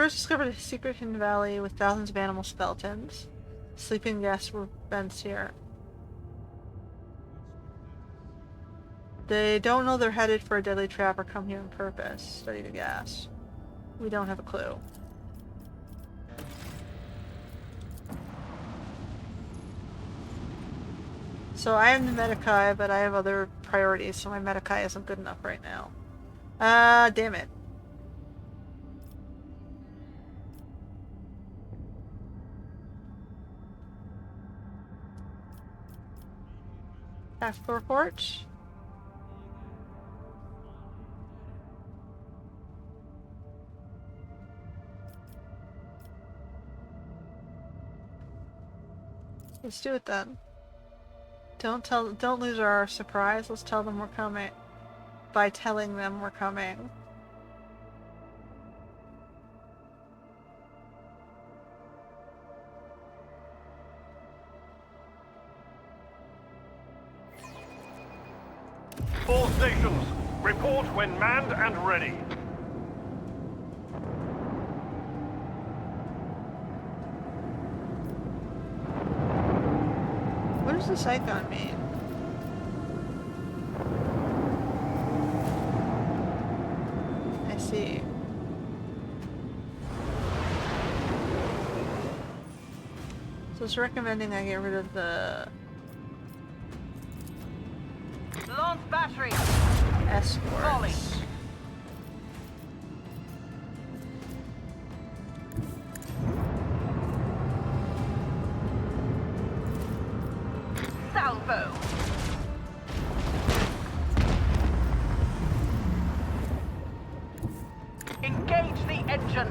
Crews discovered a secret hidden valley with thousands of animal skeletons. Sleeping guests were fenced here. They don't know they're headed for a deadly trap or come here on purpose. Study the gas. We don't have a clue. So I am the Medicae, but I have other priorities, so my Medicae isn't good enough right now. Damn it. Tactical report. Let's do it then. Don't lose our surprise. Let's tell them we're coming. By telling them we're coming. All stations, report when manned and ready. What does this icon mean? I see. So it's recommending I get rid of the Launch battery. escorts. Volley. Salvo. Engage the engines.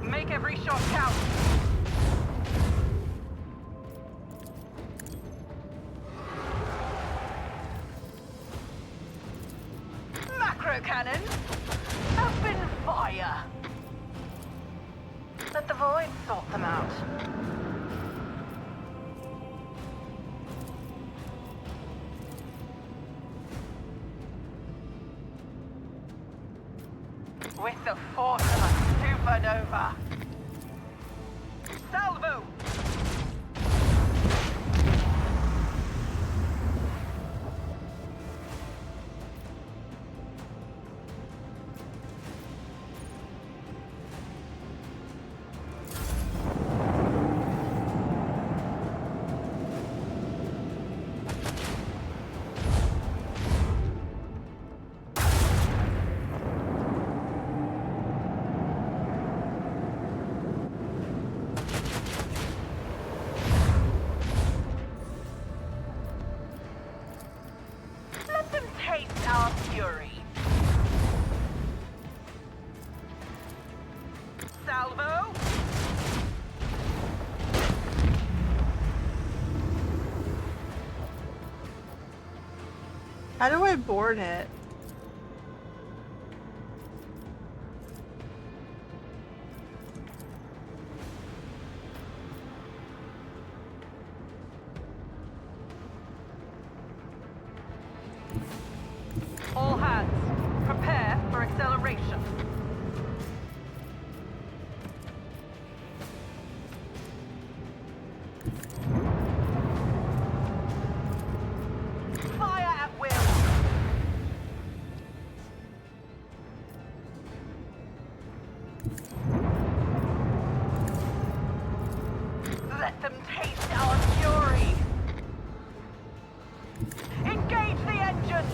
Make every shot count. Macro cannon. Open fire. Let the void sort them out. With the force of a supernova. Salvo! Let them taste our fury. Salvo! How do I board it? All hands, prepare for acceleration. Fire at will. Let them taste our fury. Engage the engines.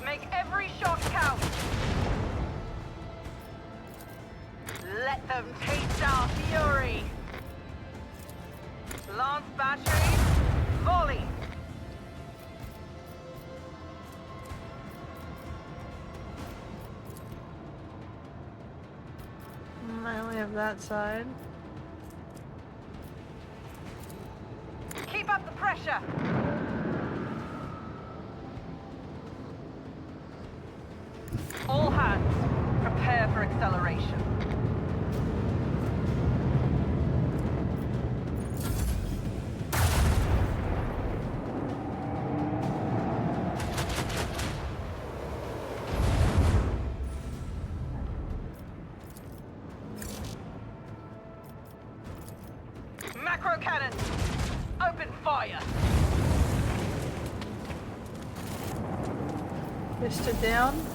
Make every shot count. Let them taste our fury. Lance battery, volley. I only have that side. Keep up the pressure. All hands, prepare for acceleration. Macro cannons, open fire. Piston down.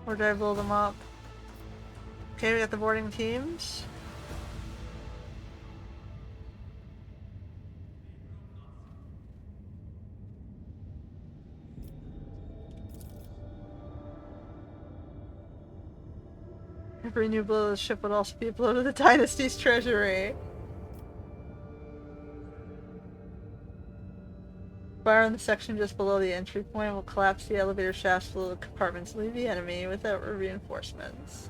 Or do I blow them up? Okay, we got the boarding teams. Every new blow to the ship would also be a blow to the dynasty's treasury. Fire in the section just below the entry point will collapse the elevator shafts below the compartments and leave the enemy without reinforcements.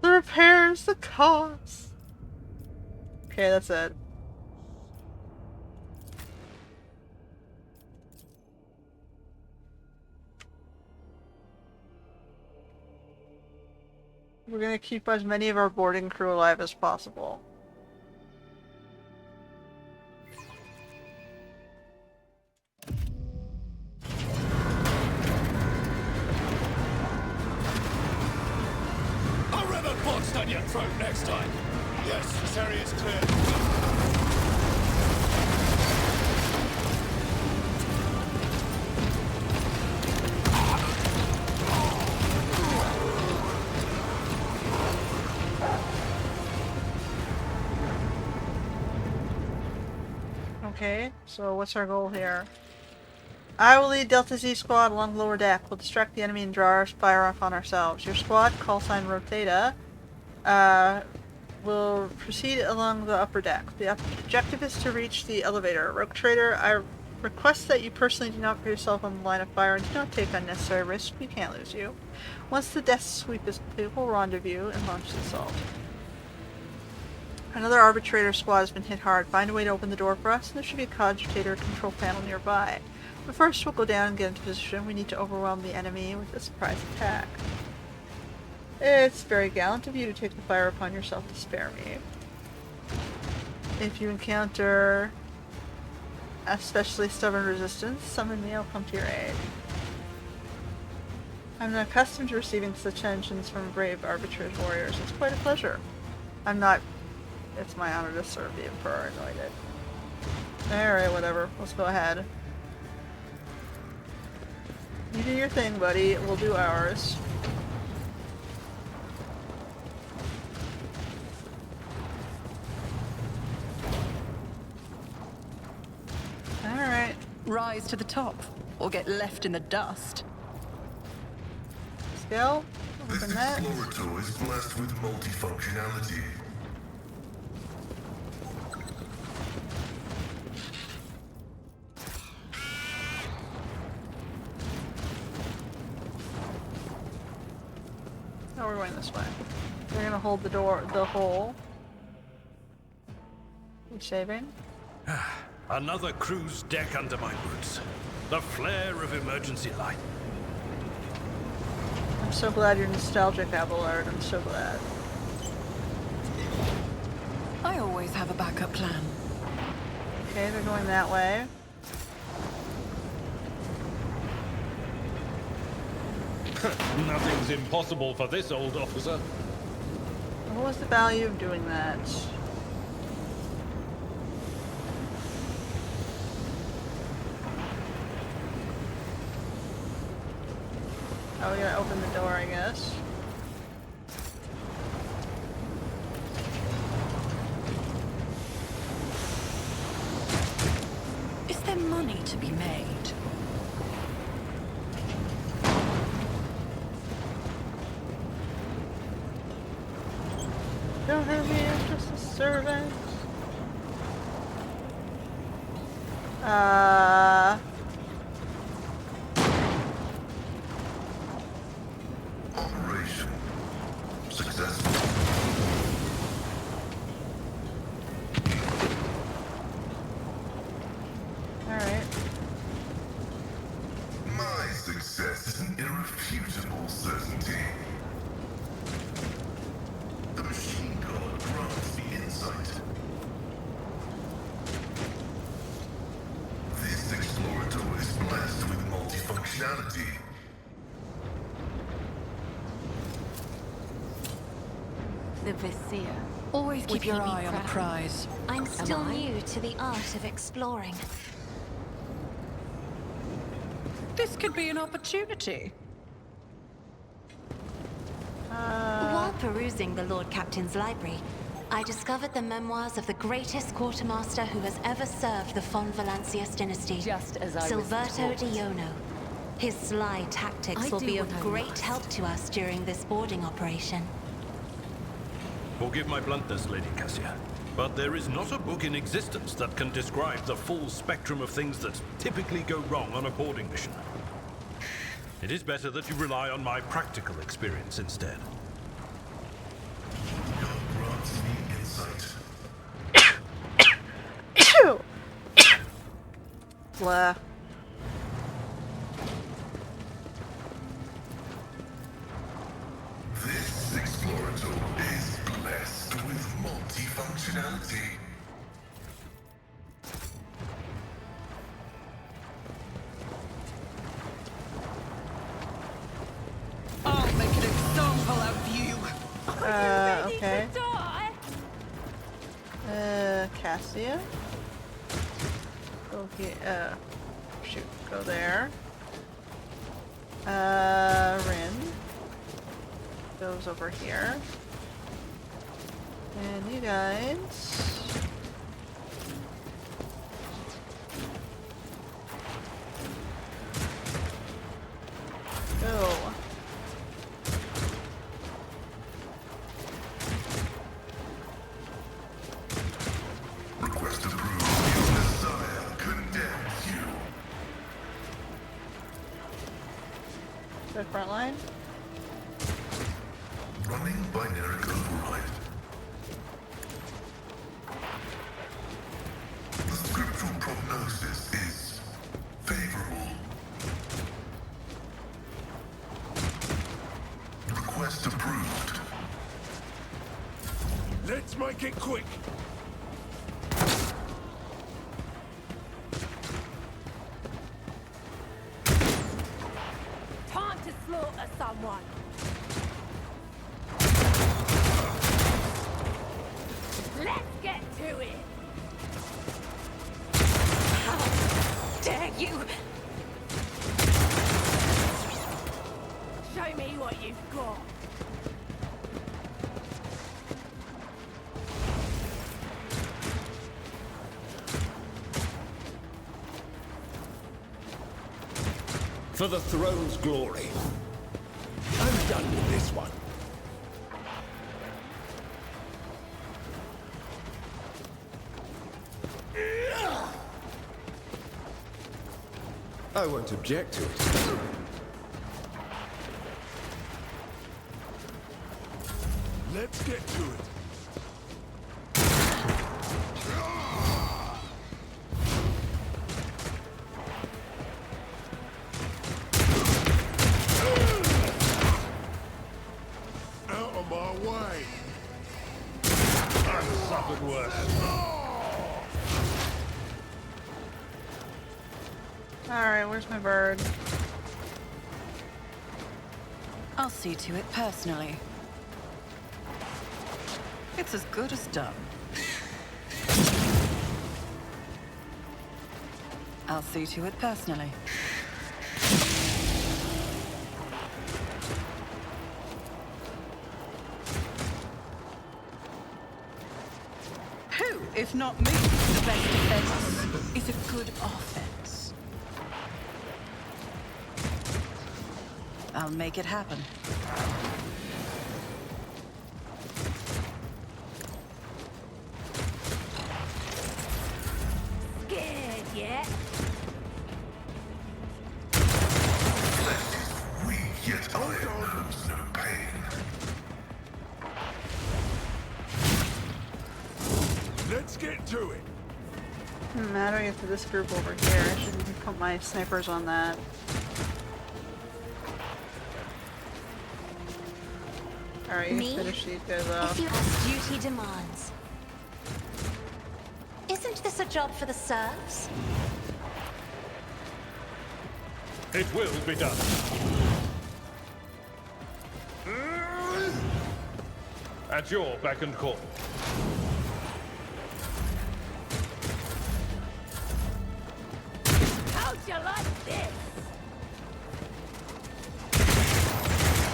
The repairs, the cost. Okay, that's it. We're gonna keep as many of our boarding crew alive as possible. I'll ram a box down your throat next time. Yes, this area is clear. Okay, so what's our goal here? I will lead Delta Z squad along lower deck. We'll distract the enemy and draw our fire off on ourselves. Your squad, call sign Rotheta, will proceed along the upper deck. The objective is to reach the elevator. Rogue Trader, I request that you personally do not put yourself on the line of fire and do not take unnecessary risks. We can't lose you. Once the death sweep is complete, we'll rendezvous and launch the assault. Another arbitrator squad has been hit hard. Find a way to open the door for us, and there should be a cogitator control panel nearby. But first, we'll go down and get into position. We need to overwhelm the enemy with a surprise attack. It's very gallant of you to take the fire upon yourself to spare me. If you encounter especially stubborn resistance, summon me, I'll come to your aid. I'm not accustomed to receiving such engines from brave arbitrage warriors. It's quite a pleasure. I'm not... It's my honor to serve the Emperor Anointed. Alright, whatever. Let's go ahead. You do your thing, buddy. We'll do ours. Alright. Rise to the top, or get left in the dust. Skill? This Open that. explorator is blessed with multifunctionality. Oh, we're going this way. We're gonna hold the door, the hole. You saving? Another cruise deck under my boots. The flare of emergency light. I'm so glad you're nostalgic, Abelard. I'm so glad. I always have a backup plan. Okay, they're going that way. Nothing's impossible for this old officer. What was the value of doing that? Oh, we gotta open the door, I guess. Is there money to be made? Don't hurt me, I'm just a servant. Operation successful. Alright. My success is an irrefutable certainty. The machine god grants me insight. This explorator is blessed with multifunctionality. The Vizier. Always Would keep your he be eye on the proud? prize. I'm still I? new to the art of exploring. This could be an opportunity. While perusing the Lord Captain's library, I discovered the memoirs of the greatest quartermaster who has ever served the Von Valancius dynasty, Just as I was Silverto taught. Diono. His sly tactics I will do be of what I great must. help to us during this boarding operation. Forgive my bluntness, Lady Cassia, but there is not a book in existence that can describe the full spectrum of things that typically go wrong on a boarding mission. It is better that you rely on my practical experience instead. God grants me insight. Blah. This explorator is blessed with multifunctionality. I'll make an example out of you. Okay. Cassia. Go here. Shoot. Go there. Rin goes over here. And you guys. Go. Request approved. Your Messiah condemns you. The front line. Running binary override. The scriptural prognosis is favorable. Request approved. Let's make it quick. Time to slaughter someone. Let's get to it. Dare you! Show me what you've got. For the throne's glory. I'm done with this one. I won't object to it. Let's get to it. Out of my way. I've suffered worse. Alright, where's my bird? I'll see to it personally. It's as good as done. I'll see to it personally. Who, if not me, the best defense is a good offense. I'll make it happen. yet. We yet iron knows no pain. Let's get to it. How do I get to this group over here? I should put my snipers on that. Alright, you Me? finish these guys off. If you as duty demands. Isn't this a job for the serfs? It will be done. At your beck and call. How'd you like this?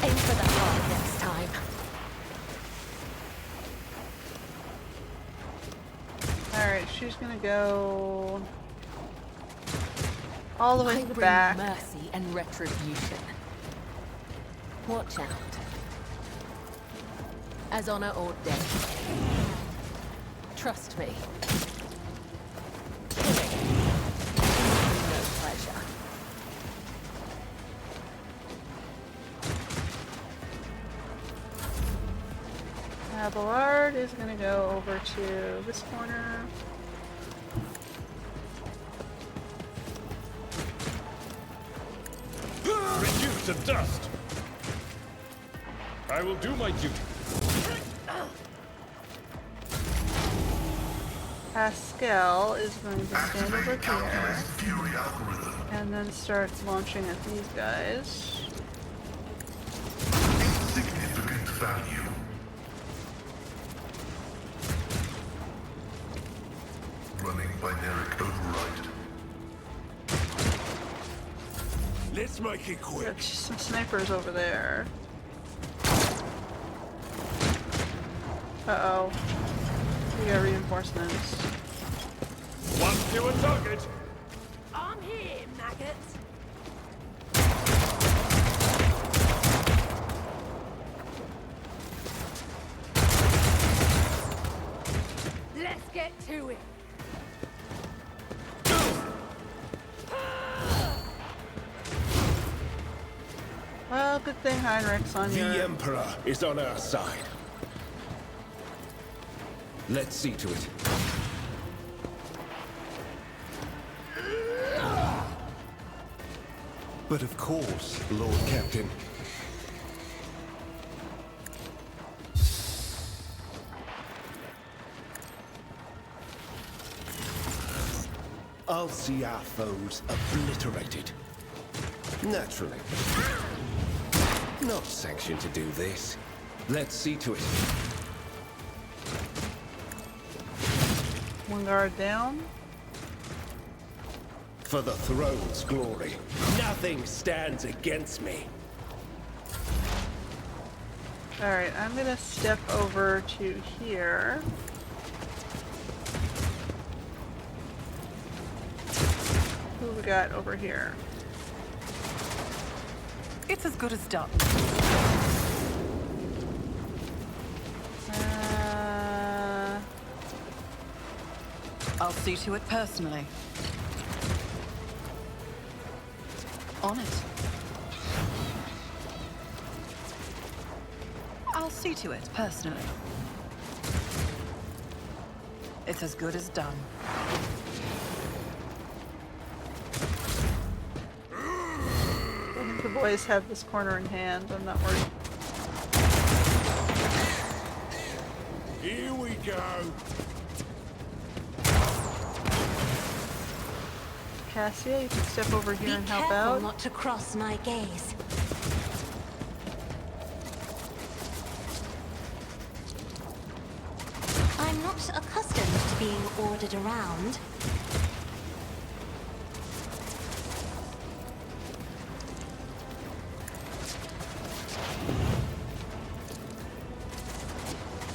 Aim for the heart next time. Alright, she's gonna go all the way I to the bring back. mercy and retribution. Watch out. As honor or death. Trust me. Killing. No pleasure. Abelard is gonna go over to this corner. Reduce to dust. I will do my duty. Pascal is going to stand over Activate here calculus fury algorithm. and then start launching at these guys. Significant value. Running binaric override. Let's make it quick. Got some snipers over there. Uh-oh. We got reinforcements. One fewer target. I'm here, maggots. Let's get to it. Well, good thing Heinrich's on The your... Emperor is on our side. Let's see to it. But of course, Lord Captain. I'll see our foes obliterated. Naturally. Not sanctioned to do this. Let's see to it. One guard down. For the throne's glory, nothing stands against me. Alright, I'm gonna step over to here. Who we got over here? It's as good as done. I'll see to it personally. On it. I'll see to it personally. It's as good as done. I think the boys have this corner in hand. I'm not worried. Here we go. Cassia, you can step over here Be and help careful out. not to cross my gaze. I'm not accustomed to being ordered around.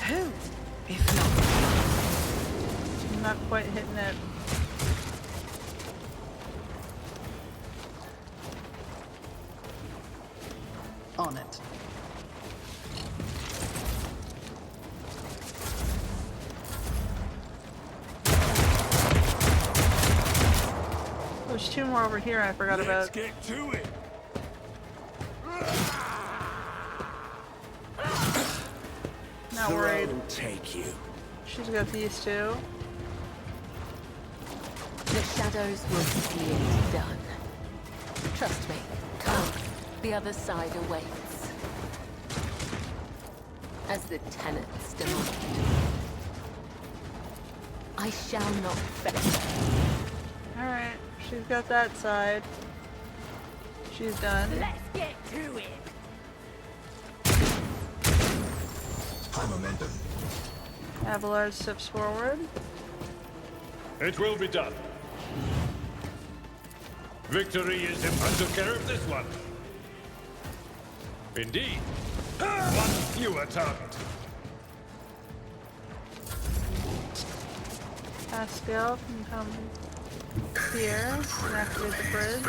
Who, if not? I'm not quite hitting it. On it. There's 2 more over here I forgot Let's about. get to it. Not worried. Throne take you. She's got these 2. The shadows will see it done. Trust me. Come. The other side awaits. As the tenants demand. I shall not fail. Alright, she's got that side. She's done. Let's get to it. High momentum. Abelard steps forward. It will be done. Victory is I took care of this one. Indeed. One fewer target. Pascal can come here and activate the bridge.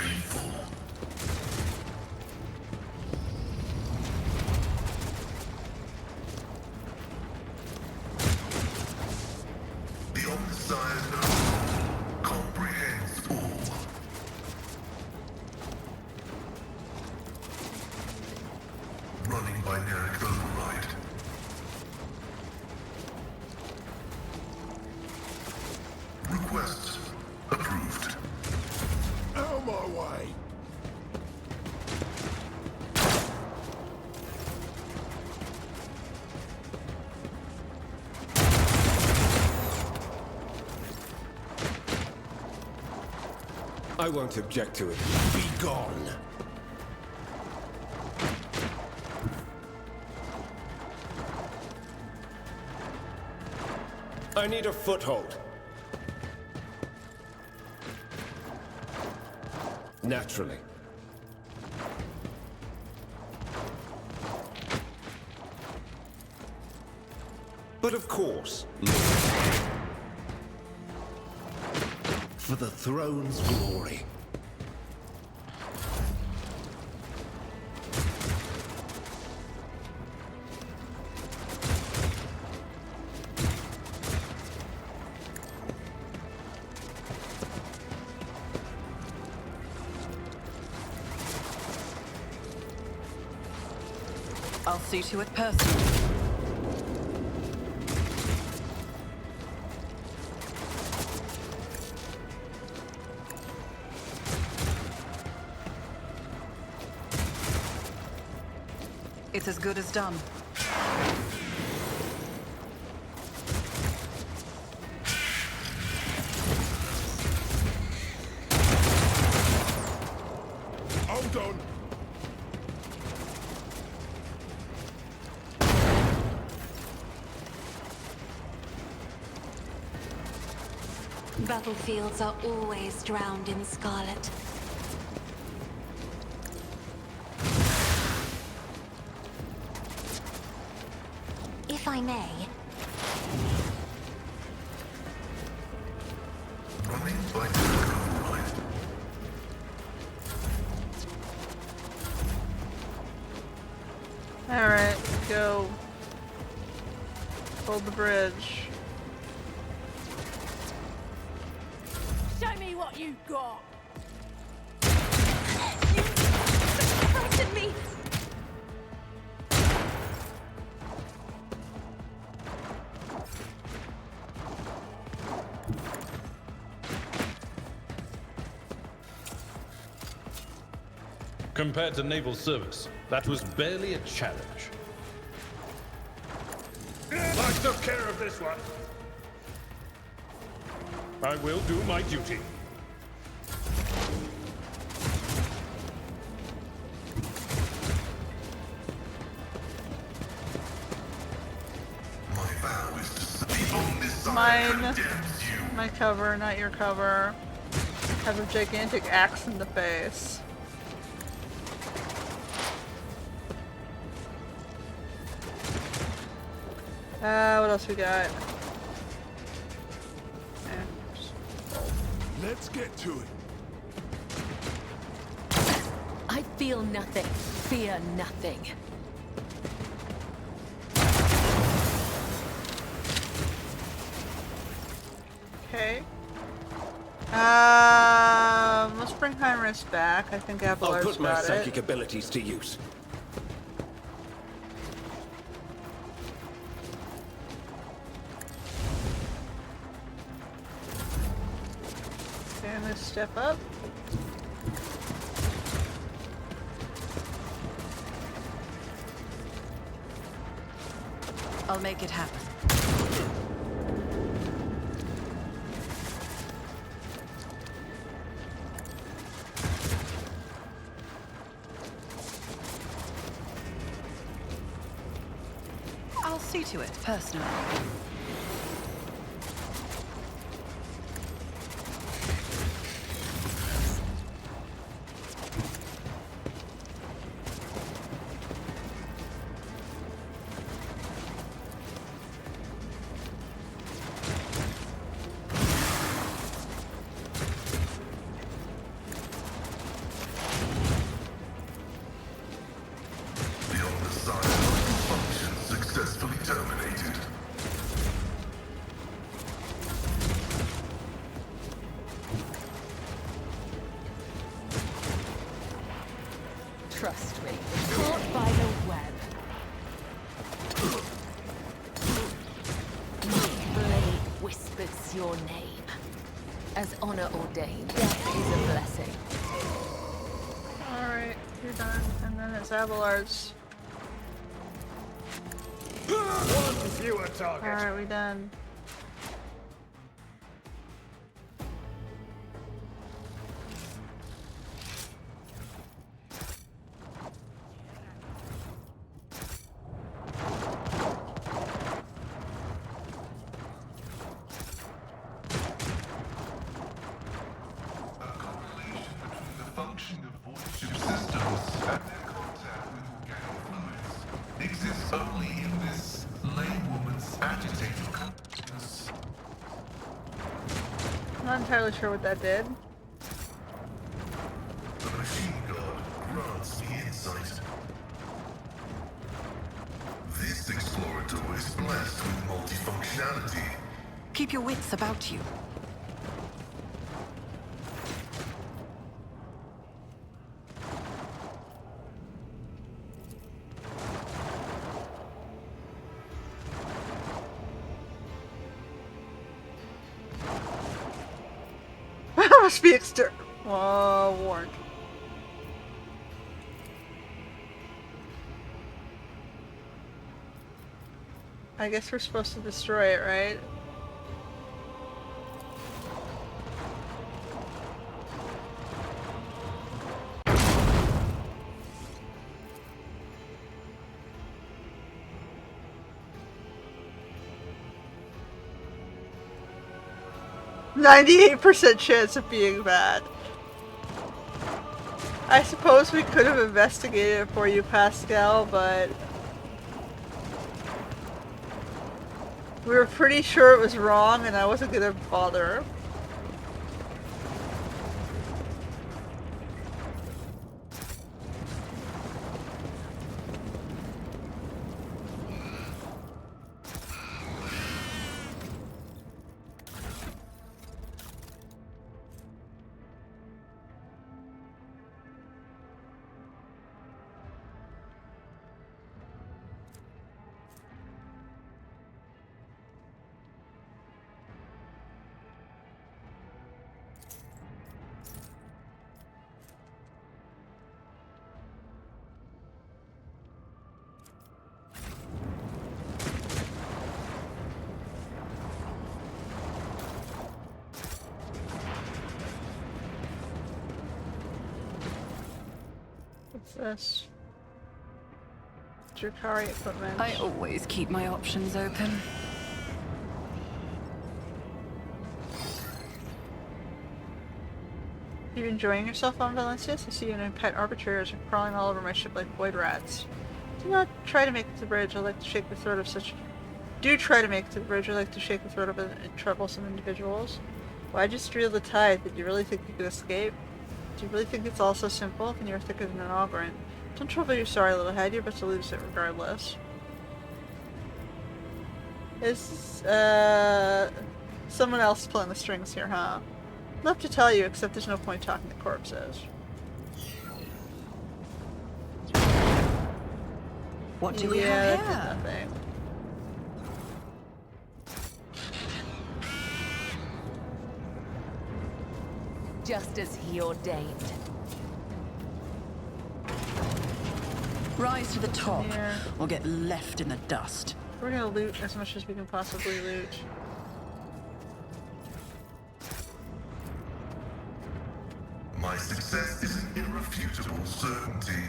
The omniscient knows, comprehends all. Running binaric override. Request approved. Out of my way. I won't object to it. Be gone. I need a foothold. Naturally. But of course, Lord. For the throne's glory. I'll see to it personally. It's as good as done. Hold on. Battlefields are always drowned in scarlet. If I may, Running binaric override. Alright, go. Hold the bridge. Show me what you got. frighten me! Compared to naval service, that was barely a challenge. I took care of this one. I will do my duty. My vow is to the omniscient Mine. condemns you. My cover, not your cover. Have a gigantic axe in the face. What else we got? Let's get to it. I feel nothing. Fear nothing. Okay. Heimer's back. I think I'll Abelard's put my got psychic it. abilities to use. Okay, let's step up. I'll make it happen. I'll see to it, personally. The undesirable function successfully terminated. Trust me. Caught by the web. My blade whispers your name. As honor ordained, death is a blessing. Alright, you're done. And then it's Abelard's. One fewer target. Alright, we done. A correlation between the function of void ship systems and their contact with organic fluids exists only in this laywoman's agitated consciousness. I'm not entirely sure what that did. The machine god grants me insight. This explorator is blessed with multifunctionality. Keep your wits about you. Must be warned. I guess we're supposed to destroy it, right? %98% chance of being bad. I suppose we could have investigated it for you, Pascal, but we were pretty sure it was wrong and I wasn't gonna bother. What's this? Drakari equipment. I always keep my options open. Are you enjoying yourself on Valencias? I see you and pet arbitrators are crawling all over my ship like void rats. Do not try to make it to the bridge. I like to shake the throat of such... Do try to make it to the bridge. I like to shake the throat of troublesome individuals. Why'd you steal the tithe? Did you really think you could escape? Do you really think it's all so simple? Then you're thicker than an augurin. Don't trouble your sorry little head. You're about to lose it regardless. Is someone else pulling the strings here, huh? Love to tell you, except there's no point talking to corpses. What do we Yeah, have did here? nothing. Just as he ordained. Rise to the top, Here. or get left in the dust. We're gonna loot as much as we can possibly loot. My success is an irrefutable certainty.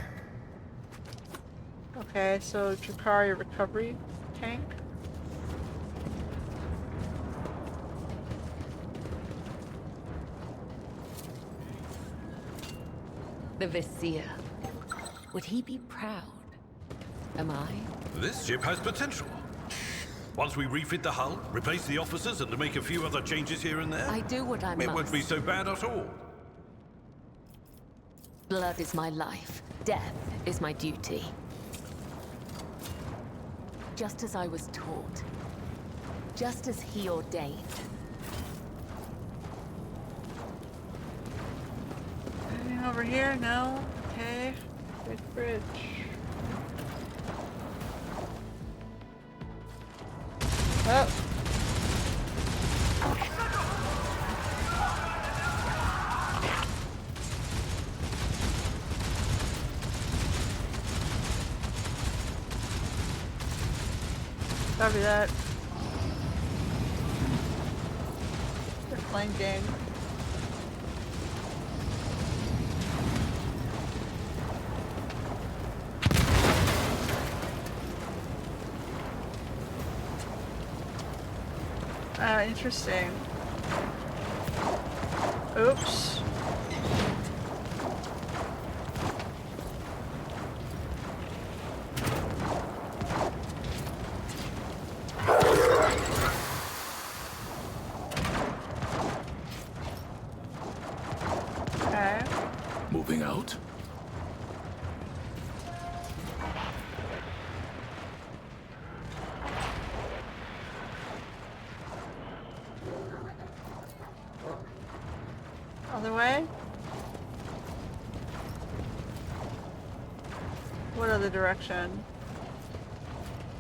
Okay, so Drakari recovery tank. The Vizier. Would he be proud? Am I? This ship has potential. Once we refit the hull, replace the officers, and make a few other changes here and there, I do what I it must. won't be so bad at all. Blood is my life. Death is my duty. Just as I was taught. Just as he ordained. Anything over here? No? Okay. Big bridge. Oh! Copy that. They're flanking. Interesting. Oops. Okay. Moving out. Other way? What other direction?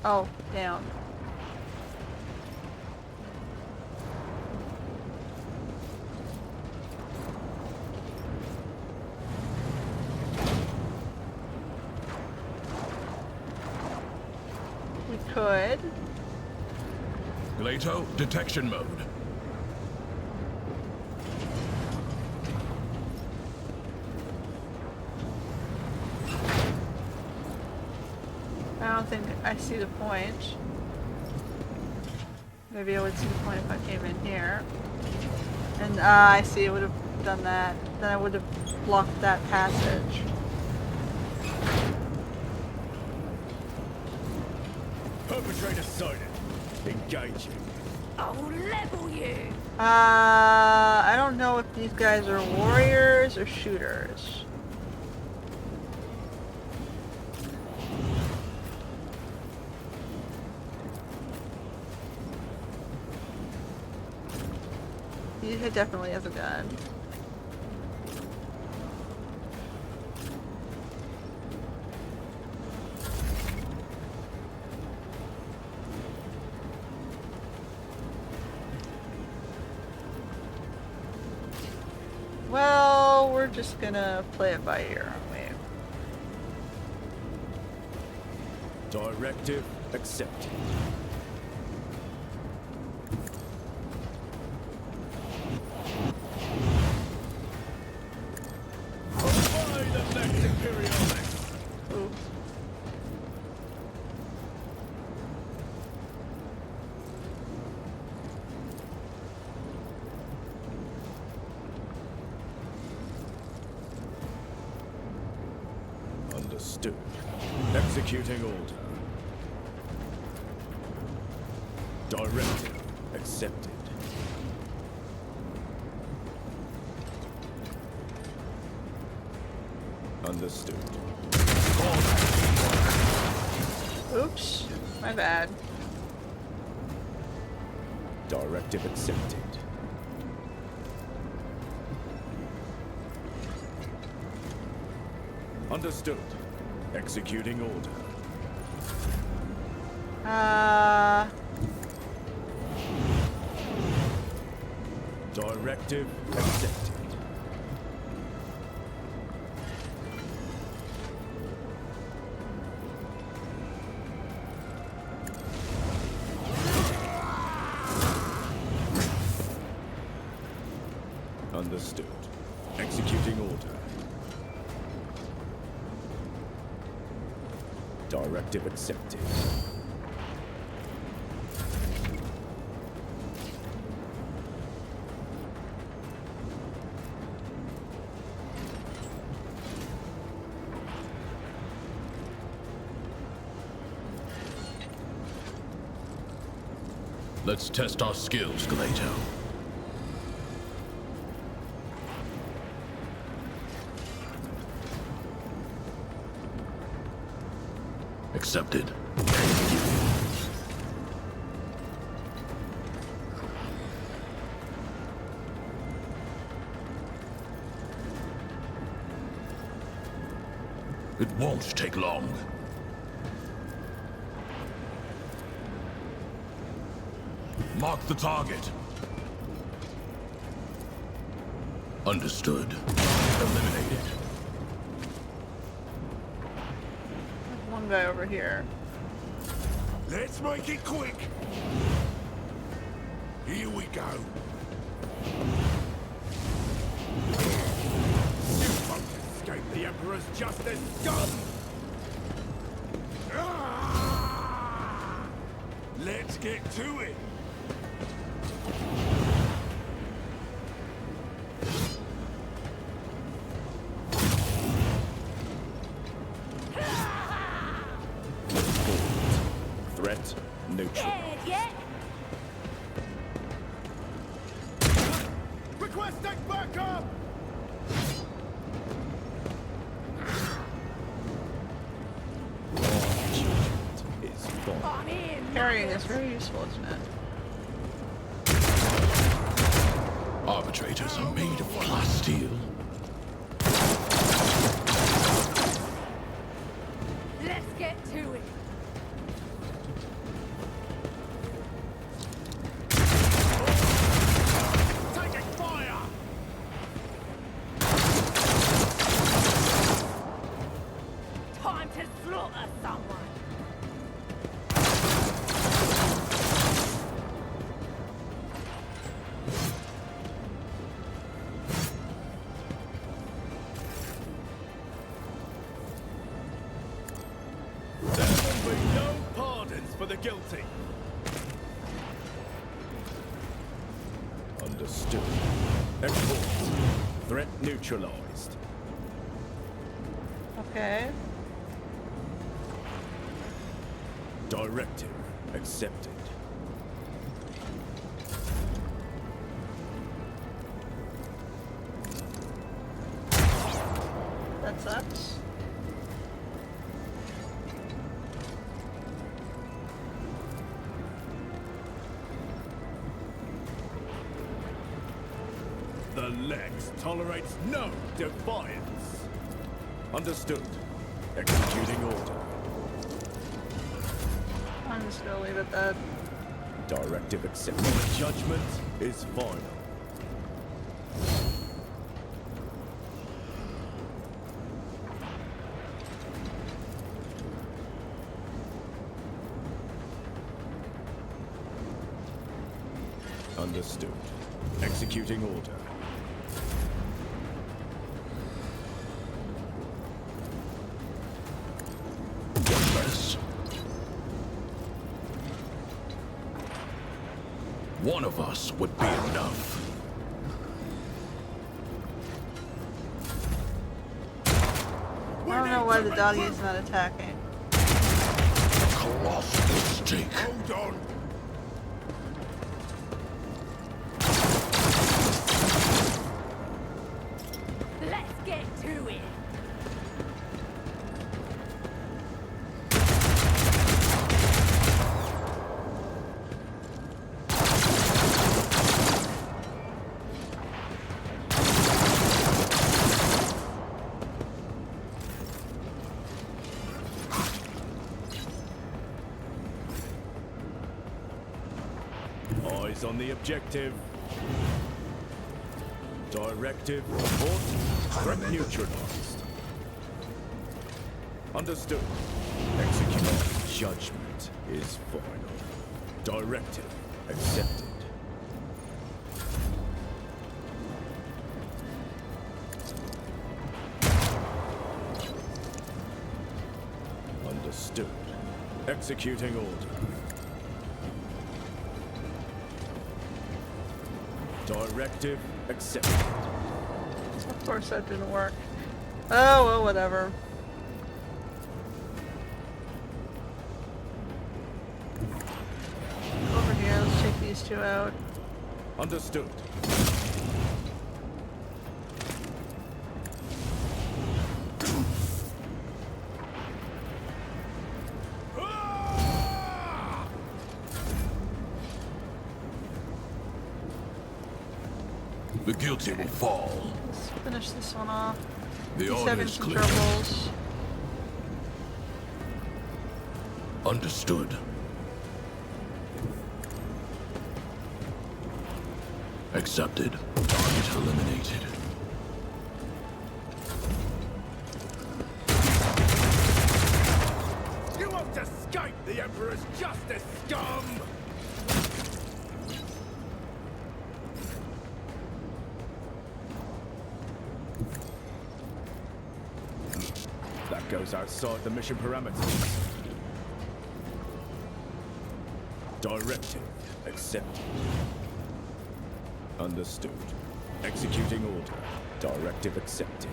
Oh, down. We could. Glato, detection mode. I don't think I see the point. Maybe I would see the point if I came in here. And I see, it would have done that. Then I would have blocked that passage. Perpetrator sighted. Engaging. I'll level you! I don't know if these guys are warriors or shooters. He definitely has a gun. Well, we're just gonna play it by ear, aren't we? Directive accepted. By the Lex Imperialis. Ooh. Understood. Executing order. Directive accepted. Understood. Oops, my bad. Directive accepted. Understood. Executing order. Directive accepted. Understood. Executing order. Directive accepted. Let's test our skills, Galato. Accepted. It won't take long. Mark the target. Understood. Eliminated. There's one guy over here. Let's make it quick. Here we go. You won't escape the Emperor's justice, gun! Let's get to it. Threat neutral. Yeah. Requesting backup! Is fine. I'm in. Carrying is very useful, isn't it? Arbitrators are made of glass steel. Let's get to it. Taking fire! Time to slaughter someone. There will be no pardons for the guilty. Understood. Export. Threat neutralized. Okay. Directive accepted. That sucks. The Lex tolerates no defiance. Understood. Executing order. I'm just gonna leave it that. Directive accepted. Judgment is final. Understood. Executing order. Yes. One of us would be enough. I don't know why the doggy's not attacking. Colossal mistake. Hold on. Let's get to it. Eyes on the objective. Directive report. Threat neutralized. Understood. Execute. Judgment is final. Directive accepted. Understood. Executing order. Directive accepted. Of course that didn't work. Oh, well, whatever. Over here, let's take these two out. Understood. The guilty will fall. Let's finish this one off. The He's order having is some clear. troubles. Understood. Accepted. Target eliminated. You won't escape the Emperor's justice, scum! That goes outside the mission parameters. Directive accepted. Understood. Executing order. Directive accepted.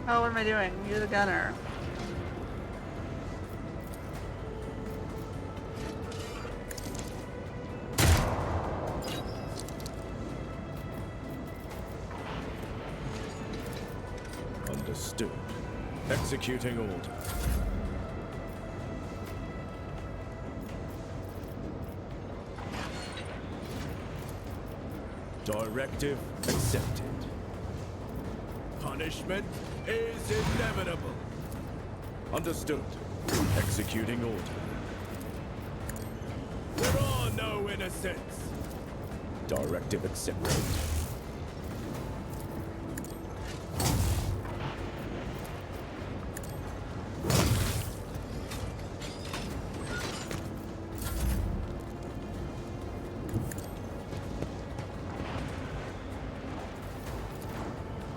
Oh, what am I doing? You're the gunner. Understood. Executing order. Directive accepted. Punishment is inevitable. Understood. Executing order. There are no innocents. Directive accepted.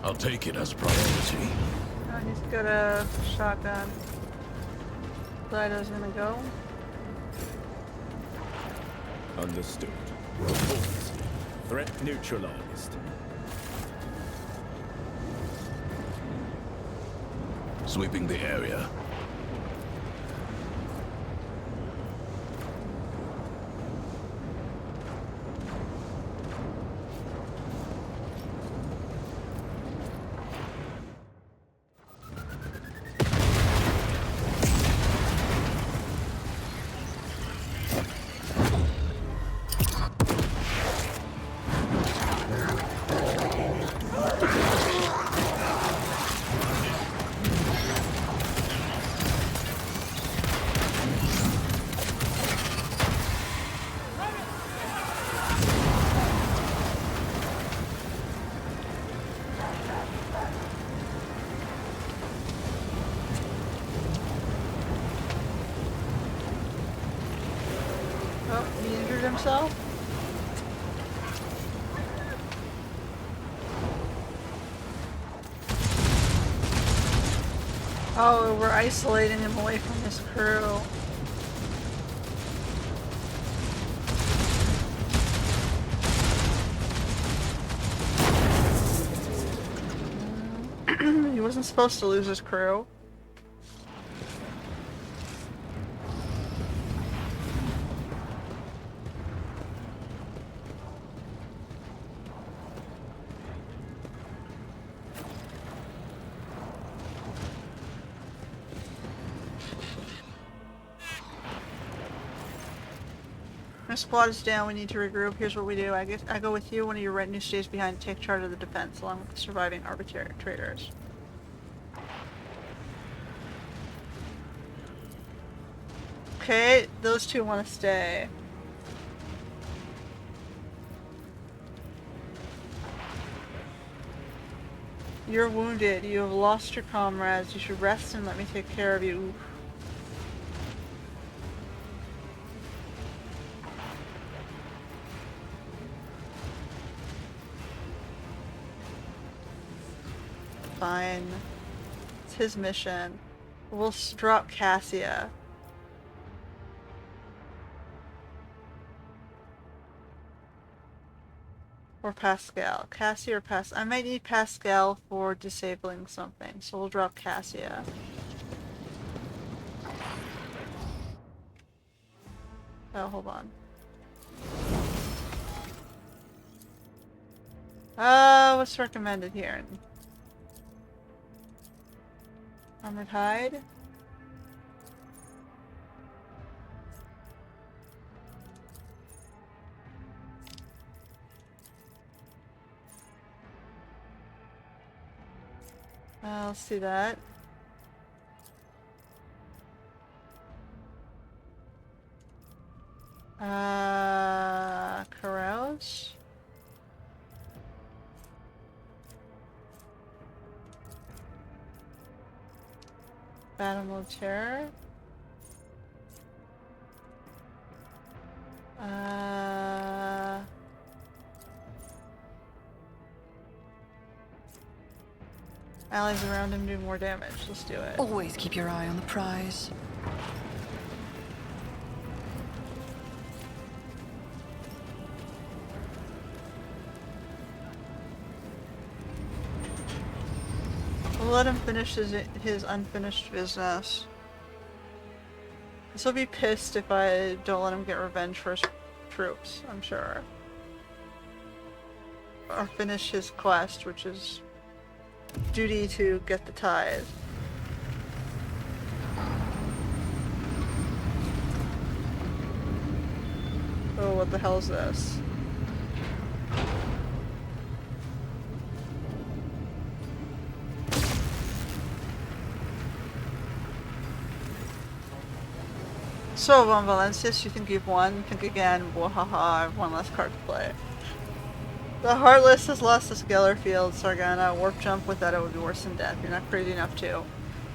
I'll take it as a priority. Oh, he's got a shotgun. Glider's gonna go. Understood. Report. Threat neutralized. Sweeping the area. Oh, he injured himself? Oh, we're isolating him away from his crew. He wasn't supposed to lose his crew. My squad is down, we need to regroup. Here's what we do. I go with you, one of your retinue stays behind to take charge of the defense, along with the surviving arbitrators. Okay, those two want to stay. You're wounded. You have lost your comrades. You should rest and let me take care of you. Oof. Fine. It's his mission. We'll drop Cassia. Or Pascal. Cassia or Pascal. I might need Pascal for disabling something, so we'll drop Cassia. Oh, hold on. What's recommended here? Armored hide? Let's see that. Carouse? Battle mode terror? Allies around him do more damage. Let's do it. Always keep your eye on the prize. We'll let him finish his unfinished business. He'll be pissed if I don't let him get revenge for his troops, I'm sure. Or finish his quest, which is duty to get the tithes. Oh, what the hell is this? So, Von Valencius, you think you've won? Think again. Wahaha, I have one less card to play. The Heartless has lost to Skellerfield, Sargana. Warp jump without it would be worse than death. You're not crazy enough to.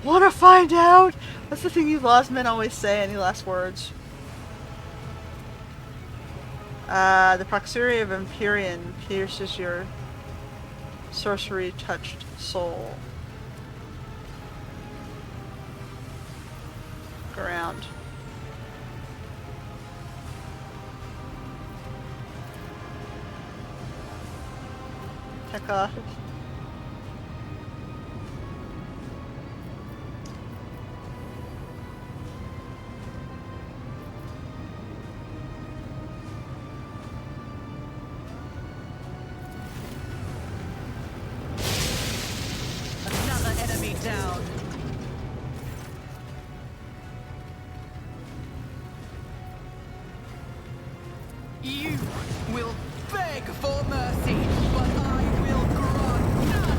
Wanna find out? That's the thing you lost men always say. Any last words? The proximity of Empyrean pierces your sorcery-touched soul. Look around. Heck off. Another enemy down. You will beg for mercy, but I will grant none.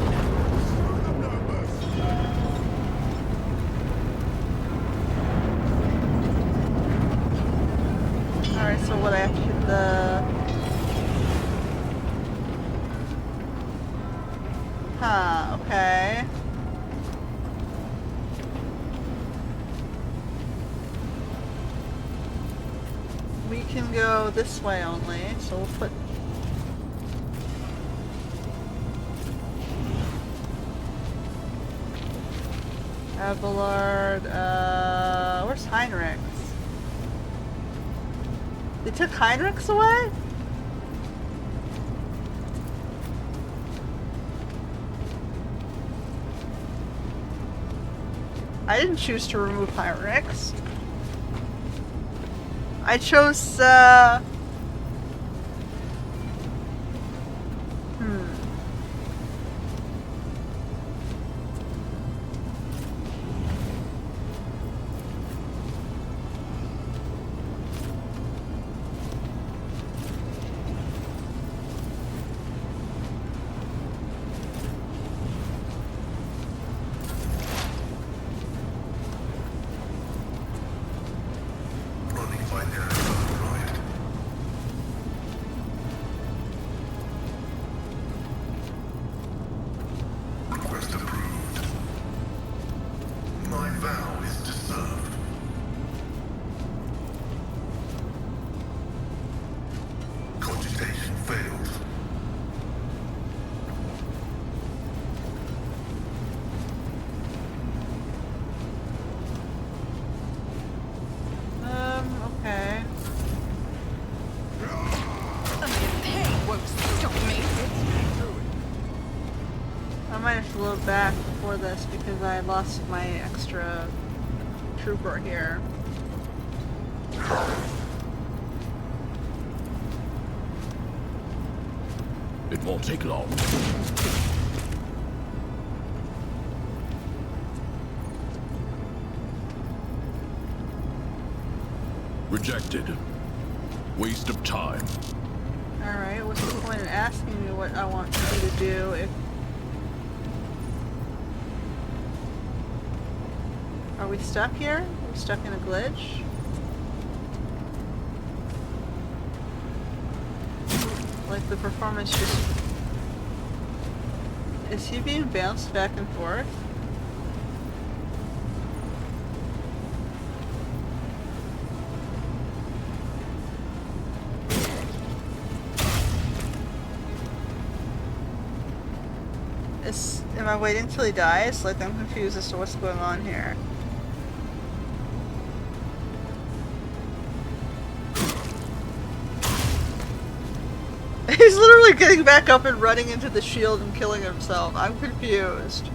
Alright, so what I have to hit the... Huh, okay. We can go this way only, so we'll put... Abelard, where's Heinrichs? They took Heinrichs away? I didn't choose to remove Heinrichs. I chose, might have to load back before this because I lost my extra trooper here. It won't take long. Rejected. Waste of time. Alright, what's the point in asking me what I want you to do if... Are we stuck here? Are we stuck in a glitch? Like the performance just... Is he being bounced back and forth? Am I waiting till he dies? Like, I'm confused as to what's going on here. He's literally getting back up and running into the shield and killing himself. I'm confused.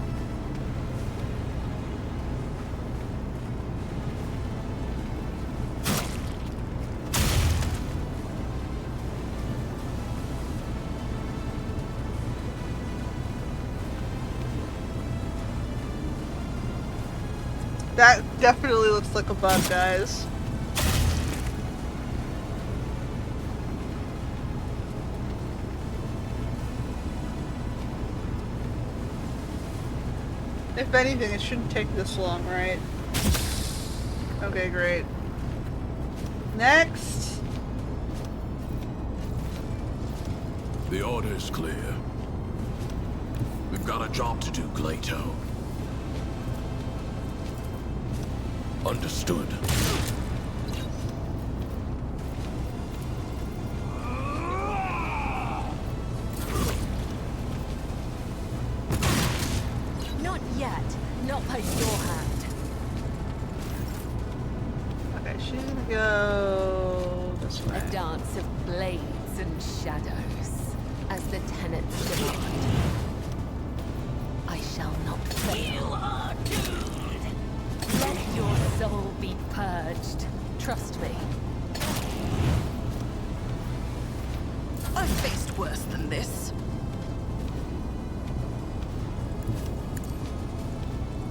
That definitely looks like a bug, guys. If anything, it shouldn't take this long, right? Okay, great. Next! The order's clear. We've got a job to do, Glato. Understood. Not yet. Not by your hand. Okay, she's gonna go this way. A dance of blades and shadows, as the tenets demand. I shall not fail. Let your soul be purged. Trust me. I've faced worse than this.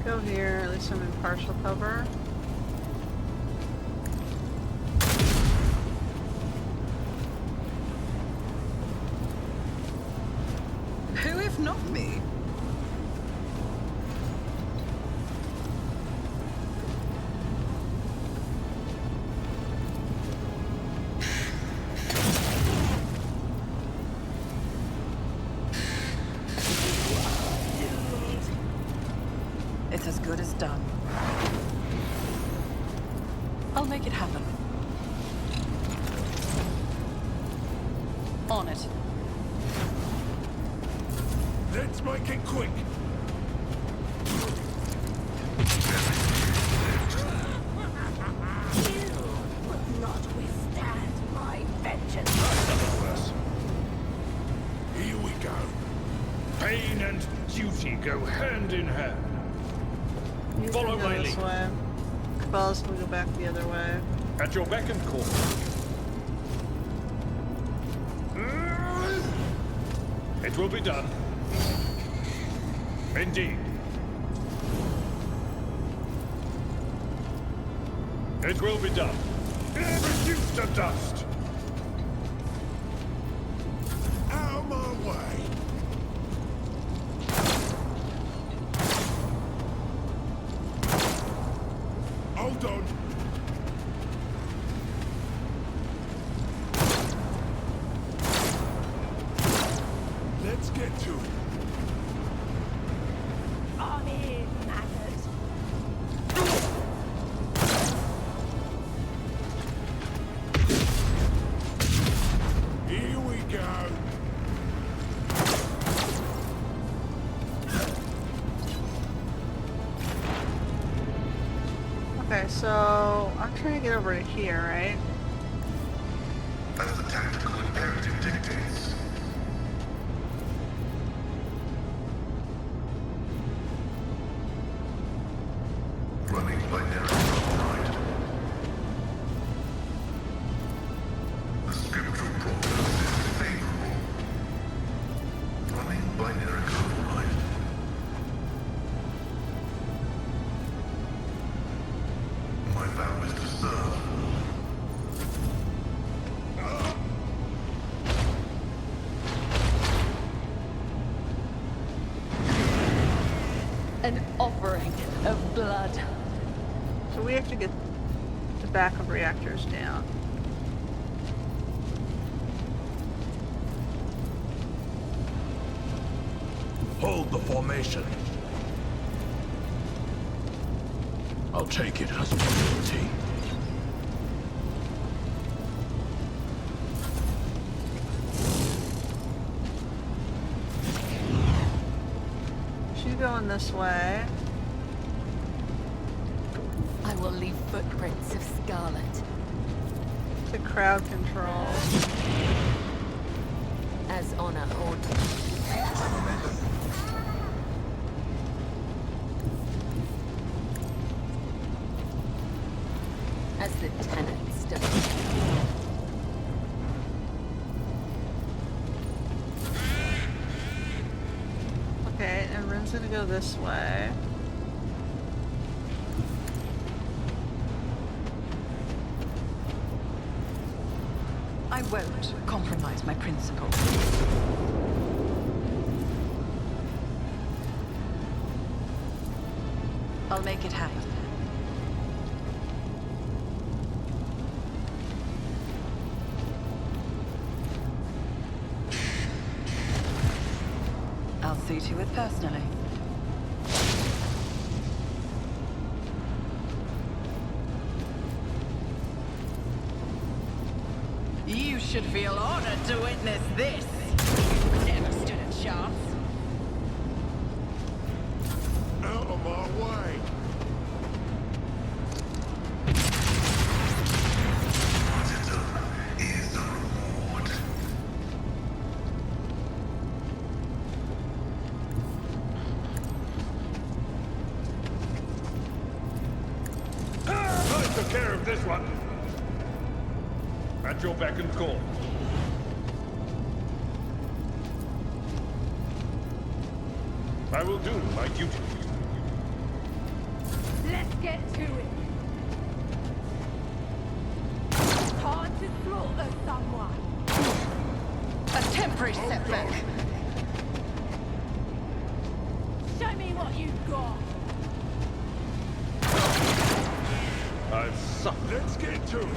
Go here, at least I'm in partial cover. Who if not me? It's as good as done. I'll make it happen. On it. Let's make it quick. Here we go. Pain and duty go hand in hand. Follow my This lead. way. Cabela's gonna go back the other way. At your beck and call. It will be done. Indeed. It will be done. Reduced to dust. Out of my way. Hold on. Let's get to it. On in, maggot. Here we go. Okay, so I'm trying to get over to here, right? As the tactical imperative dictates. offering of blood. So we have to get the backup reactors down. Hold the formation. I'll take it as a priority. She's going this way. I will leave footprints of scarlet. To crowd control. As honor ordered. As the tenants do. Okay, and Rin's gonna go this way. I won't compromise my principles. I'll make it happen. I'll see to it personally. You should feel honored to witness this. Never stood a chance. Out of my way! Is the reward. I took care of this one. At your beck and call. I will do my duty. Let's get to it. Hard to slaughter someone. A temporary setback. Show me what you've got. I've suffered. Let's get to it!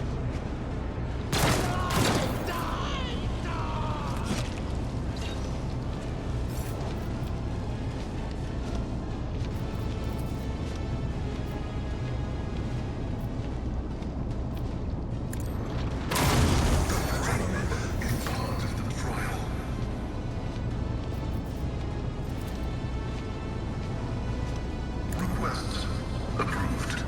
Requests approved.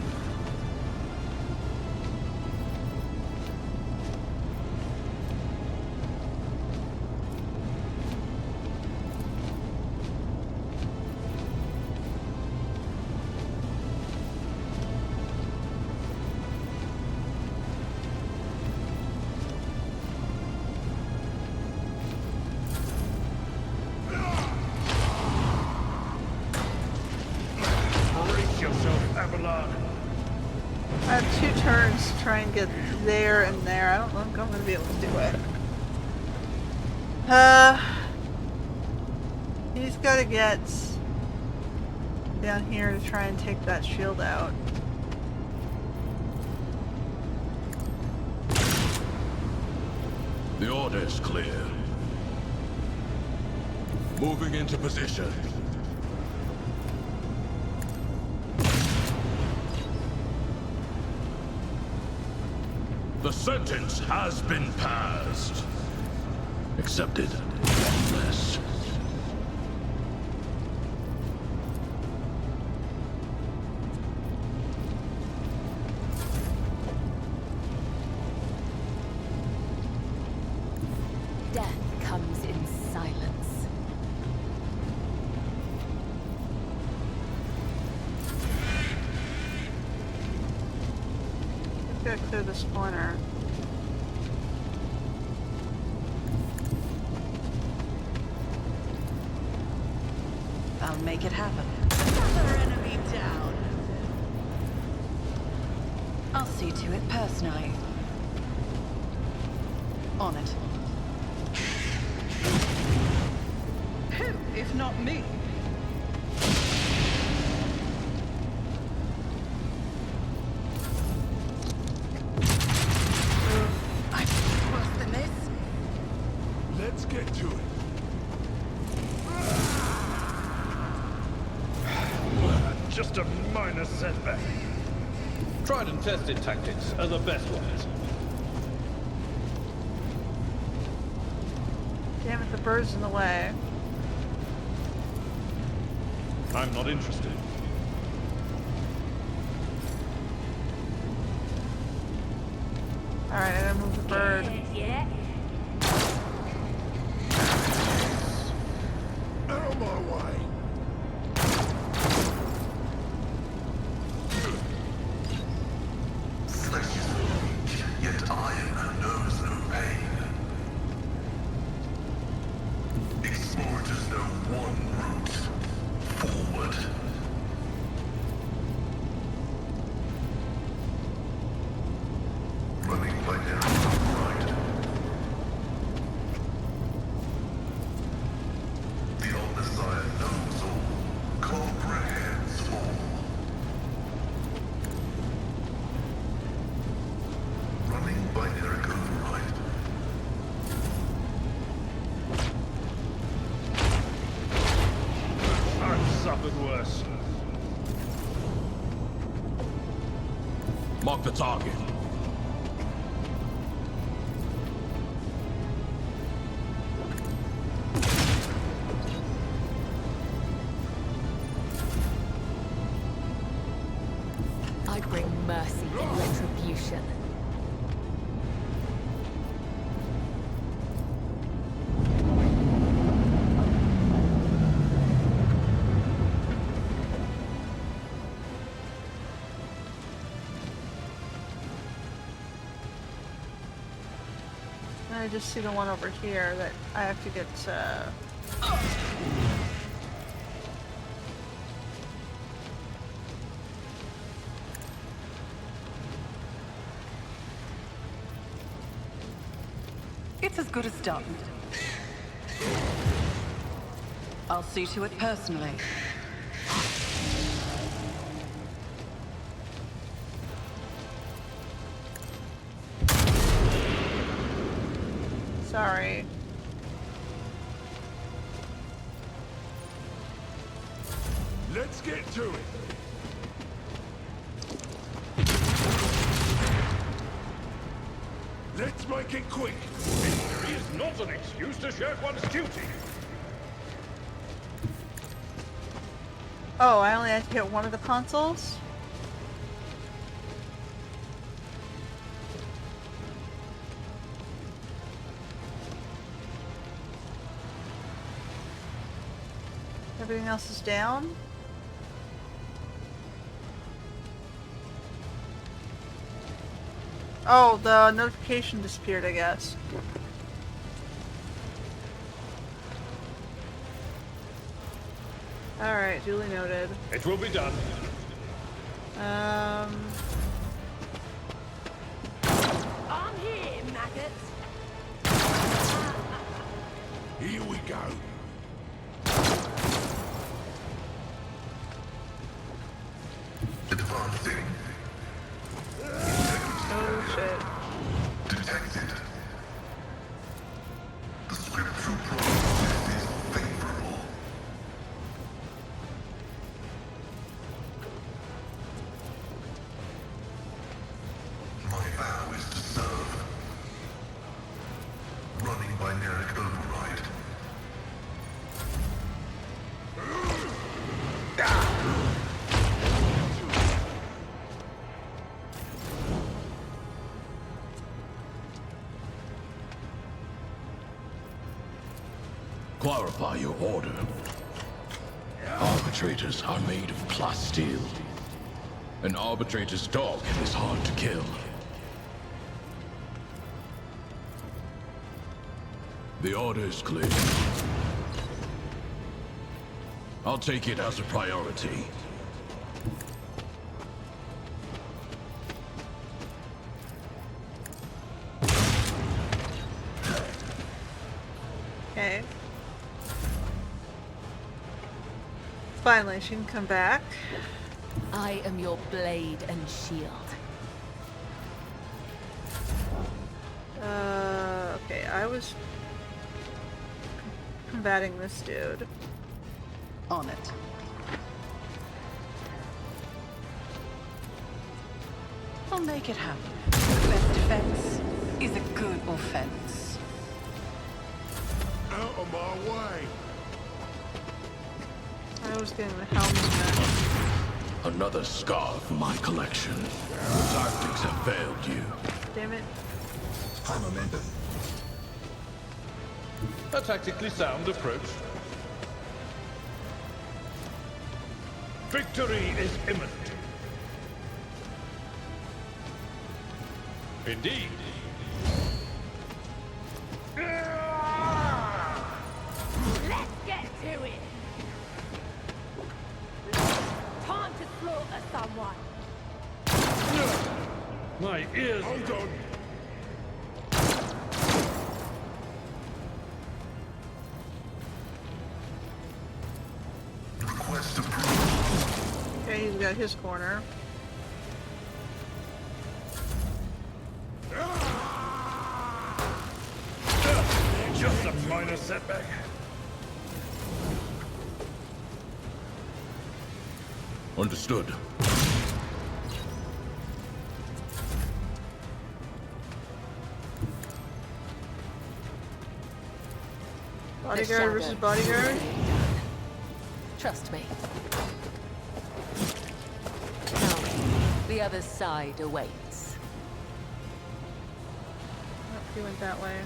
Brace yourself, Avalon. I have 2 turns to try and get there and there. I don't know if I'm gonna be able to do it. He's gotta get down here to try and take that shield out. The order's clear. Moving into position. The sentence has been passed. Accepted. Yes. Death comes in silence. I've gotta clear this corner. I'll make it happen. Another enemy down. I'll see to it personally. On it. Who, if not me? Let's get to it. Just a minor setback. Tried and tested tactics are the best ones. Damn it, the bird's in the way. I'm not interested. Alright, I gotta move the bird. Yeah. Out of my way. Flesh is weak, yet iron knows no pain. Explorers know one route. Forward. Running by narrow right. The Omnissiah knows all, comprehends all. Running by Eric override. I've suffered worse. Mark the target. I bring mercy and retribution. I just see the one over here that I have to get It's as good as done. I'll see to it personally. Sorry. Let's get to it. Let's make it quick. Victory is not an excuse to shirk one's duty. Oh, I only had to hit one of the consoles? Everything else is down? Oh, the notification disappeared, I guess. Alright, duly noted. It will be done. I'm here, maggots. Here we go. Advancing. Oh shit. Detected. The scriptural process is favorable. My vow is to serve. Running by Neric override. Clarify your order. Arbitrators are made of plus steel. An arbitrator's dog is hard to kill. The order is clear. I'll take it as a priority. Okay. Finally, she can come back. I am your blade and shield. Okay, I was combating this dude. On it. I'll make it happen. The best defense is a good offense. Out of my way! I was getting the helmet. Another scar for my collection. Tactics have failed you. Damn it. I'm a member. A tactically sound approach. Victory is imminent. Indeed. Let's get to it. Time to slaughter someone. My ears. Hold on! Request approved. Okay, he's got his corner. Just a minor setback. Understood. Bodyguard versus bodyguard. Trust me. Now, the other side awaits. Oh, he went that way.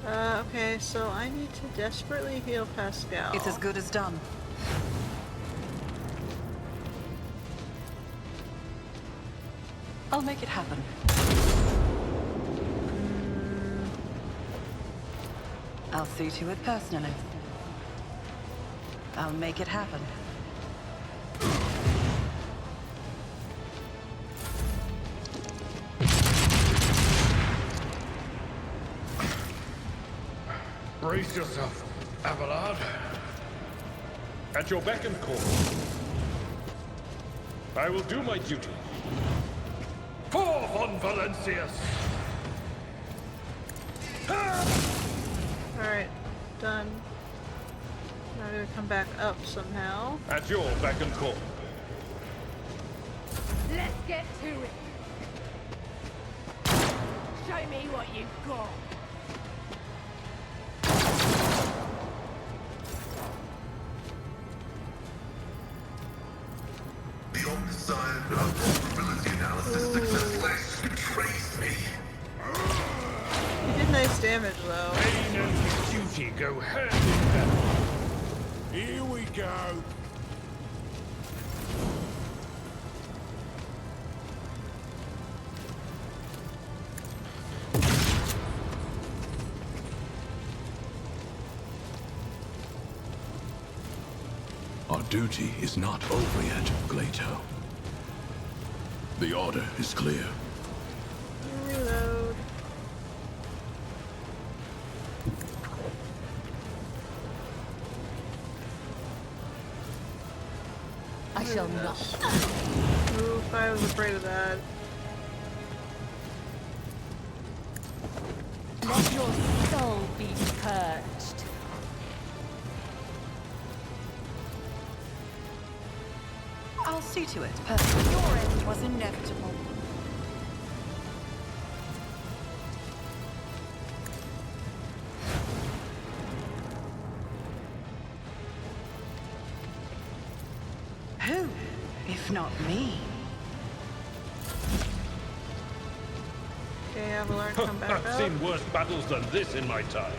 Okay, so I need to desperately heal Pascal. It's as good as done. I'll make it happen. I'll see to it personally. I'll make it happen. Brace yourself, Abelard. At your beck and call. I will do my duty. For von Valencius! Alright, done. Now I'm gonna come back up somehow. At your beck and call. Let's get to it. Show me what you've got. The omnicide of vulnerability analysis successfully betrays me. He did nice damage though. Pain and duty go hand in hand. Here we go! Our duty is not over yet, Glato. The order is clear. Reload. I shall not. Oof, I was afraid of that. Let your soul be purged. I'll see to it personally. Your end was inevitable. Who, if not me? Okay, Abelard, come back I've up. seen worse battles than this in my time.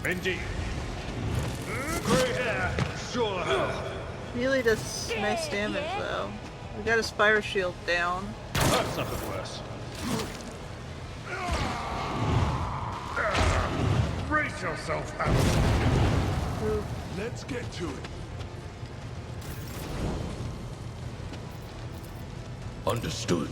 Indeed. Grey hair, sure hell. Really does nice damage though. We got a Spire Shield down. That's nothing worse. Brace yourself, Abelard. Oof. Let's get to it. Understood.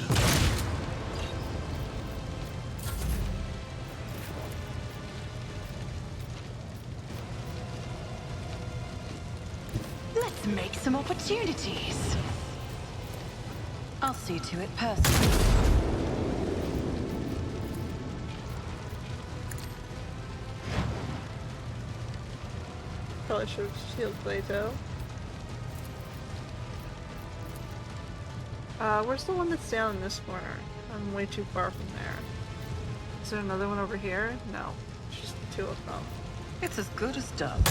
Let's make some opportunities. I'll see to it personally. Probably should have healed Plato. Where's the one that's down in this corner? I'm way too far from there. Is there another one over here? No. It's just the two of them. It's as good as done.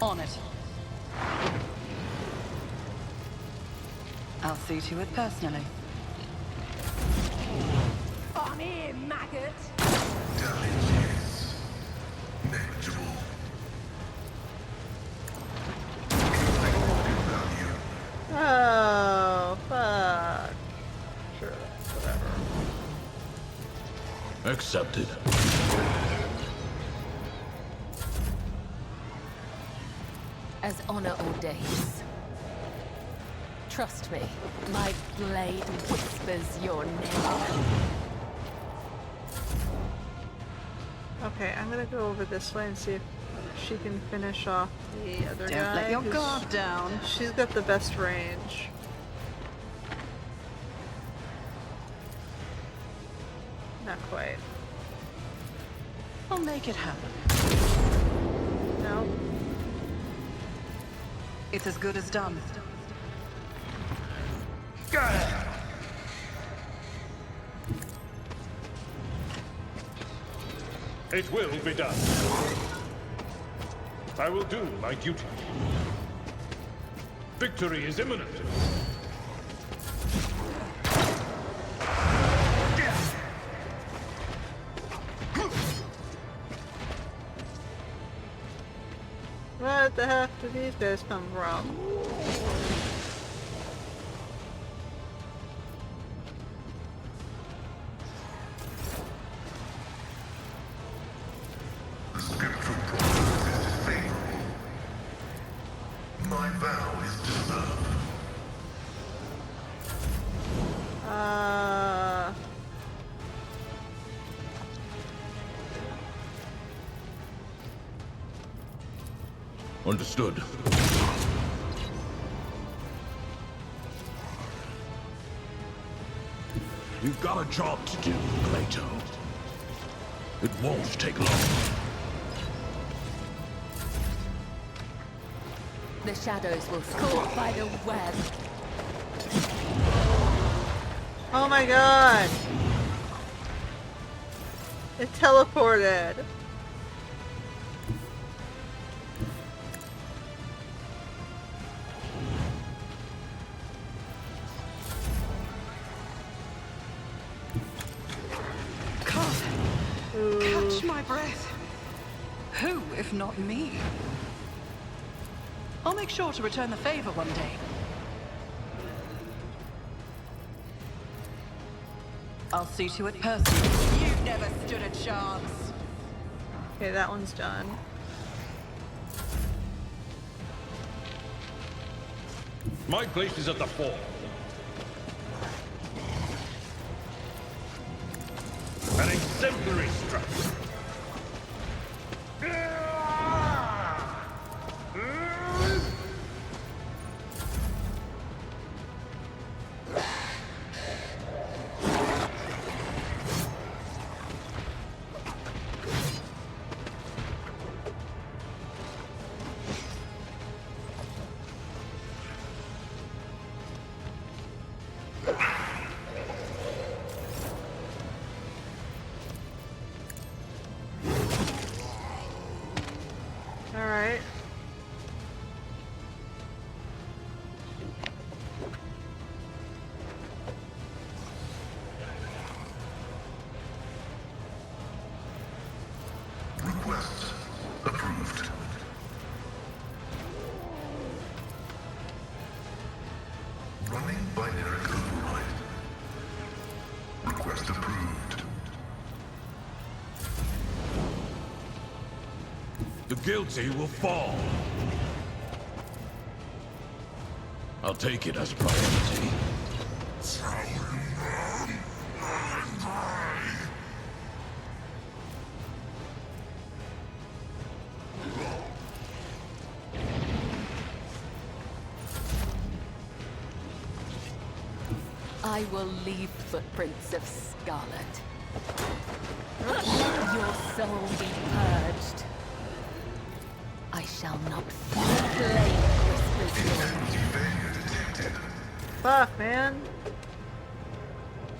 On it. I'll see to it personally. On here, maggot! Damage is negligible. Oh, fuck. Sure, whatever. Accepted. As honor ordains. Trust me, my blade whispers your name. Okay, I'm gonna go over this way and see if she can finish off the other guy. Don't let your who's- guard down. She's got the best range. Not quite. I'll make it happen. No. It's as good as done. It will be done. I will do my duty. Victory is imminent. What the heck did these guys come from? The scriptural prognosis is favorable. My vow is deserved. Understood. We've got a job to do, Plato. It won't take long. The shadows will caught by the web. Oh my god! It teleported! Catch my breath. Who, if not me? I'll make sure to return the favor one day. I'll see to it personally. You never stood a chance. Okay, that one's done. My place is at the fore. An exemplary strike. Alright. Request approved. Running binary override. Request approved. The guilty will fall. I'll take it as a priority. I will leave footprints of scarlet. Let your soul be purged. I shall not flame whispers. Fuck, man.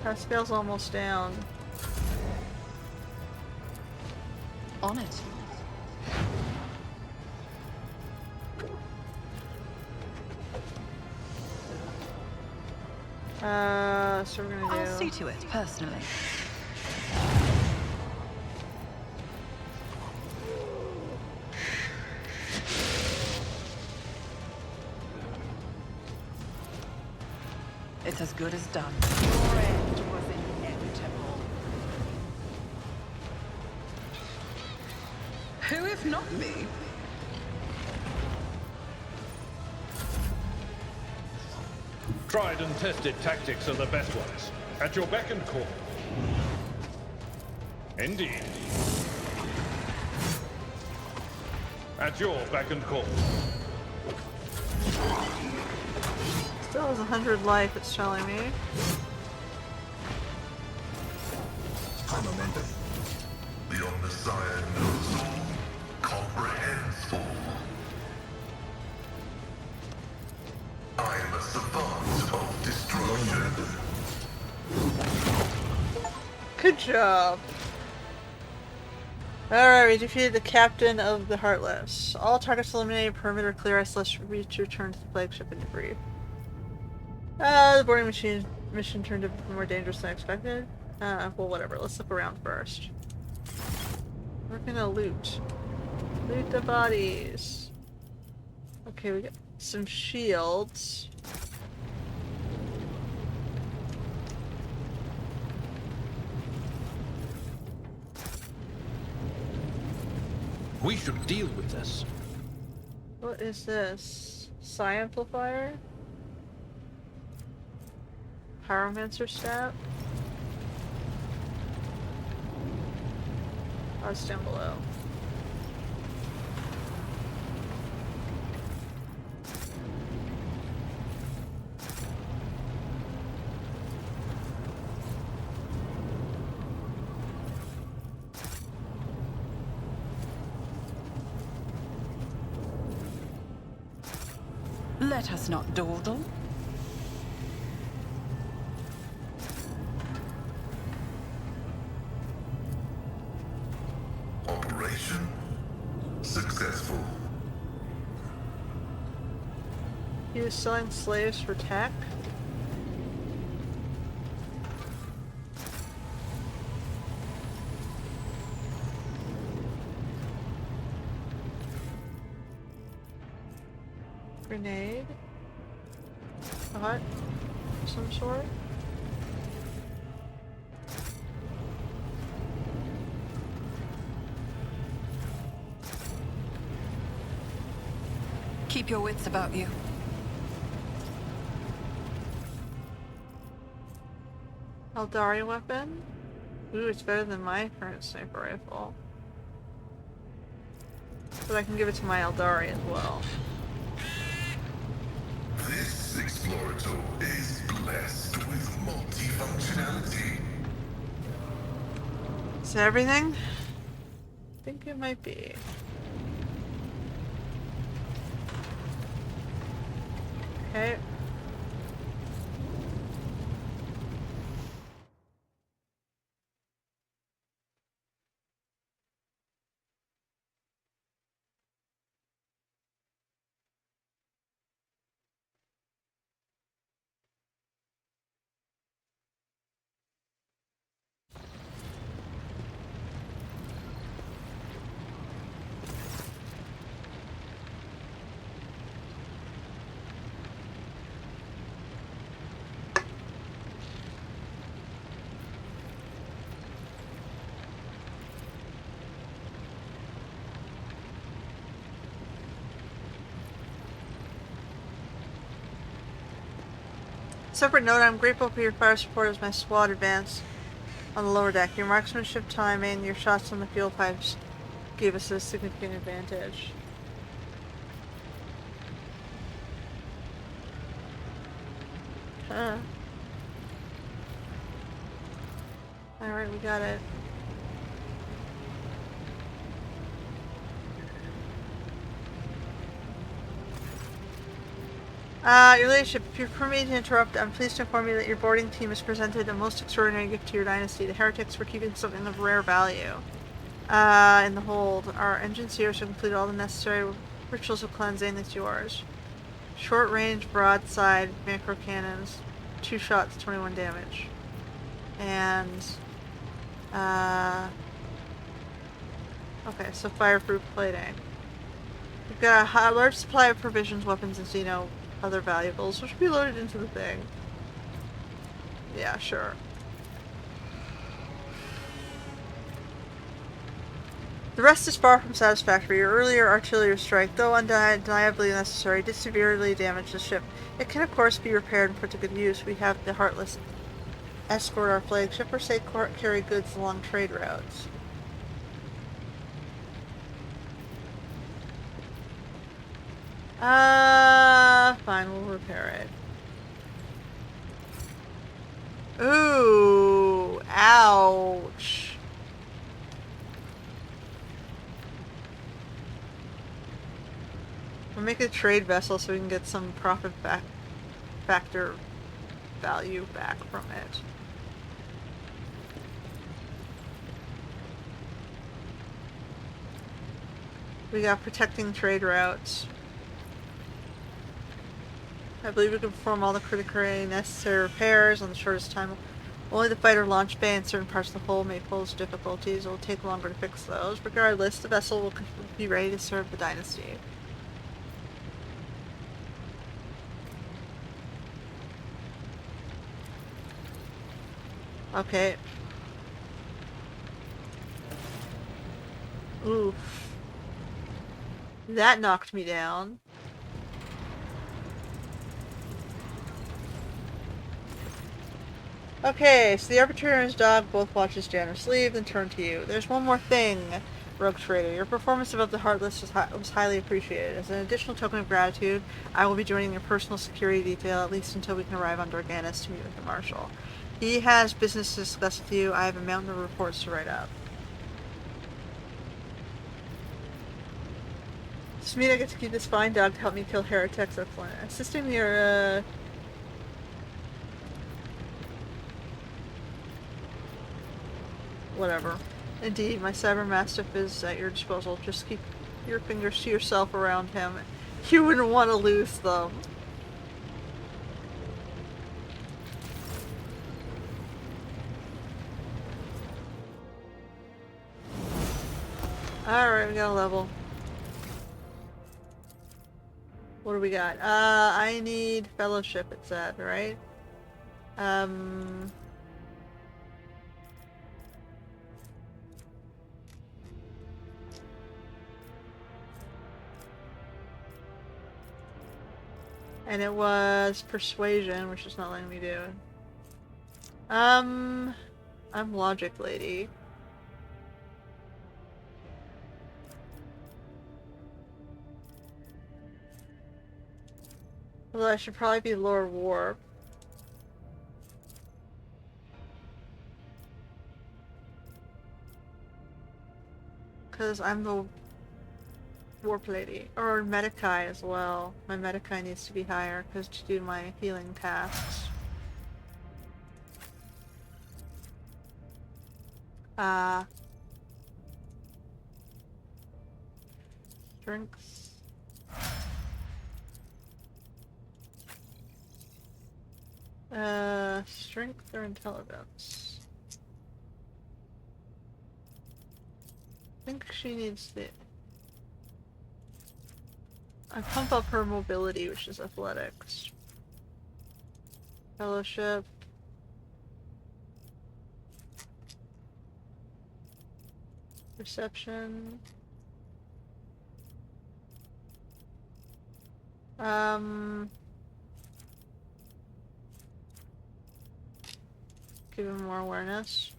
Pascal's almost down. On it. So we're gonna do... I'll see to it, personally. It's as good as done. Your end was inevitable. Who if not me? Tried and tested tactics are the best ones. At your beck and call. Indeed. At your beck and call. Still has 100 life, it's telling me. The Omnissiah knows all, comprehends all. I am a savant of destruction. Good job. Alright, we defeated the captain of the Heartless. All targets eliminated, perimeter clear, let's return to the flagship and debrief. The boarding mission turned out to be more dangerous than expected. Well, whatever. Let's look around first. We're gonna loot. Loot the bodies. Okay, we got some shields. We should deal with this. What is this? Psi amplifier? Pyromancer stat? Oh, it's down below. Let us not dawdle. Operation successful. He was selling slaves for tech? Grenade? A hut? Of some sort? Keep your wits about you. Eldari weapon? Ooh, it's better than my current sniper rifle. But I can give it to my Eldari as well. This Explorator is blessed with multifunctionality. Is that everything? I think it might be. Okay. Separate note, I'm grateful for your fire support as my squad advanced on the lower deck. Your marksmanship time and your shots on the fuel pipes gave us a significant advantage. Huh. Alright, we got it. Your ladyship, if you permit me to interrupt, I'm pleased to inform you that your boarding team has presented a most extraordinary gift to your dynasty. The heretics were keeping something of rare value. In the hold. Our engineers have completed all the necessary rituals of cleansing. It's yours. Short range, broadside, macro cannons. 2 shots, 21 damage. And, okay, so fireproof plating. We've got a large supply of provisions, weapons, and, other valuables, which will be loaded into the thing. Yeah, sure. The rest is far from satisfactory. Your earlier artillery strike, though undeniably necessary, did severely damage the ship. It can, of course, be repaired and put to good use. We have the Heartless escort our flagship or say carry goods along trade routes. Fine, we'll repair it. Ooh, ouch. We'll make a trade vessel so we can get some profit factor value back from it. We got protecting trade routes. I believe we can perform all the critically necessary repairs on the shortest time. Only the fighter launch bay and certain parts of the hull may pose difficulties. It will take longer to fix those. Regardless, the vessel will be ready to serve the dynasty. Okay. Oof. That knocked me down. Okay, so the Arbitrator and his dog both watch his Janus leave, then turn to you. There's one more thing, Rogue Trader. Your performance above the Heartless was highly appreciated. As an additional token of gratitude, I will be joining your personal security detail, at least until we can arrive on Dargonus to meet with the Marshal. He has business to discuss with you. I have a mountain of reports to write up. This means I get to keep this fine dog to help me kill heretics. Excellent. Assisting your, whatever. Indeed, my Cyber Mastiff is at your disposal. Just keep your fingers to yourself around him. You wouldn't want to lose them. Alright, we got a level. What do we got? I need fellowship, it said, right? And it was persuasion, which is not letting me do. I'm logic lady. Although I should probably be Lord Warp. Because I'm the Warp Lady. Or Medikai as well. My Medikai needs to be higher because to do my healing tasks. Drinks. Strength or intelligence? I think she needs the... I pump up her mobility, which is athletics. Fellowship. Perception. Give him more awareness.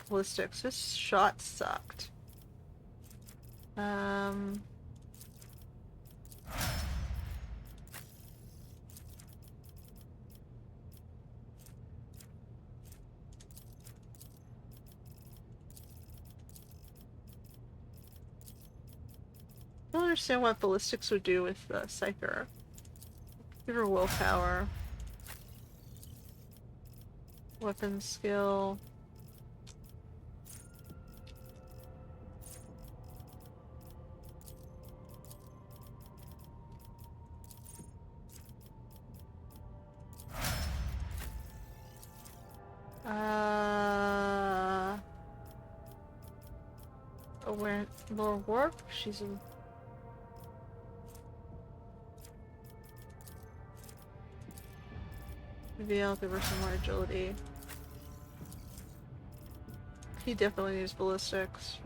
Ballistics. This shot sucked. don't understand what ballistics would do with Psyker. Give her willpower. Weapon skill. Where Lore Warp? She's in. Maybe I'll give her some more agility. He definitely needs ballistics.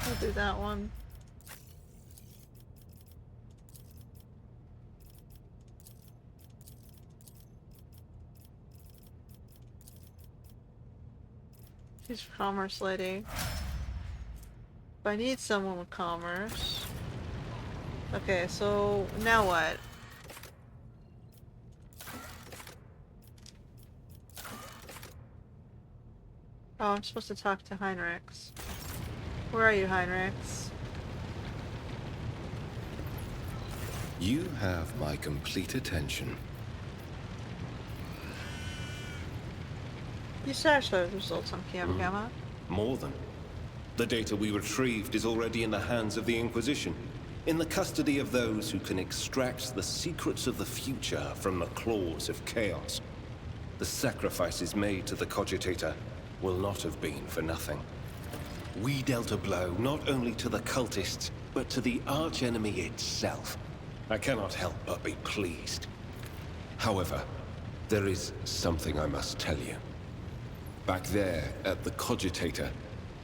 I'll do that one. She's a commerce lady. If I need someone with commerce. Okay, so now what? Oh, I'm supposed to talk to Heinrichs. Where are you, Heinrichs? You have my complete attention. You satisfied with the results on Gamma? More than. The data we retrieved is already in the hands of the Inquisition, in the custody of those who can extract the secrets of the future from the claws of chaos. The sacrifices made to the Cogitator will not have been for nothing. We dealt a blow not only to the cultists, but to the archenemy itself. I cannot help but be pleased. However, there is something I must tell you. Back there at the Cogitator,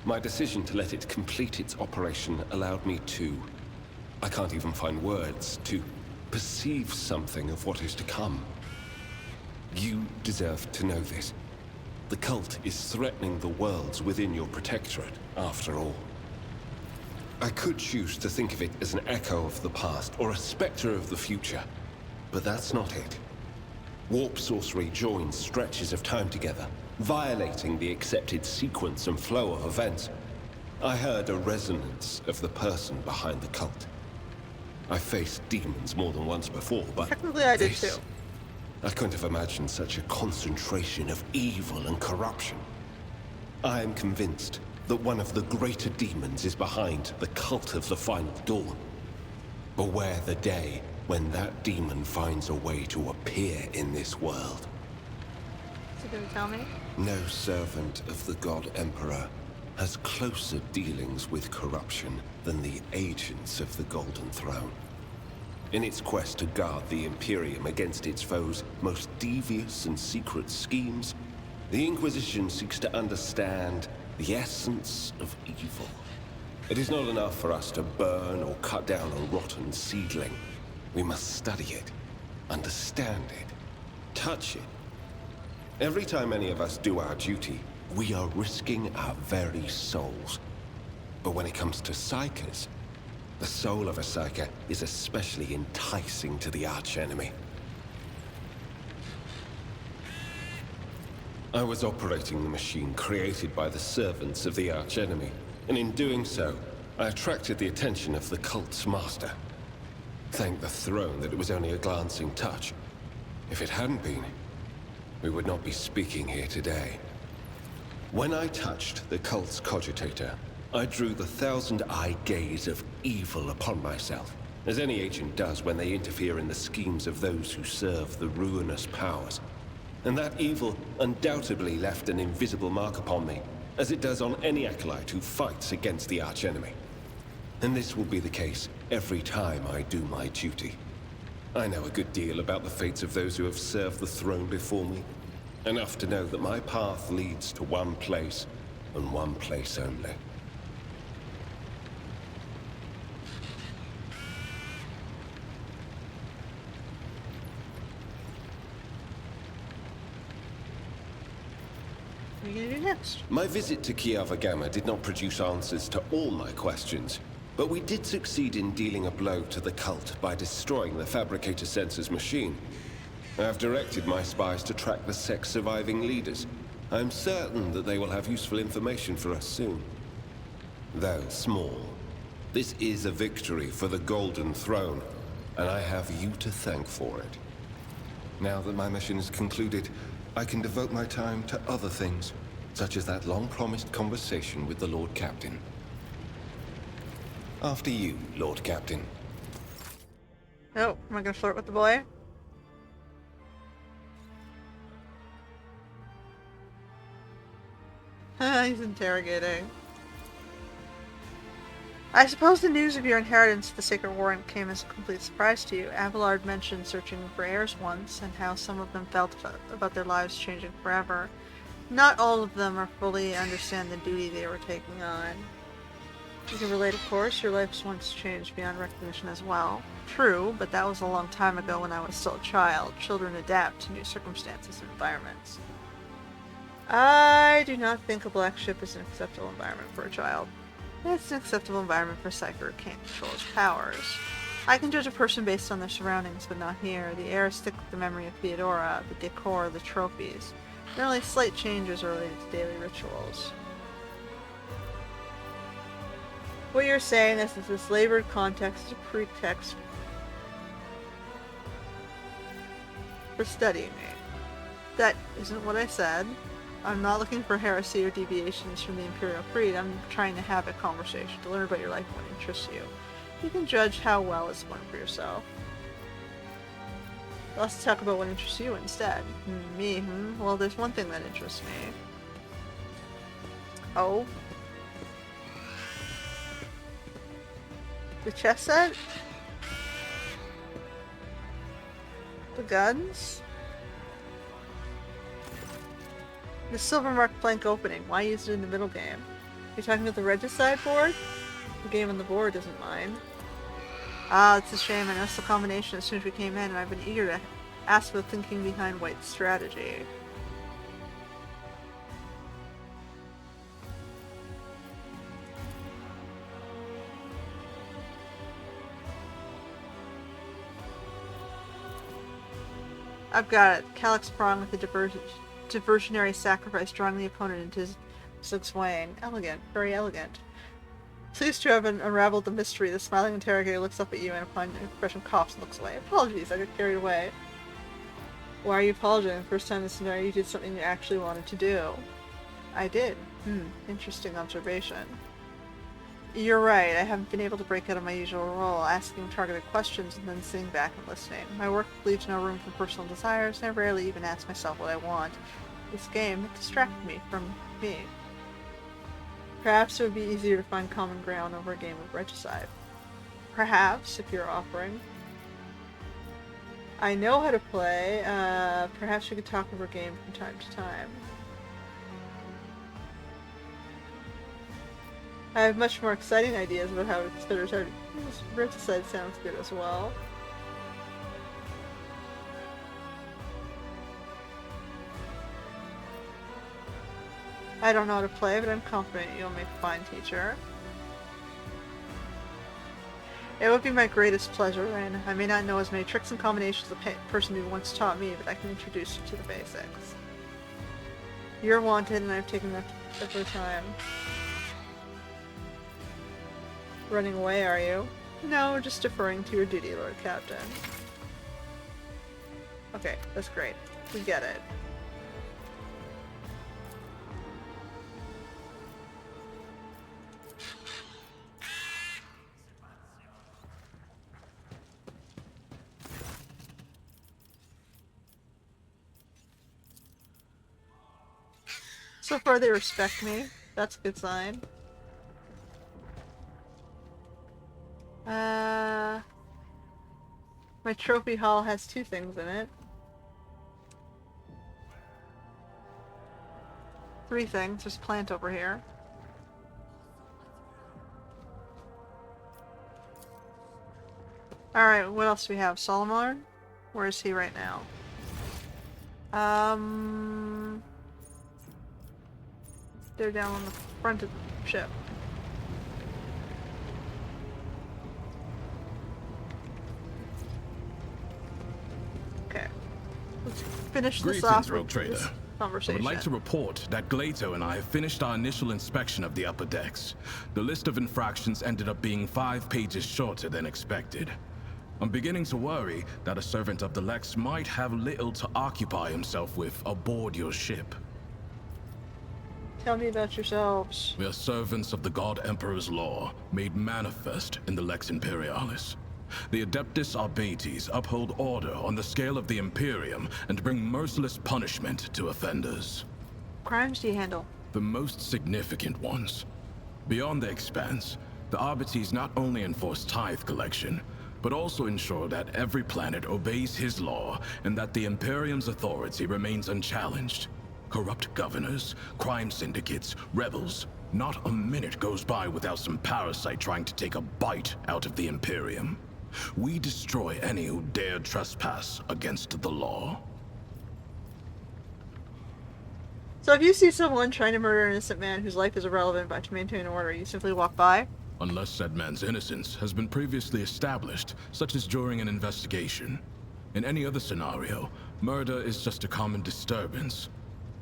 my decision to let it complete its operation allowed me to... I can't even find words, to perceive something of what is to come. You deserve to know this. The cult is threatening the worlds within your protectorate, after all. I could choose to think of it as an echo of the past, or a specter of the future. But that's not it. Warp sorcery joins stretches of time together, violating the accepted sequence and flow of events. I heard a resonance of the person behind the cult. I faced demons more than once before, but technically I did too. I couldn't have imagined such a concentration of evil and corruption. I am convinced that one of the greater demons is behind the cult of the Final Dawn. Beware the day when that demon finds a way to appear in this world. Is he gonna tell me? No servant of the God Emperor has closer dealings with corruption than the agents of the Golden Throne. In its quest to guard the Imperium against its foes' most devious and secret schemes, the Inquisition seeks to understand the essence of evil. It is not enough for us to burn or cut down a rotten seedling. We must study it, understand it, touch it. Every time any of us do our duty, we are risking our very souls. But when it comes to Psykers, the soul of a Psyker is especially enticing to the archenemy. I was operating the machine created by the servants of the archenemy, and in doing so, I attracted the attention of the cult's master. Thank the throne that it was only a glancing touch. If it hadn't been, we would not be speaking here today. When I touched the cult's cogitator, I drew the thousand-eye gaze of evil upon myself, as any agent does when they interfere in the schemes of those who serve the ruinous powers. And that evil undoubtedly left an invisible mark upon me, as it does on any acolyte who fights against the archenemy. And this will be the case every time I do my duty. I know a good deal about the fates of those who have served the throne before me. Enough to know that my path leads to one place, and one place only. What are you gonna do next? My visit to Kiavagama did not produce answers to all my questions, but we did succeed in dealing a blow to the cult by destroying the Fabricator Sensor's machine. I have directed my spies to track the sect's surviving leaders. I am certain that they will have useful information for us soon. Though small, this is a victory for the Golden Throne, and I have you to thank for it. Now that my mission is concluded, I can devote my time to other things, such as that long-promised conversation with the Lord Captain. After you, Lord Captain. Oh, am I gonna flirt with the boy? He's interrogating. I suppose the news of your inheritance to the Sacred Warrant came as a complete surprise to you. Abelard mentioned searching for heirs once, and how some of them felt about their lives changing forever. Not all of them are fully understand the duty they were taking on. You can relate, of course, your life's once changed beyond recognition as well. True, but that was a long time ago when I was still a child. Children adapt to new circumstances and environments. I do not think a black ship is an acceptable environment for a child. It's an acceptable environment for a psyker who can't control his powers. I can judge a person based on their surroundings, but not here. The heirs stick with the memory of Theodora, the decor, the trophies. There are only slight changes related to daily rituals. What you're saying is that this labored context is a pretext for studying me. That isn't what I said. I'm not looking for heresy or deviations from the Imperial Creed. I'm trying to have a conversation, to learn about your life and what interests you. You can judge how well it's going for yourself. Let's talk about what interests you instead. Me, Well, there's one thing that interests me. Oh? The chess set? The guns? The silver marked blank opening. Why use it in the middle game? You're talking about the regicide board? The game on the board isn't mine. Ah, it's a shame. I noticed the combination as soon as we came in, and I've been eager to ask for the thinking behind White's strategy. I've got it. Calyx prong with the diversionary sacrifice, drawing the opponent into his swaying. Elegant. Very elegant. Pleased to have unraveled the mystery. The smiling interrogator looks up at you and upon your expression coughs and looks away. Apologies, I got carried away. Why are you apologizing? The first time this scenario you did something you actually wanted to do. I did. Interesting observation. You're right, I haven't been able to break out of my usual role, asking targeted questions and then sitting back and listening. My work leaves no room for personal desires, and I rarely even ask myself what I want. This game distracted me from me. Perhaps it would be easier to find common ground over a game of regicide. Perhaps, if you're offering. I know how to play. Perhaps we could talk over a game from time to time. I have much more exciting ideas about how to consider targeting. Regicide sounds good as well. I don't know how to play, but I'm confident you'll make a fine teacher. It would be my greatest pleasure, Ren. I may not know as many tricks and combinations as the person who once taught me, but I can introduce you to the basics. You're wanted, and I've taken that every time. Running away, are you? No, just deferring to your duty, Lord Captain. Okay, that's great. We get it. So far they respect me. That's a good sign. My trophy hall has 2 things in it. 3 things. There's a plant over here. Alright, what else do we have? Solomorne? Where is he right now? They're down on the front of the ship. Okay. Let's finish this off Rogue with Trader. this I conversation. would like to report that Glato and I have finished our initial inspection of the upper decks. The list of infractions ended up being 5 pages shorter than expected. I'm beginning to worry that a servant of the Lex might have little to occupy himself with aboard your ship. Tell me about yourselves. We are servants of the God Emperor's law, made manifest in the Lex Imperialis. The Adeptus Arbates uphold order on the scale of the Imperium and bring merciless punishment to offenders. What crimes do you handle? The most significant ones. Beyond the Expanse, the Arbates not only enforce tithe collection, but also ensure that every planet obeys his law and that the Imperium's authority remains unchallenged. Corrupt governors, crime syndicates, rebels. Not a minute goes by without some parasite trying to take a bite out of the Imperium. We destroy any who dare trespass against the law. So if you see someone trying to murder an innocent man whose life is irrelevant but to maintain order, you simply walk by? Unless said man's innocence has been previously established, such as during an investigation. In any other scenario, murder is just a common disturbance.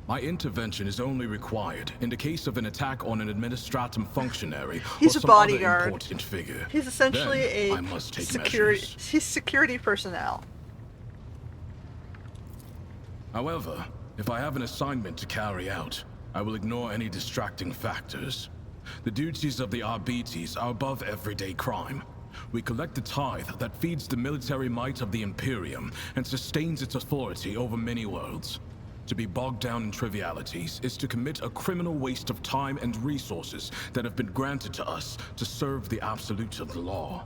My intervention is only required in the case of an attack on an administratum functionary He's or a some other bodyguard. important figure. He's essentially Then a I must take security. measures. He's security personnel. However, if I have an assignment to carry out, I will ignore any distracting factors. The duties of the Arbates are above everyday crime. We collect the tithe that feeds the military might of the Imperium and sustains its authority over many worlds. To be bogged down in trivialities is to commit a criminal waste of time and resources that have been granted to us to serve the absolute of the law.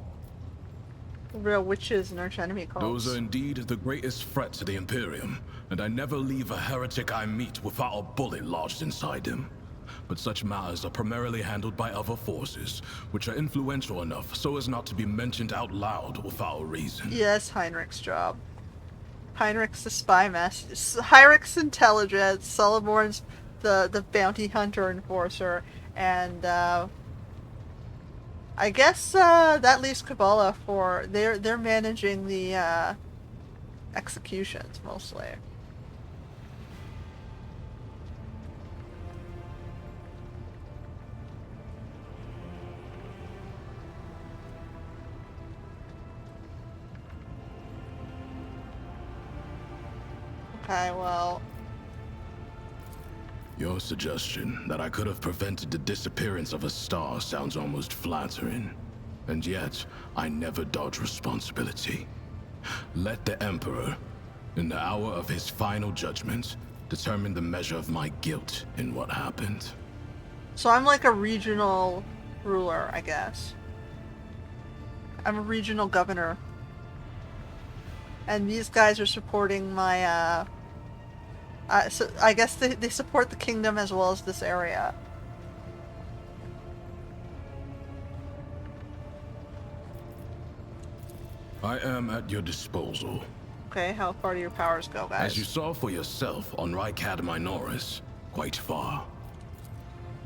Real witches and arch enemy cults. Those are indeed the greatest threat to the Imperium, and I never leave a heretic I meet without a bullet lodged inside him. But such matters are primarily handled by other forces, which are influential enough so as not to be mentioned out loud without a reason. Yes, Heinrich's job. Heinrich's the spy master. Heinrich's intelligence. Solomorne's the bounty hunter enforcer, and I guess that leaves Kabbalah for they're managing the executions mostly. Okay, well... Your suggestion that I could have prevented the disappearance of a star sounds almost flattering. And yet, I never dodge responsibility. Let the Emperor, in the hour of his final judgment, determine the measure of my guilt in what happened. So I'm like a regional ruler, I guess. I'm a regional governor. And these guys are supporting my, so I guess they support the kingdom as well as this area. I am at your disposal. Okay, how far do your powers go, guys? As you saw for yourself on Rykad Minoris, quite far.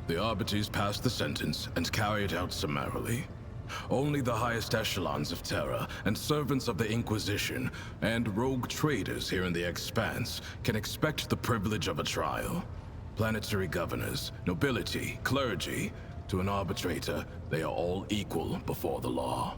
The Arbates passed the sentence and carried it out summarily. Only the highest echelons of Terra and servants of the Inquisition and rogue traders here in the Expanse can expect the privilege of a trial. Planetary governors, nobility, clergy, to an arbitrator, they are all equal before the law.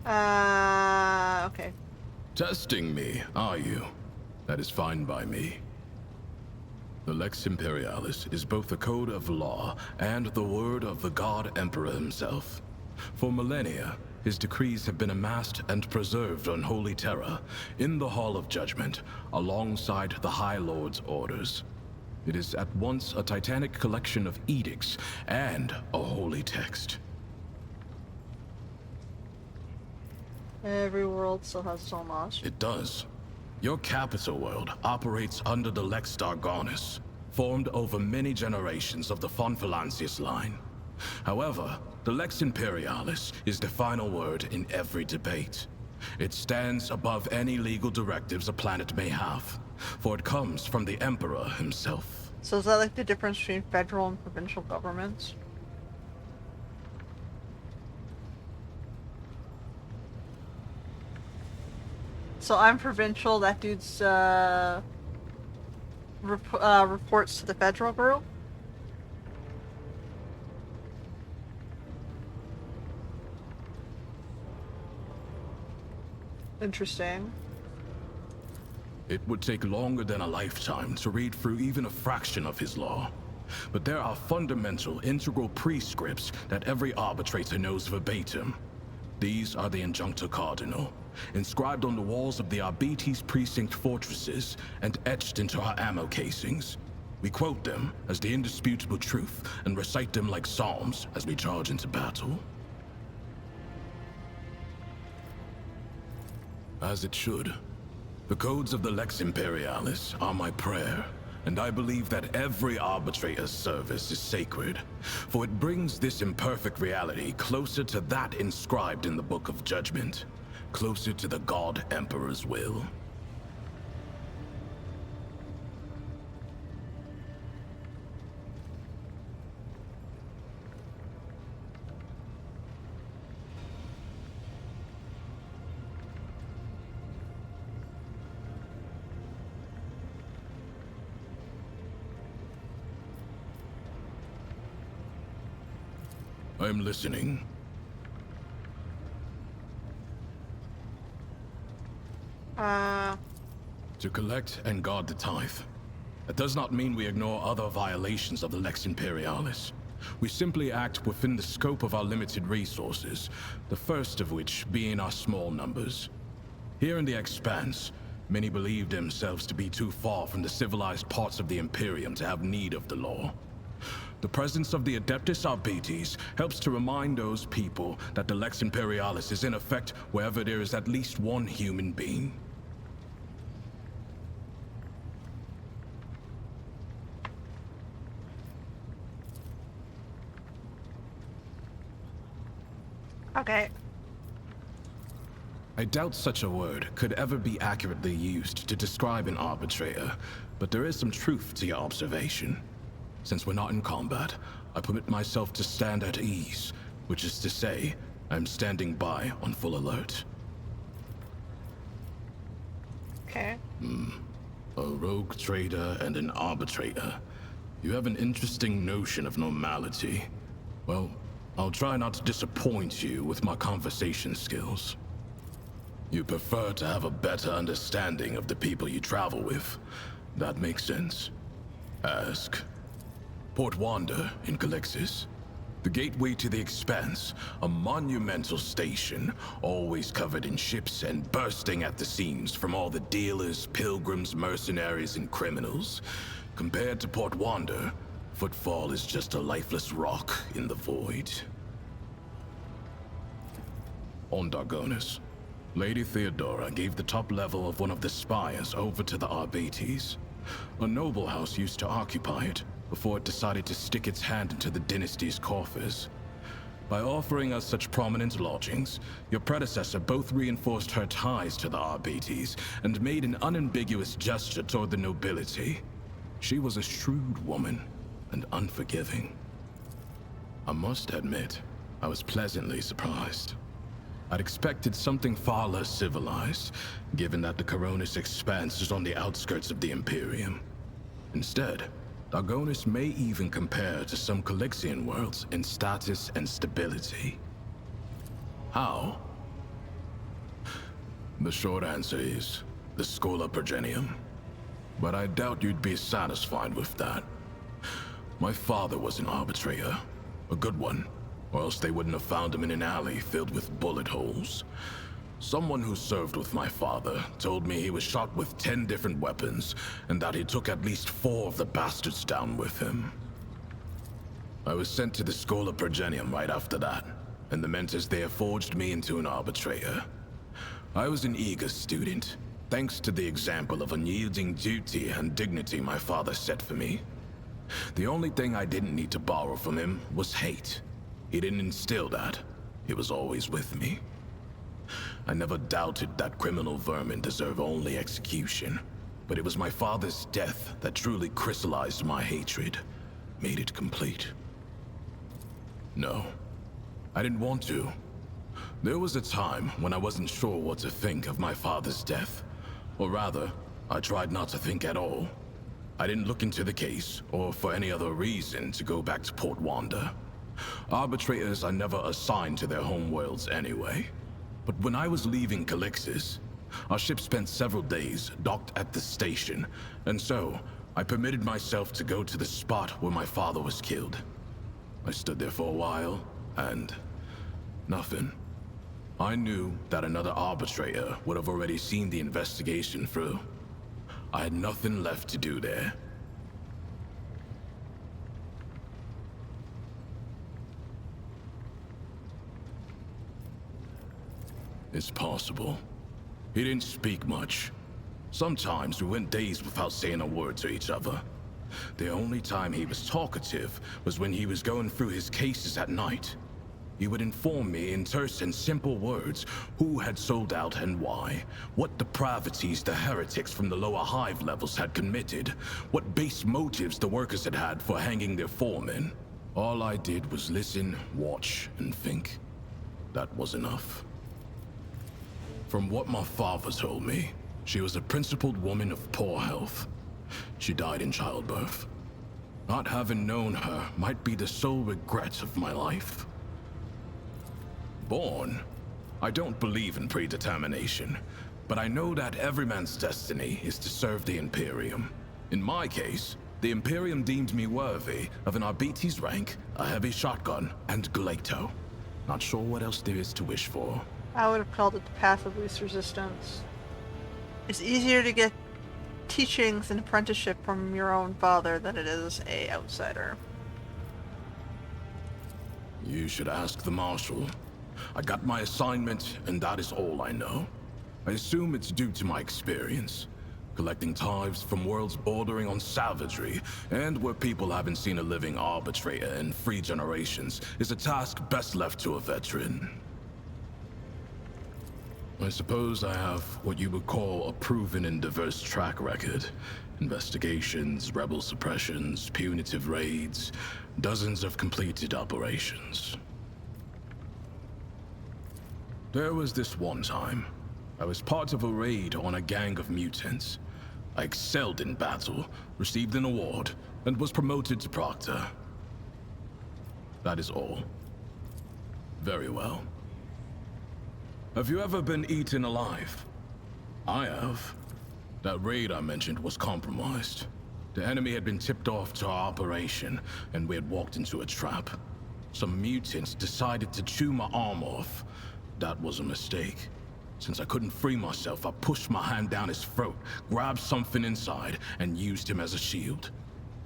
Okay. Testing me, are you? That is fine by me. The Lex Imperialis is both a code of law and the word of the God Emperor himself. For millennia, his decrees have been amassed and preserved on Holy Terra, in the Hall of Judgment, alongside the High Lord's orders. It is at once a titanic collection of edicts and a holy text. Every world still has its own laws. It does. Your capital world operates under the Lex Dargonus, formed over many generations of the von Valancius line. However, the Lex Imperialis is the final word in every debate. It stands above any legal directives a planet may have, for it comes from the Emperor himself. So is that like the difference between federal and provincial governments? So I'm provincial, that dude's reports to the federal group? Interesting. It would take longer than a lifetime to read through even a fraction of his law. But there are fundamental, integral prescripts that every arbitrator knows verbatim. These are the Injuncta Cardinal, inscribed on the walls of the Arbites precinct fortresses and etched into our ammo casings. We quote them as the indisputable truth and recite them like psalms as we charge into battle. As it should. The codes of the Lex Imperialis are my prayer, and I believe that every arbitrator's service is sacred, for it brings this imperfect reality closer to that inscribed in the Book of Judgment, closer to the God Emperor's will. I'm listening. To collect and guard the tithe. That does not mean we ignore other violations of the Lex Imperialis. We simply act within the scope of our limited resources, the first of which being our small numbers. Here in the Expanse, many believe themselves to be too far from the civilized parts of the Imperium to have need of the law. The presence of the Adeptus Arbites helps to remind those people that the Lex Imperialis is in effect wherever there is at least one human being. Okay. I doubt such a word could ever be accurately used to describe an arbitrator, but there is some truth to your observation. Since we're not in combat, I permit myself to stand at ease, which is to say, I'm standing by on full alert. Okay. A rogue trader and an arbitrator. You have an interesting notion of normality. Well, I'll try not to disappoint you with my conversation skills. You prefer to have a better understanding of the people you travel with. That makes sense. Ask. Port Wander in Calixis. The gateway to the Expanse, a monumental station, always covered in ships and bursting at the seams from all the dealers, pilgrims, mercenaries, and criminals. Compared to Port Wander, Footfall is just a lifeless rock in the void. On Dargonus, Lady Theodora gave the top level of one of the spires over to the Arbites. A noble house used to occupy it, before it decided to stick its hand into the dynasty's coffers. By offering us such prominent lodgings, your predecessor both reinforced her ties to the Arbites and made an unambiguous gesture toward the nobility. She was a shrewd woman and unforgiving. I must admit, I was pleasantly surprised. I'd expected something far less civilized, given that the Coronis Expanse is on the outskirts of the Imperium. Instead, Dargonus may even compare to some Calixian worlds in status and stability. How? The short answer is the Schola Progenium. But I doubt you'd be satisfied with that. My father was an arbitrator, a good one, or else they wouldn't have found him in an alley filled with bullet holes. Someone who served with my father told me he was shot with 10 different weapons, and that he took at least 4 of the bastards down with him. I was sent to the Schola Progenium right after that, and the mentors there forged me into an arbitrator. I was an eager student, thanks to the example of unyielding duty and dignity my father set for me. The only thing I didn't need to borrow from him was hate. He didn't instill that. It was always with me. I never doubted that criminal vermin deserve only execution, but it was my father's death that truly crystallized my hatred, made it complete. No, I didn't want to. There was a time when I wasn't sure what to think of my father's death. Or rather, I tried not to think at all. I didn't look into the case, or for any other reason, to go back to Port Wanda. Arbitrators are never assigned to their homeworlds anyway. But when I was leaving Calixis, our ship spent several days docked at the station, and so I permitted myself to go to the spot where my father was killed. I stood there for a while, and nothing. I knew that another arbitrator would have already seen the investigation through. I had nothing left to do there. It's possible. He didn't speak much. Sometimes we went days without saying a word to each other. The only time he was talkative was when he was going through his cases at night. He would inform me in terse and simple words who had sold out and why, what depravities the heretics from the lower hive levels had committed, what base motives the workers had had for hanging their foremen. All I did was listen, watch, and think. That was enough. From what my father told me, she was a principled woman of poor health. She died in childbirth. Not having known her might be the sole regret of my life. Born, I don't believe in predetermination, but I know that every man's destiny is to serve the Imperium. In my case, the Imperium deemed me worthy of an Arbites rank, a heavy shotgun, and Glato. Not sure what else there is to wish for. I would have called it the path of least resistance. It's easier to get teachings and apprenticeship from your own father than it is an outsider. You should ask the Marshal. I got my assignment, and that is all I know. I assume it's due to my experience. Collecting tithes from worlds bordering on savagery, and where people haven't seen a living arbitrator in 3 generations, is a task best left to a veteran. I suppose I have what you would call a proven and diverse track record. Investigations, rebel suppressions, punitive raids, dozens of completed operations. There was this one time. I was part of a raid on a gang of mutants. I excelled in battle, received an award, and was promoted to Proctor. That is all. Very well. Have you ever been eaten alive? I have. That raid I mentioned was compromised. The enemy had been tipped off to our operation, and we had walked into a trap. Some mutants decided to chew my arm off. That was a mistake. Since I couldn't free myself, I pushed my hand down his throat, grabbed something inside, and used him as a shield.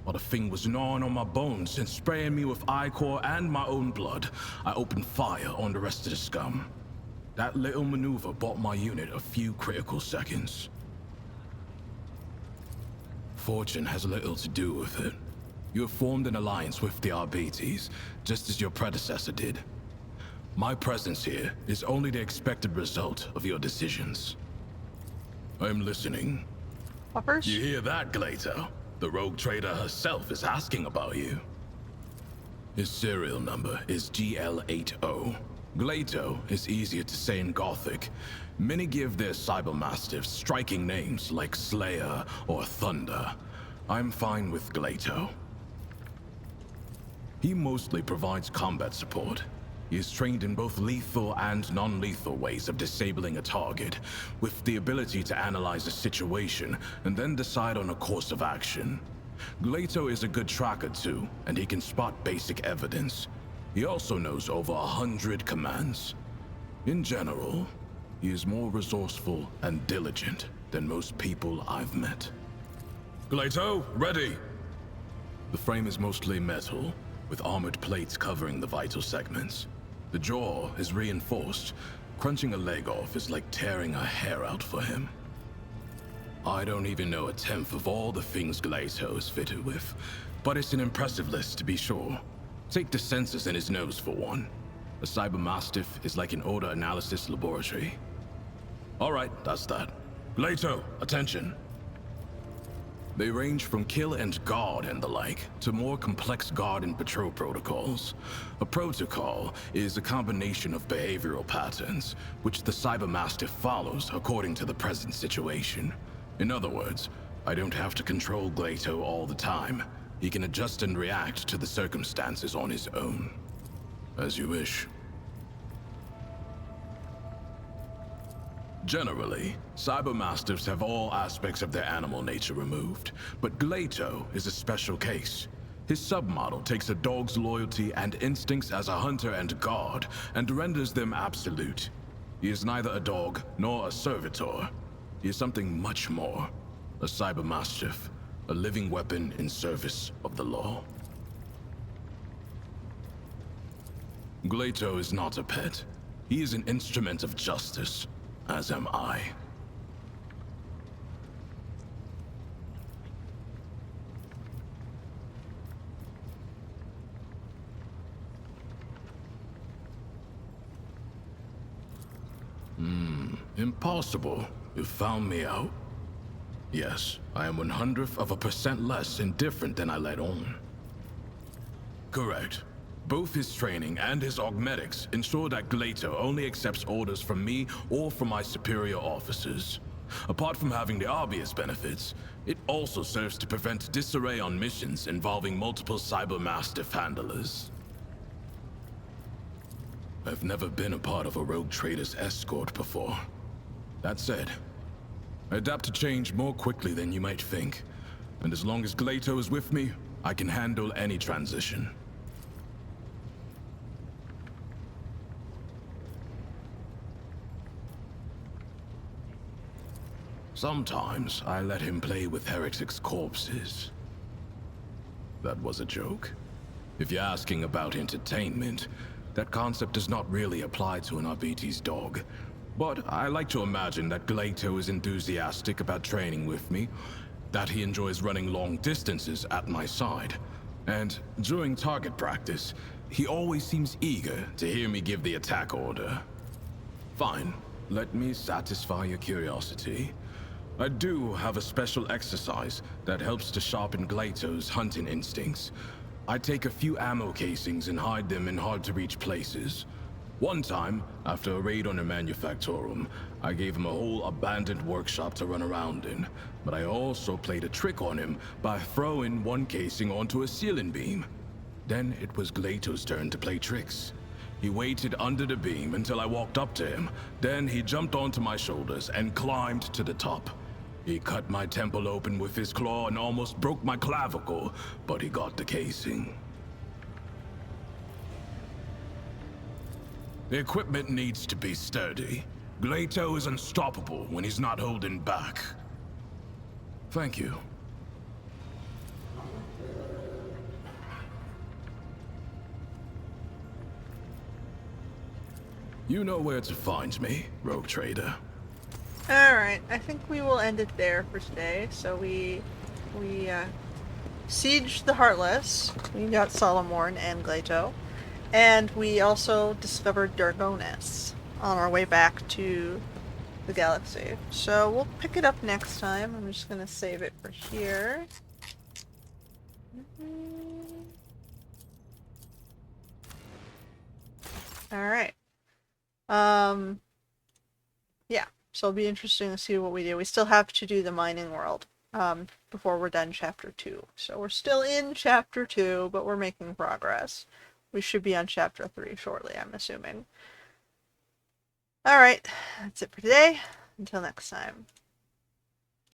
While the thing was gnawing on my bones and spraying me with ichor and my own blood, I opened fire on the rest of the scum. That little maneuver bought my unit a few critical seconds. Fortune has little to do with it. You have formed an alliance with the Arbites, just as your predecessor did. My presence here is only the expected result of your decisions. I'm listening. Poppers? You hear that, Glato? The rogue trader herself is asking about you. His serial number is GL80. Glato is easier to say in Gothic. Many give their cybermastiffs striking names like Slayer or Thunder. I'm fine with Glato. He mostly provides combat support. He is trained in both lethal and non-lethal ways of disabling a target, with the ability to analyze a situation and then decide on a course of action. Glato is a good tracker too, and he can spot basic evidence. He also knows over 100 commands. In general, he is more resourceful and diligent than most people I've met. Glato, ready! The frame is mostly metal, with armored plates covering the vital segments. The jaw is reinforced. Crunching a leg off is like tearing a hair out for him. I don't even know a tenth of all the things Glato is fitted with, but it's an impressive list to be sure. Take the sensors in his nose for one. A cybermastiff is like an odor analysis laboratory. Alright, that's that. Glato, attention! They range from kill and guard and the like, to more complex guard and patrol protocols. A protocol is a combination of behavioral patterns, which the Cybermastiff follows according to the present situation. In other words, I don't have to control Glato all the time. He can adjust and react to the circumstances on his own. As you wish. Generally, cybermastiffs have all aspects of their animal nature removed, but Glato is a special case. His submodel takes a dog's loyalty and instincts as a hunter and guard, and renders them absolute. He is neither a dog nor a servitor. He is something much more. A cybermastiff, a living weapon in service of the law. Glato is not a pet. He is an instrument of justice. As am I. Impossible. You found me out. Yes, I am 1/100% less indifferent than I let on. Correct. Both his training and his augmetics ensure that Glato only accepts orders from me or from my superior officers. Apart from having the obvious benefits, it also serves to prevent disarray on missions involving multiple cybermastiff handlers. I've never been a part of a rogue trader's escort before. That said, I adapt to change more quickly than you might think, and as long as Glato is with me, I can handle any transition. Sometimes I let him play with heretics' corpses. That was a joke. If you're asking about entertainment, that concept does not really apply to an RBT's dog. But I like to imagine that Glato is enthusiastic about training with me, that he enjoys running long distances at my side, and during target practice, he always seems eager to hear me give the attack order. Fine, let me satisfy your curiosity. I do have a special exercise that helps to sharpen Glato's hunting instincts. I take a few ammo casings and hide them in hard-to-reach places. One time, after a raid on a manufactorum, I gave him a whole abandoned workshop to run around in, but I also played a trick on him by throwing one casing onto a ceiling beam. Then it was Glato's turn to play tricks. He waited under the beam until I walked up to him, then he jumped onto my shoulders and climbed to the top. He cut my temple open with his claw and almost broke my clavicle, but he got the casing. The equipment needs to be sturdy. Glato is unstoppable when he's not holding back. Thank you. You know where to find me, Rogue Trader. Alright, I think we will end it there for today. So we sieged the Heartless. We got Solomorne and Glato. And we also discovered Dargonus on our way back to the galaxy. So we'll pick it up next time. I'm just going to save it for here. Alright. Yeah. So it'll be interesting to see what we do. We still have to do the mining world before we're done chapter 2. So we're still in chapter 2, but we're making progress. We should be on chapter 3 shortly, I'm assuming. Alright, that's it for today. Until next time.